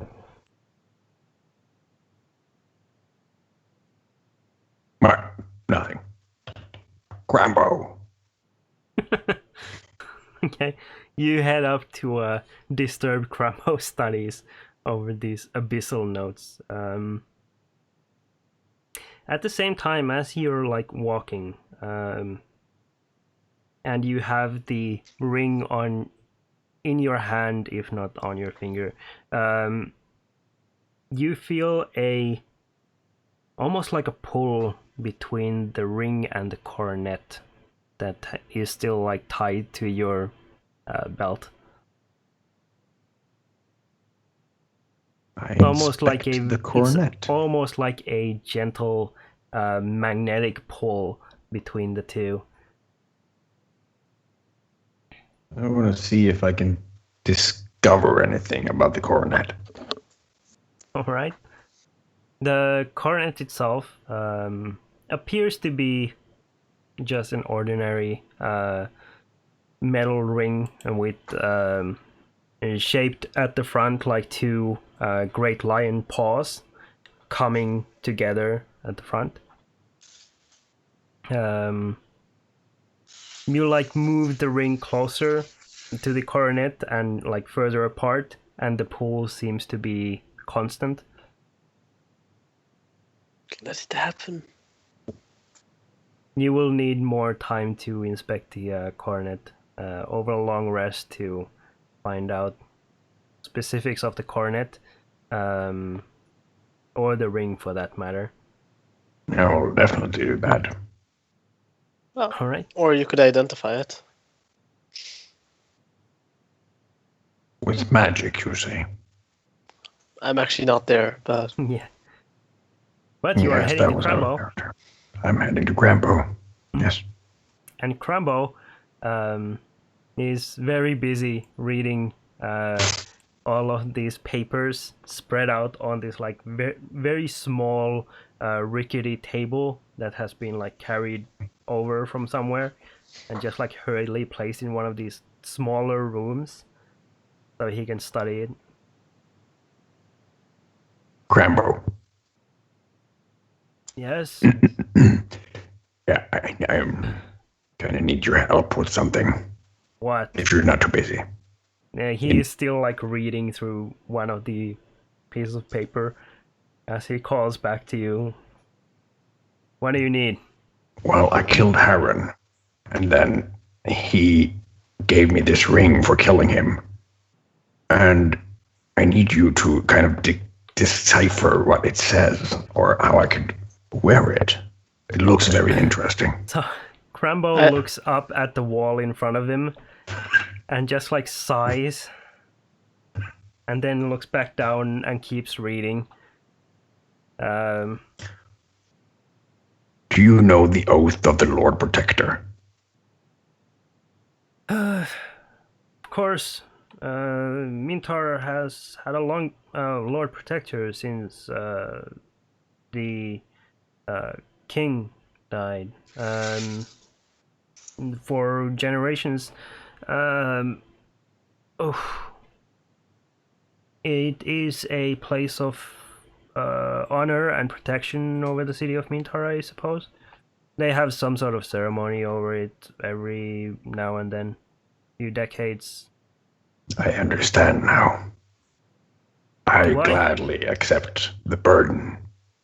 Nothing. Crambo. Okay, you head up to Disturbed Crambo studies over these abyssal notes. At the same time, as you're walking, and you have the ring in your hand, if not on your finger, you feel almost like a pull between the ring and the coronet that is still tied to your belt. Almost like the coronet. It's almost like a gentle magnetic pull between the two. I want to see if I can discover anything about the coronet. All right. The coronet itself appears to be just an ordinary metal ring with shaped at the front like two great lion paws coming together at the front. You like move the ring closer to the coronet and like further apart, and the pull seems to be constant. Let it happen. You will need more time to inspect the coronet over a long rest to find out specifics of the coronet, or the ring for that matter. I will definitely do that. Well, All right. or you could identify it. With magic, you say? I'm actually not there, but Yeah. But you are Yes, heading that to was our Crambo, character. I'm heading to Grambo. Yes. and Crambo is very busy reading all of these papers spread out on this like very small rickety table that has been like carried over from somewhere and just like hurriedly placed in one of these smaller rooms so he can study it. Grambo. Yes. Yeah, I'm gonna need your help with something. What? If you're not too busy. He is still like reading through one of the pieces of paper as he calls back to you. What do you need? Well, I killed Harren, and then he gave me this ring for killing him. And I need you to kind of decipher what it says, or how I could wear it. It looks very interesting. So Crambo looks up at the wall in front of him and just like sighs, and then looks back down and keeps reading. Do you know the oath of the Lord Protector? Of course, Mintar has had a long Lord Protector since the king died. For generations. It is a place of honor and protection over the city of Mintar, I suppose. They have some sort of ceremony over it every now and then, few decades. I understand now. I Why? gladly accept the burden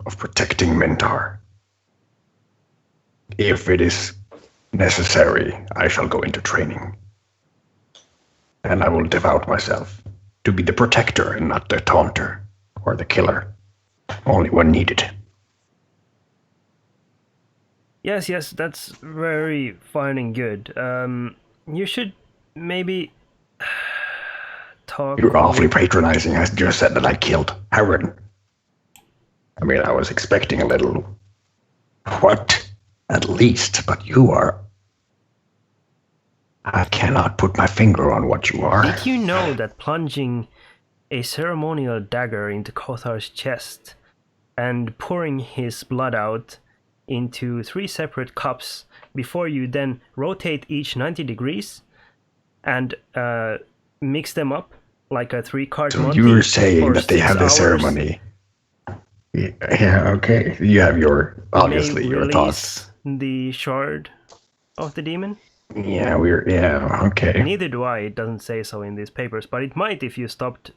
of protecting Mintar. If it is necessary, I shall go into training. And I will devote myself to be the protector and not the taunter or the killer, only when needed. Yes, that's very fine and good. You should maybe talk. You're awfully patronizing. I just said that I killed Harren. I mean, I was expecting a little... What? At least, but you are... I cannot put my finger on what you are. Did you know that plunging a ceremonial dagger into Kothar's chest and pouring his blood out into 3 separate cups before you then rotate each 90 degrees and mix them up like a 3-card So Monty you're saying for that they 6 have the hours, ceremony. Yeah, okay. You have your, obviously, may your release thoughts. the shard of the demon? Yeah, okay. Neither do I. It doesn't say so in these papers, but it might if you stopped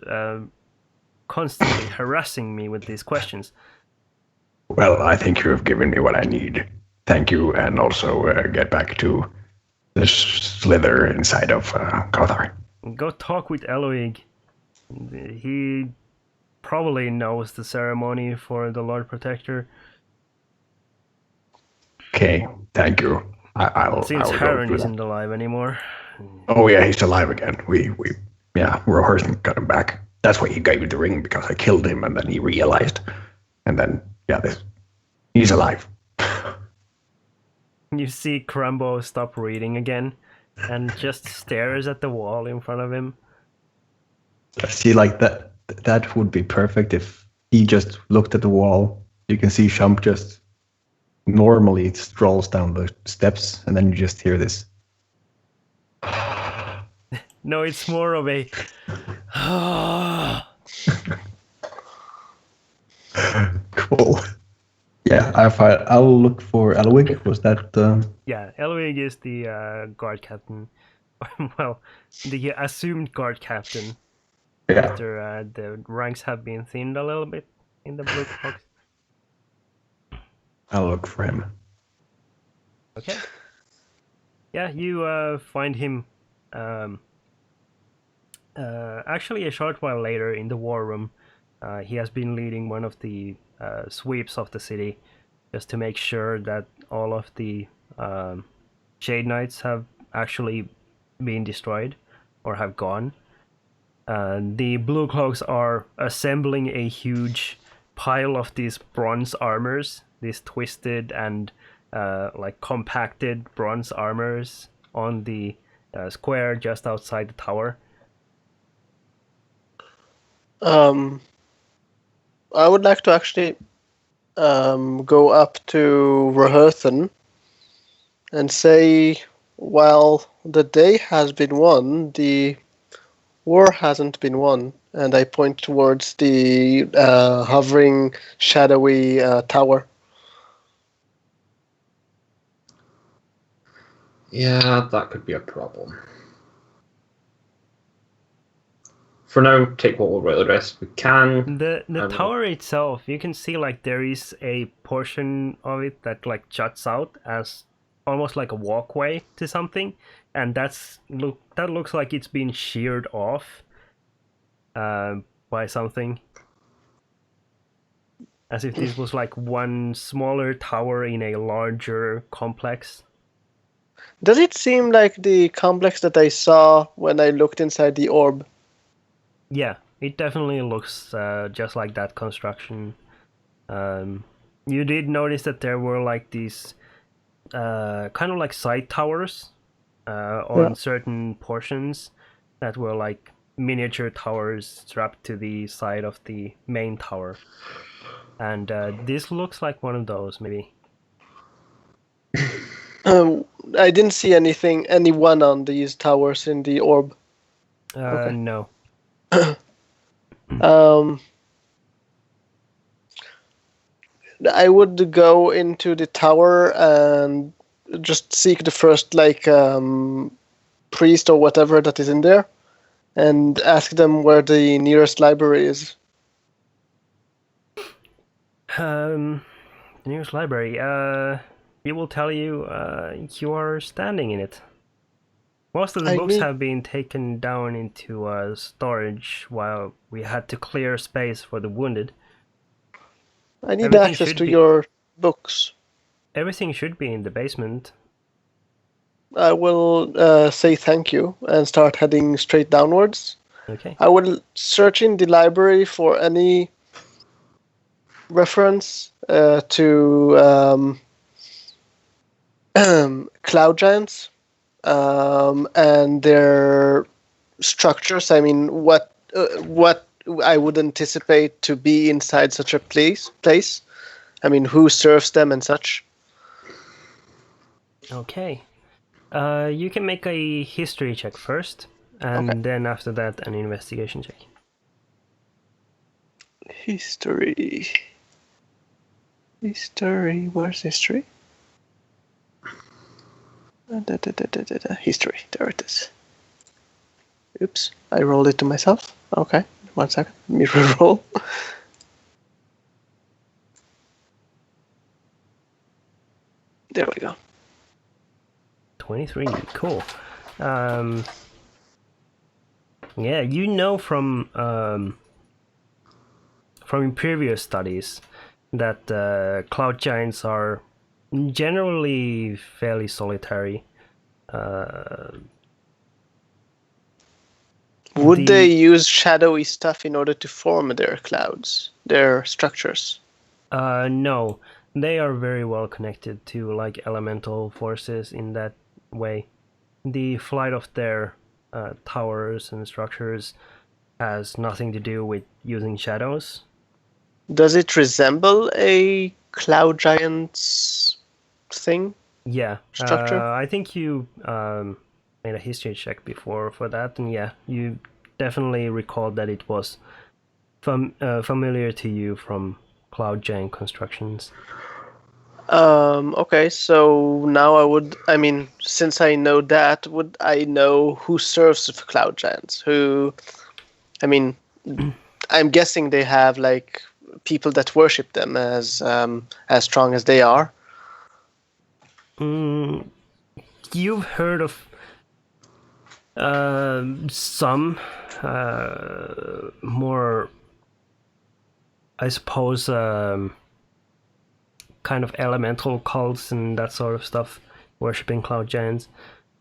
constantly harassing me with these questions. Well, I think you have given me what I need. Thank you, and also get back to the slither inside of Kothar. Go talk with Eloig. He probably knows the ceremony for the Lord Protector. Okay, thank you. I'll Since go Harren through isn't alive anymore. Oh yeah, he's alive again. We're rehearsing, got him back. That's why he gave me the ring, because I killed him, and then he realized, and then he's alive. You see Crumbo stop reading again and just stares at the wall in front of him. I see, like that would be perfect if he just looked at the wall. You can see Shump just normally strolls down the steps, and then you just hear this. No, it's more of a. Cool. Yeah, I'll look for Elwig. Was that? Yeah, Elwig is the guard captain. Well, the assumed guard captain. Yeah. After the ranks have been thinned a little bit in the Blue Cloaks. I'll look for him. Okay. Yeah, you find him actually a short while later in the war room. He has been leading one of the sweeps of the city just to make sure that all of the Shade Knights have actually been destroyed or have gone. The Blue Cloaks are assembling a huge pile of these bronze armors, these twisted and like compacted bronze armors on the square just outside the tower. I would like to actually go up to Reherthan and say, while the day has been won, the war hasn't been won. And I point towards the hovering, shadowy tower. Yeah, that could be a problem. For now, take what will really rest we can. The tower itself, you can see like there is a portion of it that like juts out as almost like a walkway to something, and that looks like it's been sheared off by something, as if this was like one smaller tower in a larger complex. Does it seem like the complex that I saw when I looked inside the orb? Yeah, it definitely looks just like that construction. You did notice that there were like these kind of like side towers on certain portions that were like miniature towers strapped to the side of the main tower. And this looks like one of those, maybe. I didn't see anyone on these towers in the orb. Okay. No. I would go into the tower and just seek the first priest or whatever that is in there, and ask them where the nearest library is. The nearest library. He will tell you you are standing in it. Most of the books have been taken down into storage while we had to clear space for the wounded. I need access to your books. Everything should be in the basement. I will say thank you and start heading straight downwards. Okay. I will search in the library for any reference to cloud giants and their structures. I mean, what I would anticipate to be inside such a place. I mean, who serves them and such. Okay. You can make a history check first, and then after that, an investigation check. History. Where's history? History. There it is. Oops, I rolled it to myself. Okay, 1 second. Let me reroll. There we go. 23. Cool. Yeah, you know from previous studies that cloud giants are generally fairly solitary. Would they use shadowy stuff in order to form their clouds, their structures? No. They are very well connected to like elemental forces in that way. The flight of their towers and structures has nothing to do with using shadows. Does it resemble a cloud giant's thing? Yeah. Structure? I think you made a history check before for that, and yeah, you definitely recall that it was familiar to you from Cloud Giant constructions. Okay, so now I mean, since I know that, would I know who serves the cloud giants? I mean, I'm guessing they have like people that worship them as strong as they are. You've heard of some more, I suppose, kind of elemental cults and that sort of stuff, worshipping cloud giants,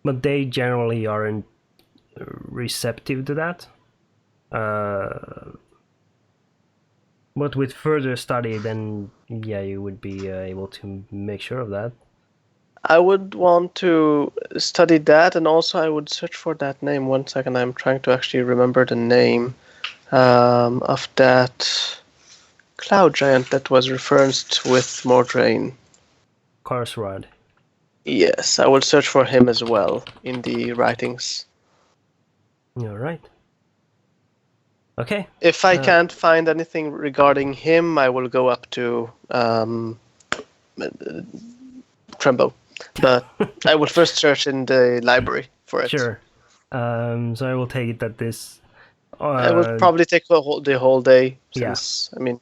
but they generally aren't receptive to that. But with further study, then yeah, you would be able to make sure of that. I would want to study that, and also I would search for that name. 1 second, I'm trying to actually remember the name of that cloud giant that was referenced with Mordrain. Karsrad. Yes, I will search for him as well in the writings. All right. Okay. If I can't find anything regarding him, I will go up to Trembo. But I will first search in the library for it. Sure. So I will take it that this. I will probably take the whole day. Since, Yeah. I mean.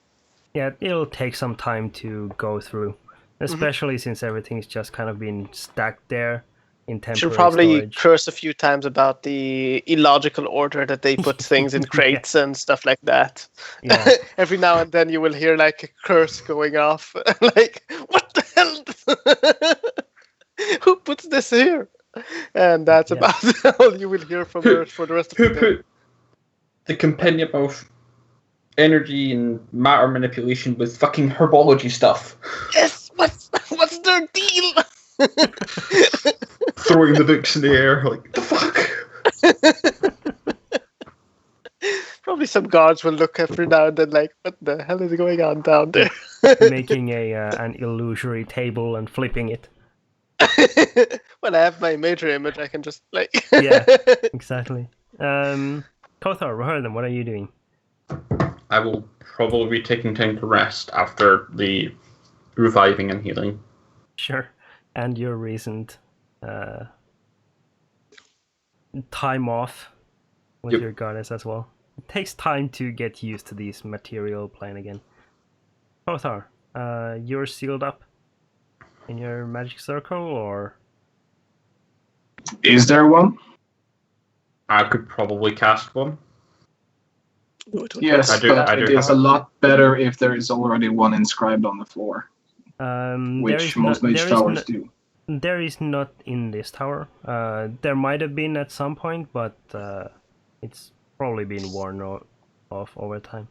Yeah, it'll take some time to go through, especially since everything's just kind of been stacked there in temporary Should probably storage. curse a few times about the illogical order that they put things in crates and stuff like that. Yeah. Every now and then you will hear like a curse going off. Like, what the hell? Who puts this here? And that's about all you will hear from her for the rest of the day. Who put the compendium of energy and matter manipulation with fucking herbology stuff? Yes, what's their deal? Throwing the books in the air, like, the fuck? Probably some guards will look every now and then like, what the hell is going on down there? Making an illusory table and flipping it. When I have my major image, I can just like. Yeah, exactly. Kothar, Rohirrim, what are you doing? I will probably be taking time to rest after the reviving and healing. Sure. And your recent time off with your goddess as well. It takes time to get used to this material plane again. Kothar, you're sealed up in your magic circle, or? Is there one? I could probably cast one. Yes, I do it is a lot better if there is already one inscribed on the floor, which most mage towers do. There is not in this tower. There might have been at some point, but it's probably been worn off over time.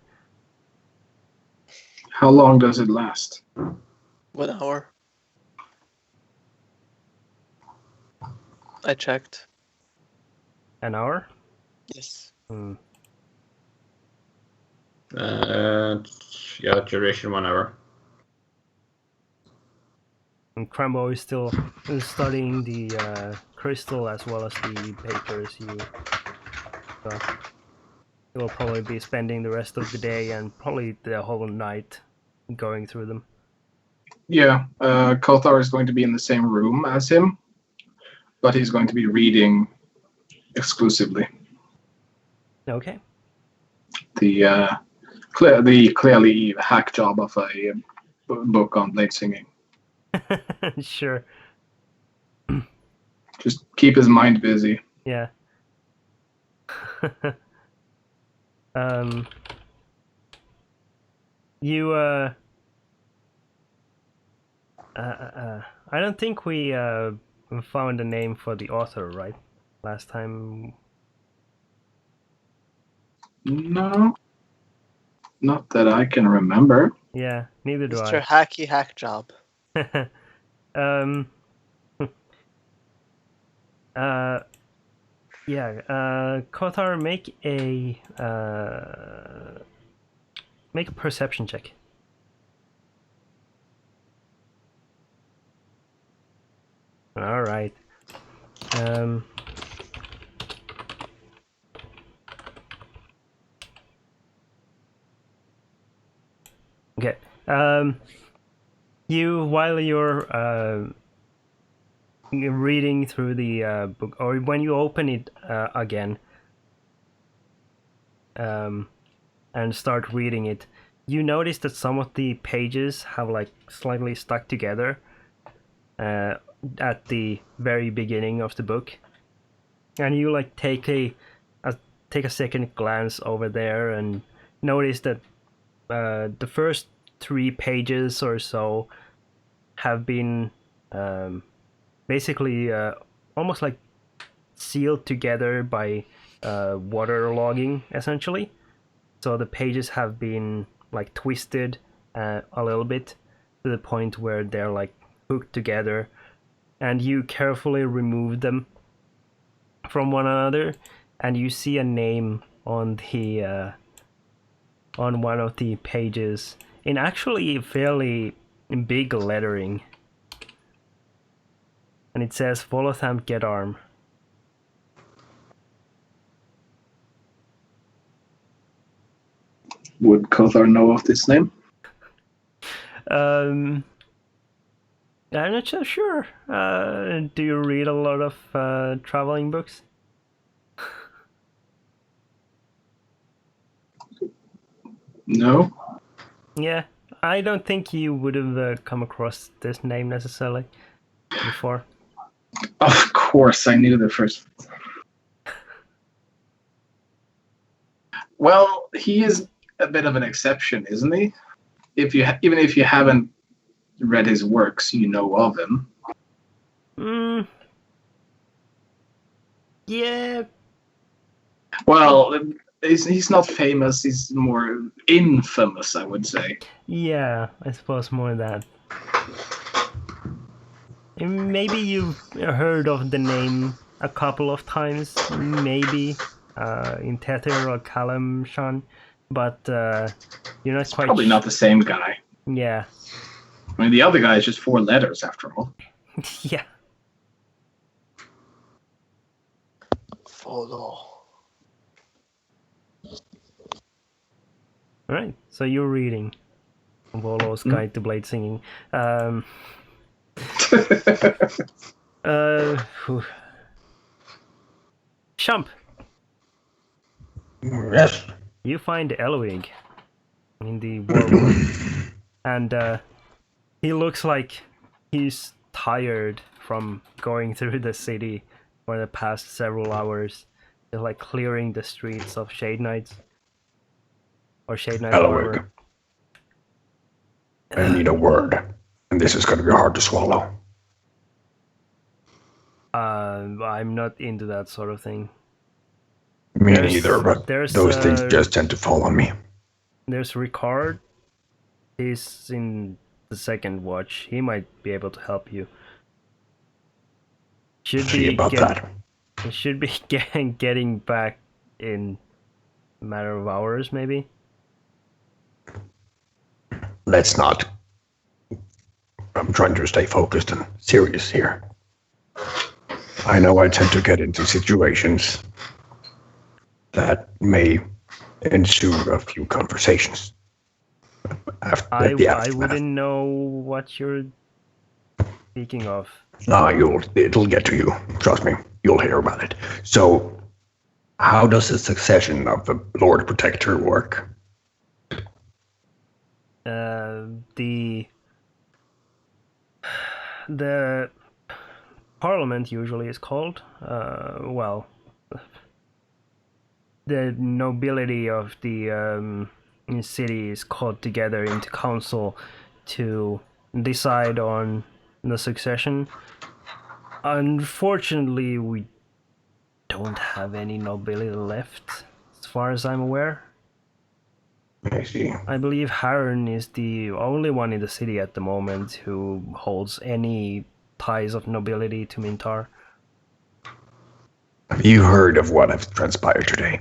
How long does it last? 1 hour. I checked. An hour? Yes. Yeah, duration 1 hour. And Crambo is still studying the crystal as well as the papers you got. He will probably be spending the rest of the day and probably the whole night going through them. Yeah, Kothar is going to be in the same room as him, but he's going to be reading exclusively. Okay. The clearly hack job of a book on blade singing. Sure. Just keep his mind busy. Yeah. You I don't think we found a name for the author, right? Last time. No, not that I can remember. Yeah, neither do Mr. Hacky Hack Job. I. um. Yeah. Kothar, make a perception check. All right. Okay. While you're reading through the book, or when you open it again, and start reading it, you notice that some of the pages have like slightly stuck together at the very beginning of the book, and you like take a second glance over there and notice that the first 3 pages or so have been basically almost like sealed together by water logging, essentially. So the pages have been like twisted a little bit to the point where they're like hooked together, and you carefully remove them from one another, and you see a name on the on one of the pages in actually fairly big lettering, and it says Volotham Gedarm. Would Kothar know of this name? I'm not so sure. Do you read a lot of traveling books? No. Yeah, I don't think you would have come across this name necessarily before. Of course, I knew the first. Well, he is a bit of an exception, isn't he? Even if you haven't read his works, you know of him. Yeah. Well, he's not famous. He's more infamous, I would say. Yeah, I suppose more that. Maybe you've heard of the name a couple of times, maybe in Tether or Kalamshan, but you're not quite. Probably not the same guy. Yeah. I mean, the other guy is just 4 letters, after all. Yeah. Follow. All right. So you're reading Volo's Guide to Blade Singing. Shump. Yes. You find Elwig in the war room, and he looks like he's tired from going through the city for the past several hours. They're like clearing the streets of Shade Knights. Or Shade Knight Elwig. Harbor. I need a word, and this is going to be hard to swallow. I'm not into that sort of thing. Me neither, but those things just tend to fall on me. There's Ricard. He's in the second watch. He might be able to help you. See about that. He should be getting back in a matter of hours, maybe. Let's not. I'm trying to stay focused and serious here. I know I tend to get into situations that may ensue a few conversations. I wouldn't know what you're speaking of. It'll get to you. Trust me, you'll hear about it. So, how does the succession of the Lord Protector work? The Parliament usually is called. Well, the nobility of the city is called together into council to decide on the succession. Unfortunately, we don't have any nobility left, as far as I'm aware. I see. I believe Harren is the only one in the city at the moment who holds any ties of nobility to Mintar. Have you heard of what has transpired today?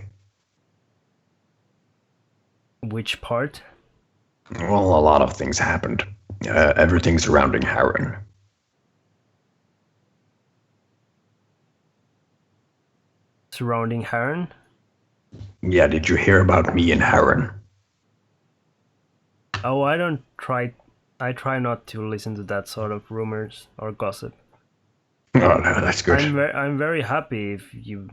Which part? Well, a lot of things happened. Everything surrounding Harren. Surrounding Harren? Yeah, did you hear about me and Harren? Oh, I try not to listen to that sort of rumors or gossip. Oh, no, that's good. I'm very happy if you.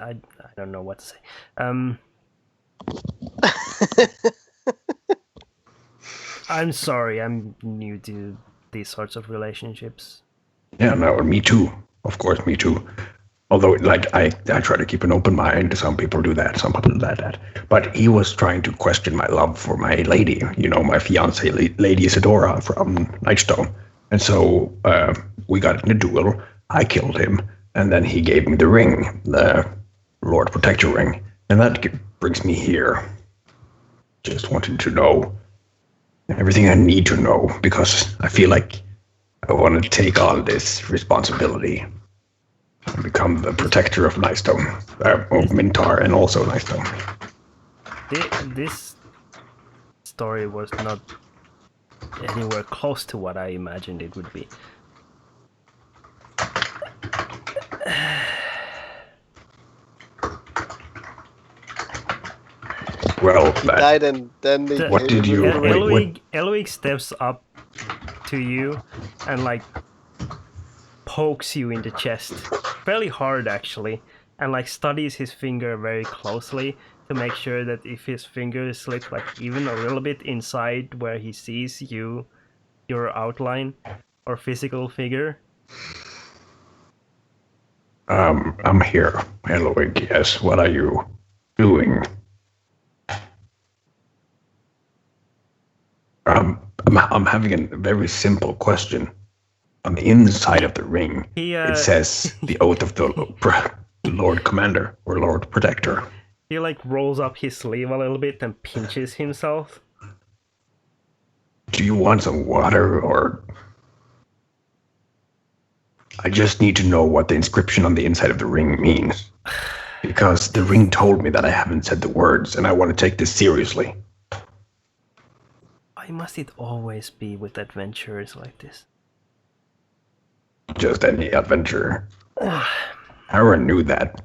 I don't know what to say. I'm sorry. I'm new to these sorts of relationships. Yeah, no, me too. Of course, me too. Although, like, I try to keep an open mind. Some people do that, some people do that. But he was trying to question my love for my lady, my fiance, Lady Isadora from Nightstone. And so we got in a duel. I killed him, and then he gave me the ring, the Lord Protector ring. And that brings me here. Just wanted to know everything I need to know, because I feel like I want to take on this responsibility. Become the protector of Nightstone, of Mintar, and also Nightstone. This story was not anywhere close to what I imagined it would be. Well, He died, and then they What did you- Elwig steps up to you and like pokes you in the chest, fairly hard actually, and like studies his finger very closely to make sure that if his finger slips like even a little bit inside where he sees you, your outline or physical figure. I'm here, Elwig. Yes, what are you doing? I'm having a very simple question. On the inside of the ring, it says the oath of the Lord Commander or Lord Protector. He like rolls up his sleeve a little bit and pinches himself. Do you want some water, or... I just need to know what the inscription on the inside of the ring means. Because the ring told me that I haven't said the words, and I want to take this seriously. Why must it always be with adventurers like this? Just any adventurer. Aaron knew that.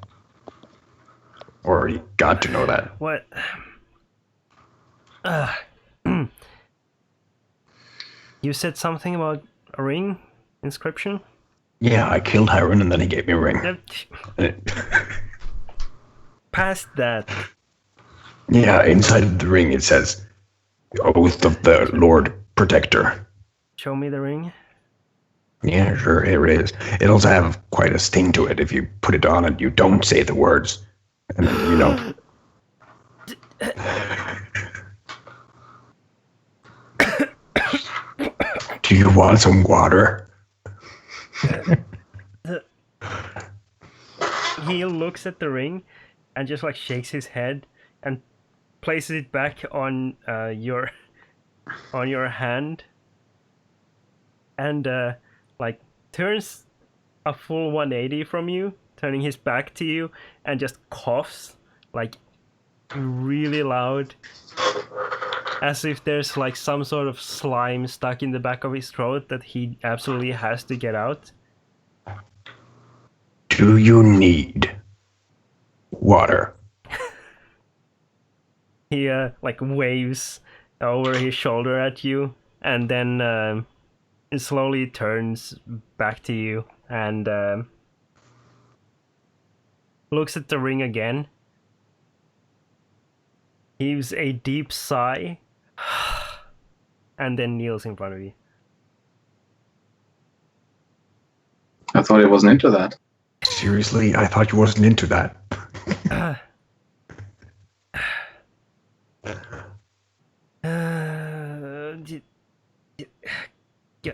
Or he got to know that. What? You said something about a ring inscription? Yeah, I killed Hiron and then he gave me a ring. Past that. Yeah, inside of the ring it says, Oath of the Lord Protector. Show me the ring. Yeah, sure, here it is. It also have quite a sting to it. If you put it on and you don't say the words. And then, Do you want some water? He looks at the ring and just like shakes his head and places it back on your hand and like turns a full 180 from you, turning his back to you, and just coughs like really loud, as if there's like some sort of slime stuck in the back of his throat that he absolutely has to get out. Do you need water? He like waves over his shoulder at you, and then it slowly turns back to you and looks at the ring again. Heaves a deep sigh and then kneels in front of you. I thought he wasn't into that. Seriously? I thought you wasn't into that.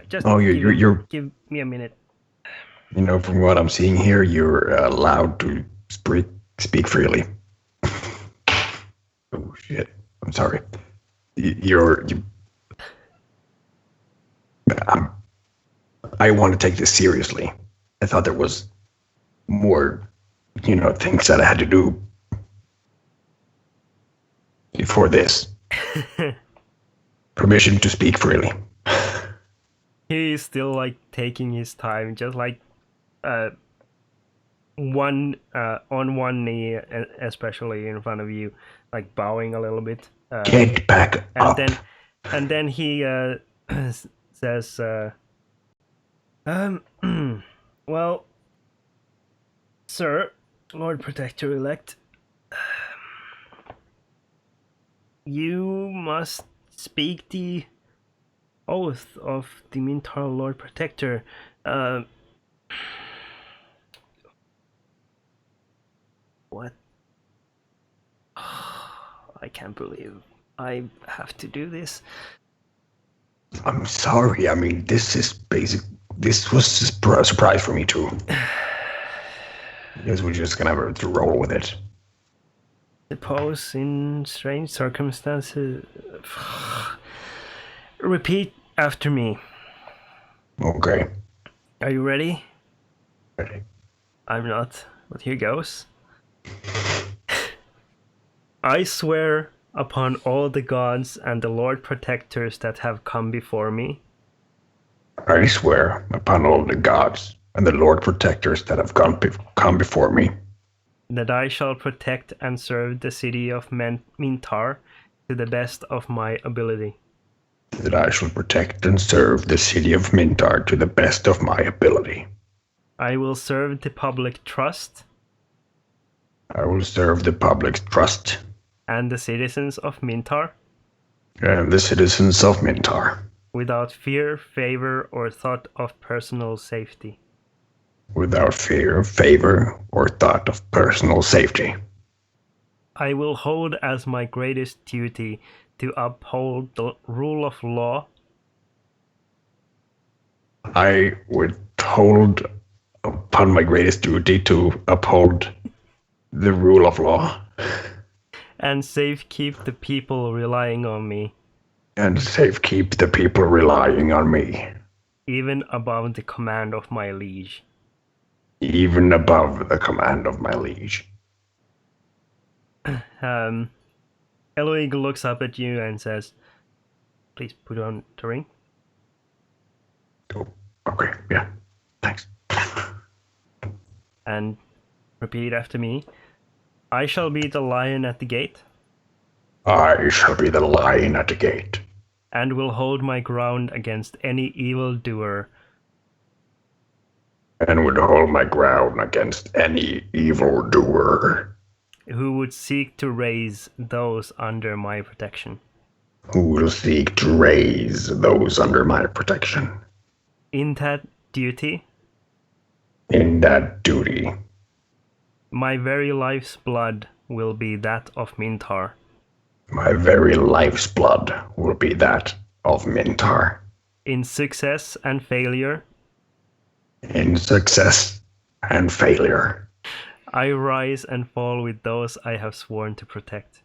Just you're give me a minute. From what I'm seeing here, you're allowed to speak freely. Oh shit! I'm sorry. You're. Um, I want to take this seriously. I thought there was more, things that I had to do before this. Permission to speak freely. He's still like taking his time, just like one on one knee, especially in front of you, like bowing a little bit. Get back up. And then he says, well, sir, Lord Protector elect, you must speak the oath of the Mintar Lord Protector. What? I can't believe I have to do this. I'm sorry. I mean, this is basic. This was a surprise for me too. I guess we're just gonna have to roll with it. Suppose in strange circumstances. Repeat after me. Okay. Are you ready? Ready. I'm not, but here goes. I swear upon all the gods and the Lord Protectors that have come before me. I swear upon all the gods and the Lord Protectors that have come before me. That I shall protect and serve the city of Mintar to the best of my ability. That I shall protect and serve the city of Mintar to the best of my ability. I will serve the public trust. I will serve the public's trust. And the citizens of Mintar. And the citizens of Mintar. Without fear, favor, or thought of personal safety. Without fear, favor, or thought of personal safety. I will hold as my greatest duty to uphold the rule of law. I would hold upon my greatest duty to uphold the rule of law. And safekeep the people relying on me. And safekeep the people relying on me. Even above the command of my liege. Even above the command of my liege. Eloig looks up at you and says, please put on the ring. Oh, okay, yeah, thanks. And repeat after me. I shall be the lion at the gate. I shall be the lion at the gate. And will hold my ground against any evildoer. And would hold my ground against any evildoer. Who would seek to raise those under my protection. Who will seek to raise those under my protection. In that duty. In that duty. My very life's blood will be that of Mintar. My very life's blood will be that of Mintar. In success and failure. In success and failure. I rise and fall with those I have sworn to protect.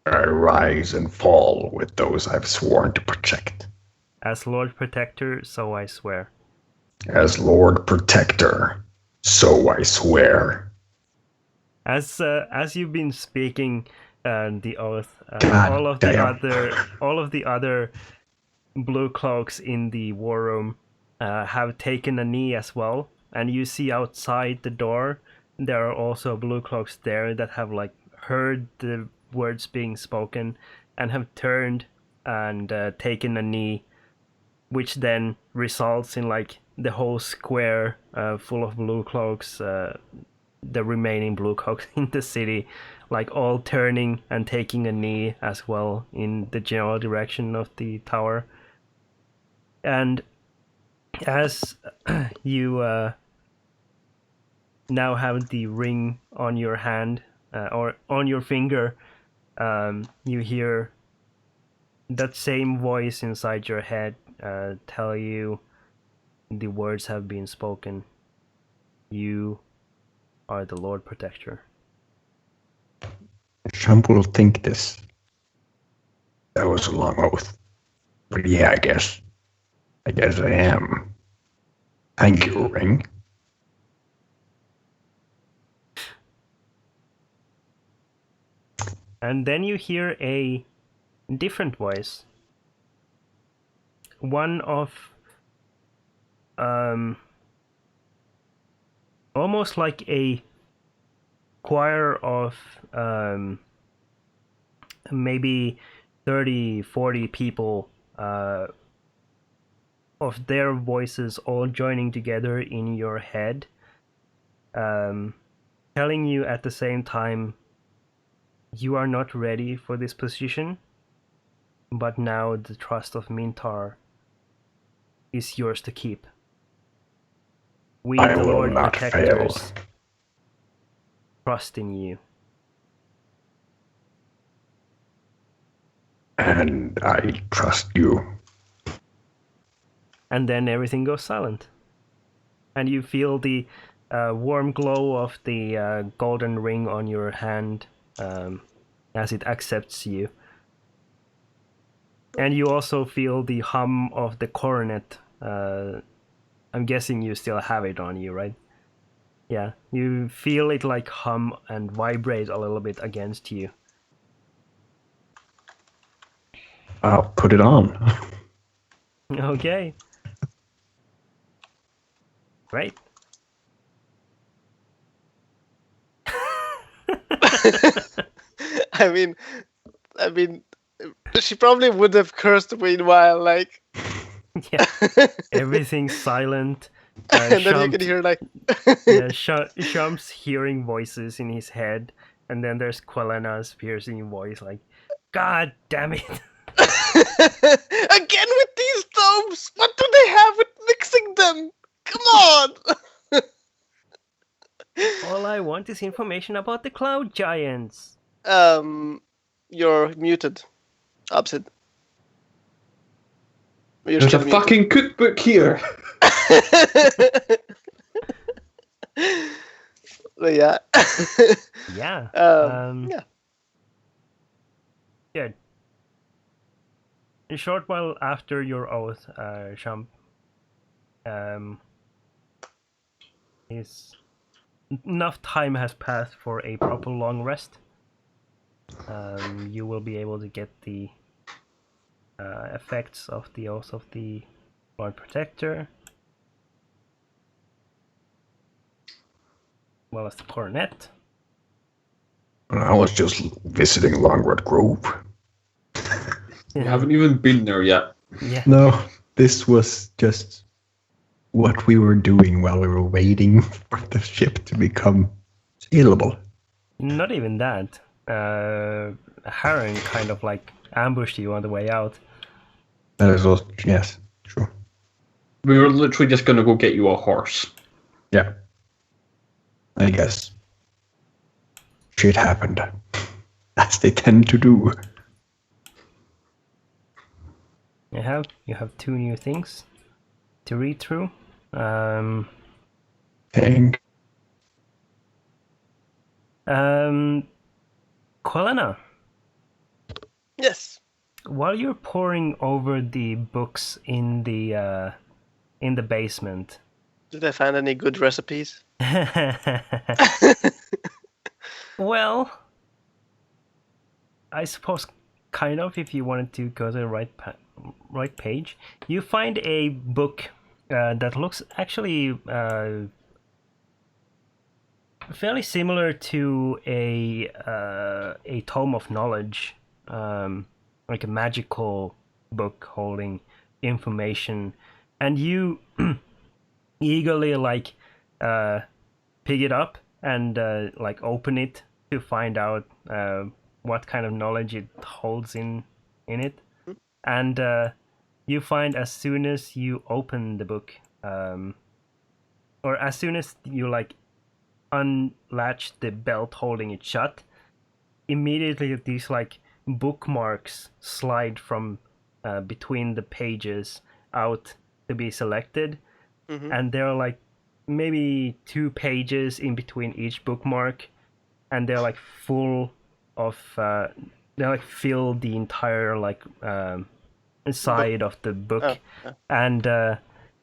I rise and fall with those I've sworn to protect. As Lord Protector, so I swear. As Lord Protector, so I swear. As you've been speaking the oath, all of the other blue cloaks in the war room have taken a knee as well, and you see outside the door there are also blue cloaks there that have like heard the words being spoken and have turned and taken a knee, which then results in like the whole square full of blue cloaks, the remaining blue cloaks in the city, like all turning and taking a knee as well in the general direction of the tower. And as you now have the ring on your hand or on your finger, you hear that same voice inside your head tell you the words have been spoken. You are the Lord Protector. Trump will think this. That was a long oath. But yeah, I guess I am. Thank you, Ring. And then you hear a different voice. One of almost like a choir of maybe 30, 40 people, of their voices all joining together in your head, telling you at the same time, you are not ready for this position, but now the trust of Mintar is yours to keep. We, I the will Lord not Protectors, fail. trust in you. And I trust you. And then everything goes silent. And you feel the warm glow of the golden ring on your hand as it accepts you. And you also feel the hum of the coronet. I'm guessing you still have it on you, right? Yeah, you feel it like hum and vibrate a little bit against you. I'll put it on. Okay. Great. I mean, she probably would have cursed meanwhile, like. Yeah. Everything's silent. And then you can hear like. Yeah, Shump's hearing voices in his head, and then there's Quellena's piercing voice, like, "God damn it!" Again with these domes. What do they have with mixing them? Come on. All I want is information about the cloud giants. You're muted. Opposite. You're There's a still muted. fucking cookbook here. But yeah. Yeah. Yeah. Good. A short while after your oath, Shump, is enough time has passed for a proper long rest. You will be able to get the effects of the oath of the Lord Protector, as well as the coronet. I was just visiting Longwood Grove. You haven't even been there yet. Yeah. No, this was just what we were doing while we were waiting for the ship to become sailable. Not even that. Harren kind of like ambushed you on the way out. That is also, yes, true. We were literally just going to go get you a horse. Yeah. I guess. Shit happened. As they tend to do. You have 2 new things to read through. Thank. Quelena, Yes. while you're poring over the books in the basement, Did I find any good recipes? well, I suppose kind of, if you wanted to go to the right page, you find a book that looks actually fairly similar to a tome of knowledge, like a magical book holding information, and you eagerly like pick it up and like open it to find out what kind of knowledge it holds in it, and you find as soon as you open the book, or as soon as you like unlatch the belt holding it shut, immediately these like bookmarks slide from between the pages out to be selected, and there are like maybe 2 pages in between each bookmark, and they're like full of they like fill the entire like side of the book, and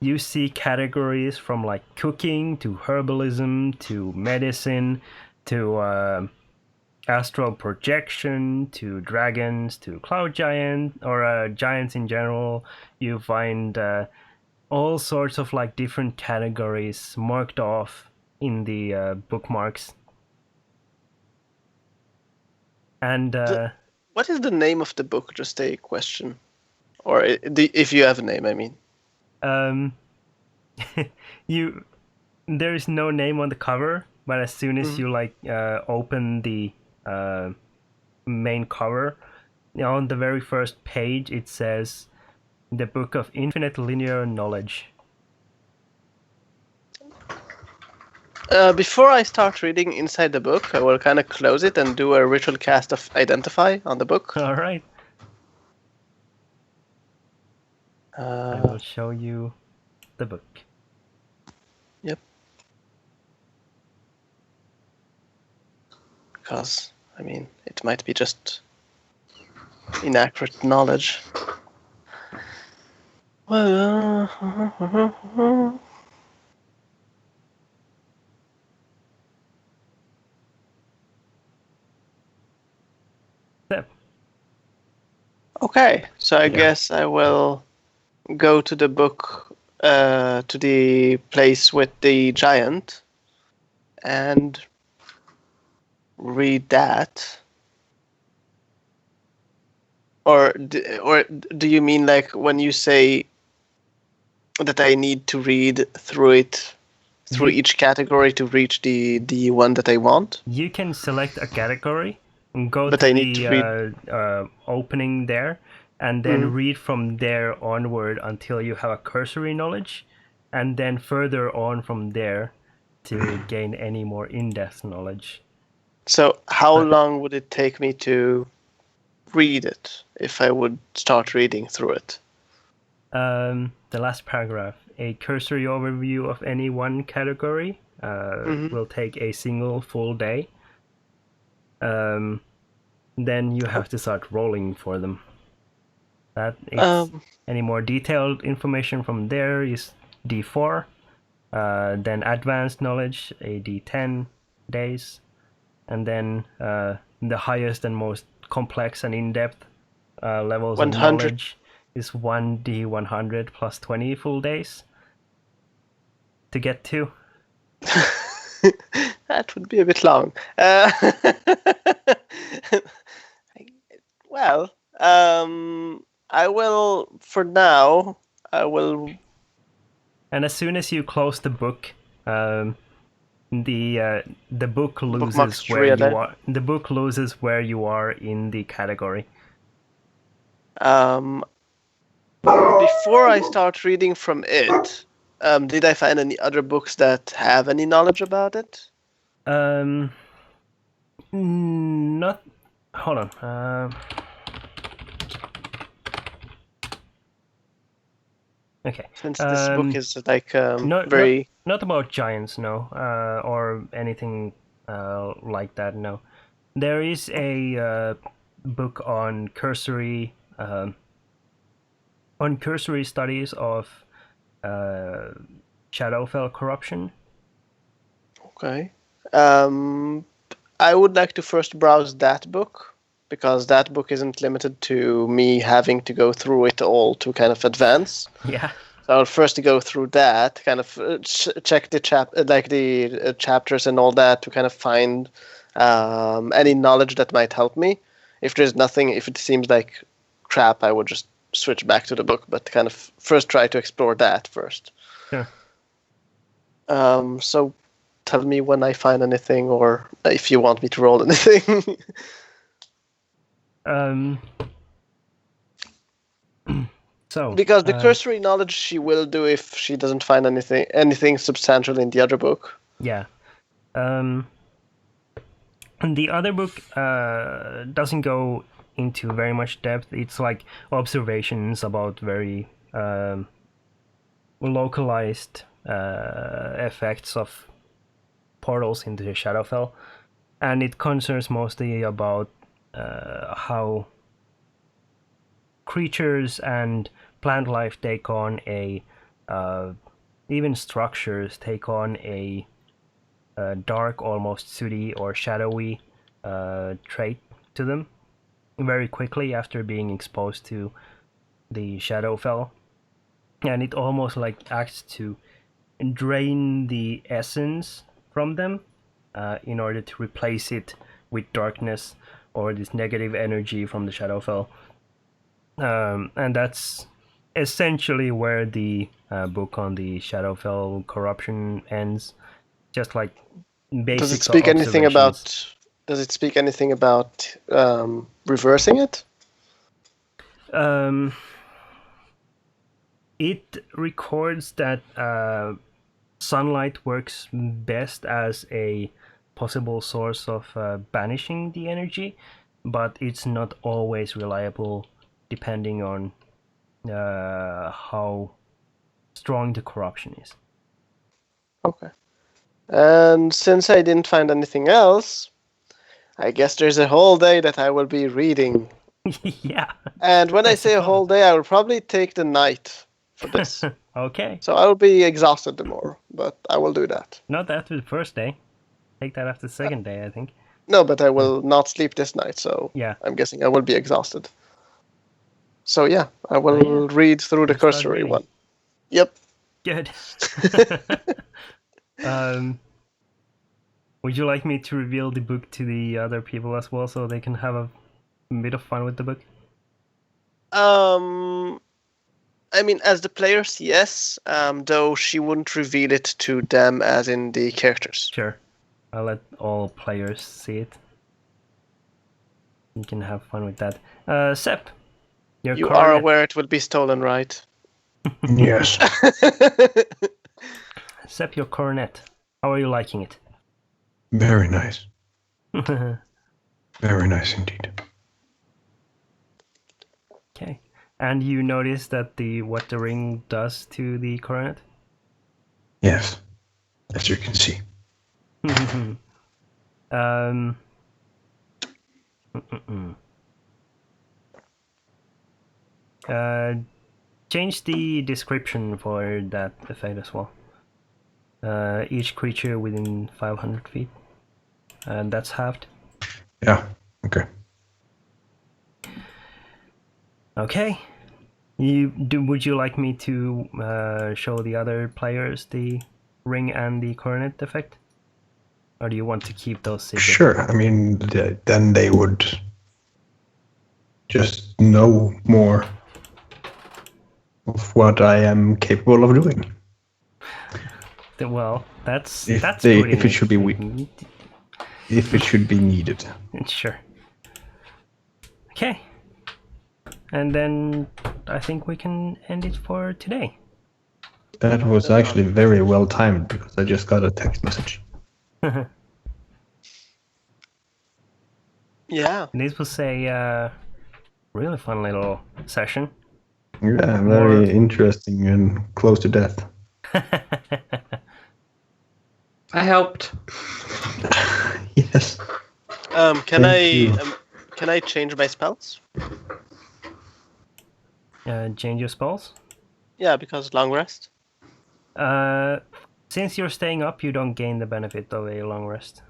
you see categories from like cooking to herbalism to medicine to astral projection to dragons to cloud giant or giants in general. You find all sorts of like different categories marked off in the bookmarks. And what is the name of the book? Just a question, or if you have a name, I mean. There is no name on the cover, but as soon as you like open the main cover, on the very first page it says the Book of Infinite Linear Knowledge. Before I start reading inside the book, I will kind of close it and do a ritual cast of Identify on the book. All right. I will show you the book. Yep. Because, I mean, it might be just inaccurate knowledge. Well, okay, so I guess I will go to the book, to the place with the giant, and read that. Or do you mean like when you say that I need to read through it, through each category to reach the one that I want? You can select a category and go But to I need the opening there, and then read from there onward until you have a cursory knowledge, and then further on from there to gain any more in-depth knowledge. So how long would it take me to read it if I would start reading through it? The last paragraph, a cursory overview of any one category will take a single full day. Then you have to start rolling for them. That is, any more detailed information from there is D4. Then advanced knowledge, a D10 days. And then the highest and most complex and in-depth levels 100. of knowledge is 1D100 plus 20 full days to get to. That would be a bit long. Well, I will, for now, I will... And as soon as you close the book, the book loses where you are. The book loses where you are in the category. Before I start reading from it, did I find any other books that have any knowledge about it? Not. Hold on. Okay. Since this book is like not about giants, no, or anything like that, no. There is a book on cursory studies of Shadowfell corruption. Okay. I would like to first browse that book, because that book isn't limited to me having to go through it all to kind of advance. Yeah. So I'll first go through that, kind of check the chapters and all that to kind of find any knowledge that might help me. If there's nothing, if it seems like crap, I would just switch back to the book, but kind of first try to explore that first. Sure. So tell me when I find anything, or if you want me to roll anything. So because the cursory knowledge she will do if she doesn't find anything substantial in the other book. Yeah. And the other book doesn't go into very much depth. It's like observations about very localized effects of portals into the Shadowfell, and it concerns mostly about how creatures and plant life take on even structures take on a dark, almost sooty or shadowy trait to them very quickly after being exposed to the Shadowfell, and it almost like acts to drain the essence from them in order to replace it with darkness or this negative energy from the Shadowfell. And that's essentially where the book on the Shadowfell corruption ends. Just like basic Does it speak anything observations. Does it speak anything about reversing it? It records that sunlight works best as a possible source of banishing the energy, but it's not always reliable depending on how strong the corruption is. Okay. And since I didn't find anything else, I guess there's a whole day that I will be reading. Yeah. And when I say a whole day, I will probably take the night for this. Okay. So I will be exhausted tomorrow, but I will do that. Not after the first day. Take that after the second day, I think. No, but I will not sleep this night, so Yeah. I'm guessing I will be exhausted. So yeah, I will read through the You start cursory reading. one. Yep. Good. Would you like me to reveal the book to the other people as well, so they can have a bit of fun with the book? I mean, as the players, yes. Though she wouldn't reveal it to them, as in the characters. Sure. I'll let all players see it. You can have fun with that. Sepp, You are aware it will be stolen, right? Yes. Sepp, your coronet. How are you liking it? Very nice. Very nice indeed. Okay. And you notice that what the ring does to the coronet? Yes. As you can see. Change the description for that effect as well. Each creature within 500 feet. And that's halved. Yeah. Okay. Okay. Would you like me to show the other players the ring and the coronet effect? Or do you want to keep those secret? Sure. I mean, then they would just know more of what I am capable of doing. Well, that's If pretty it should be if it should be needed. Sure. Okay. And then I think we can end it for today. That was actually very well timed because I just got a text message. Yeah. This was a really fun little session. Yeah, very interesting and close to death. I helped. Yes. Can Thank can I change my spells? Change your spells? Yeah, because long rest. Since you're staying up, you don't gain the benefit of a long rest.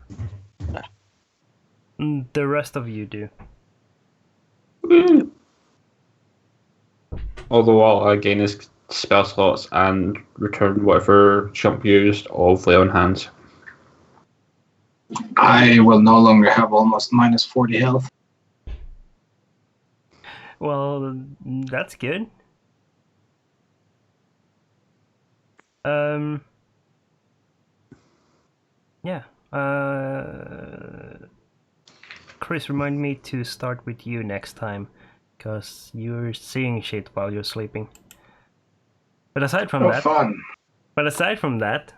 The rest of you do. Although I gain his spell slots and return whatever chump used of Lay on Hands. I will no longer have almost minus 40 health. Well, that's good. Yeah. Chris, remind me to start with you next time, because you're seeing shit while you're sleeping. But aside from that, Fun. But aside from that,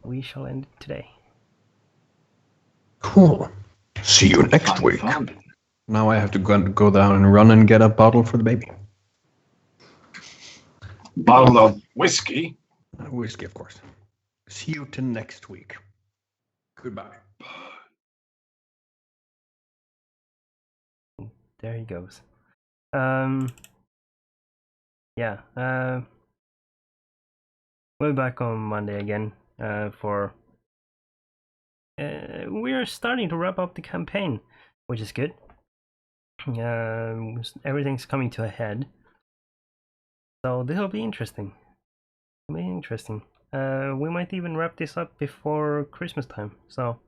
we shall end it today. Cool. See you next week. Fun. Now I have to go down and run and get a bottle for the baby. Bottle of whiskey. Whiskey, of course. See you till next week. Goodbye. there he goes. Yeah. We'll be back on Monday again. For we're starting to wrap up the campaign, which is good. Everything's coming to a head, so this will be interesting. It'll be interesting. We might even wrap this up before Christmas time. So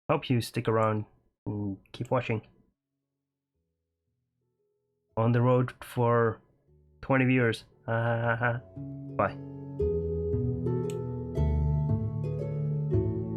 hope you stick around and keep watching. On the road for 20 viewers. Bye.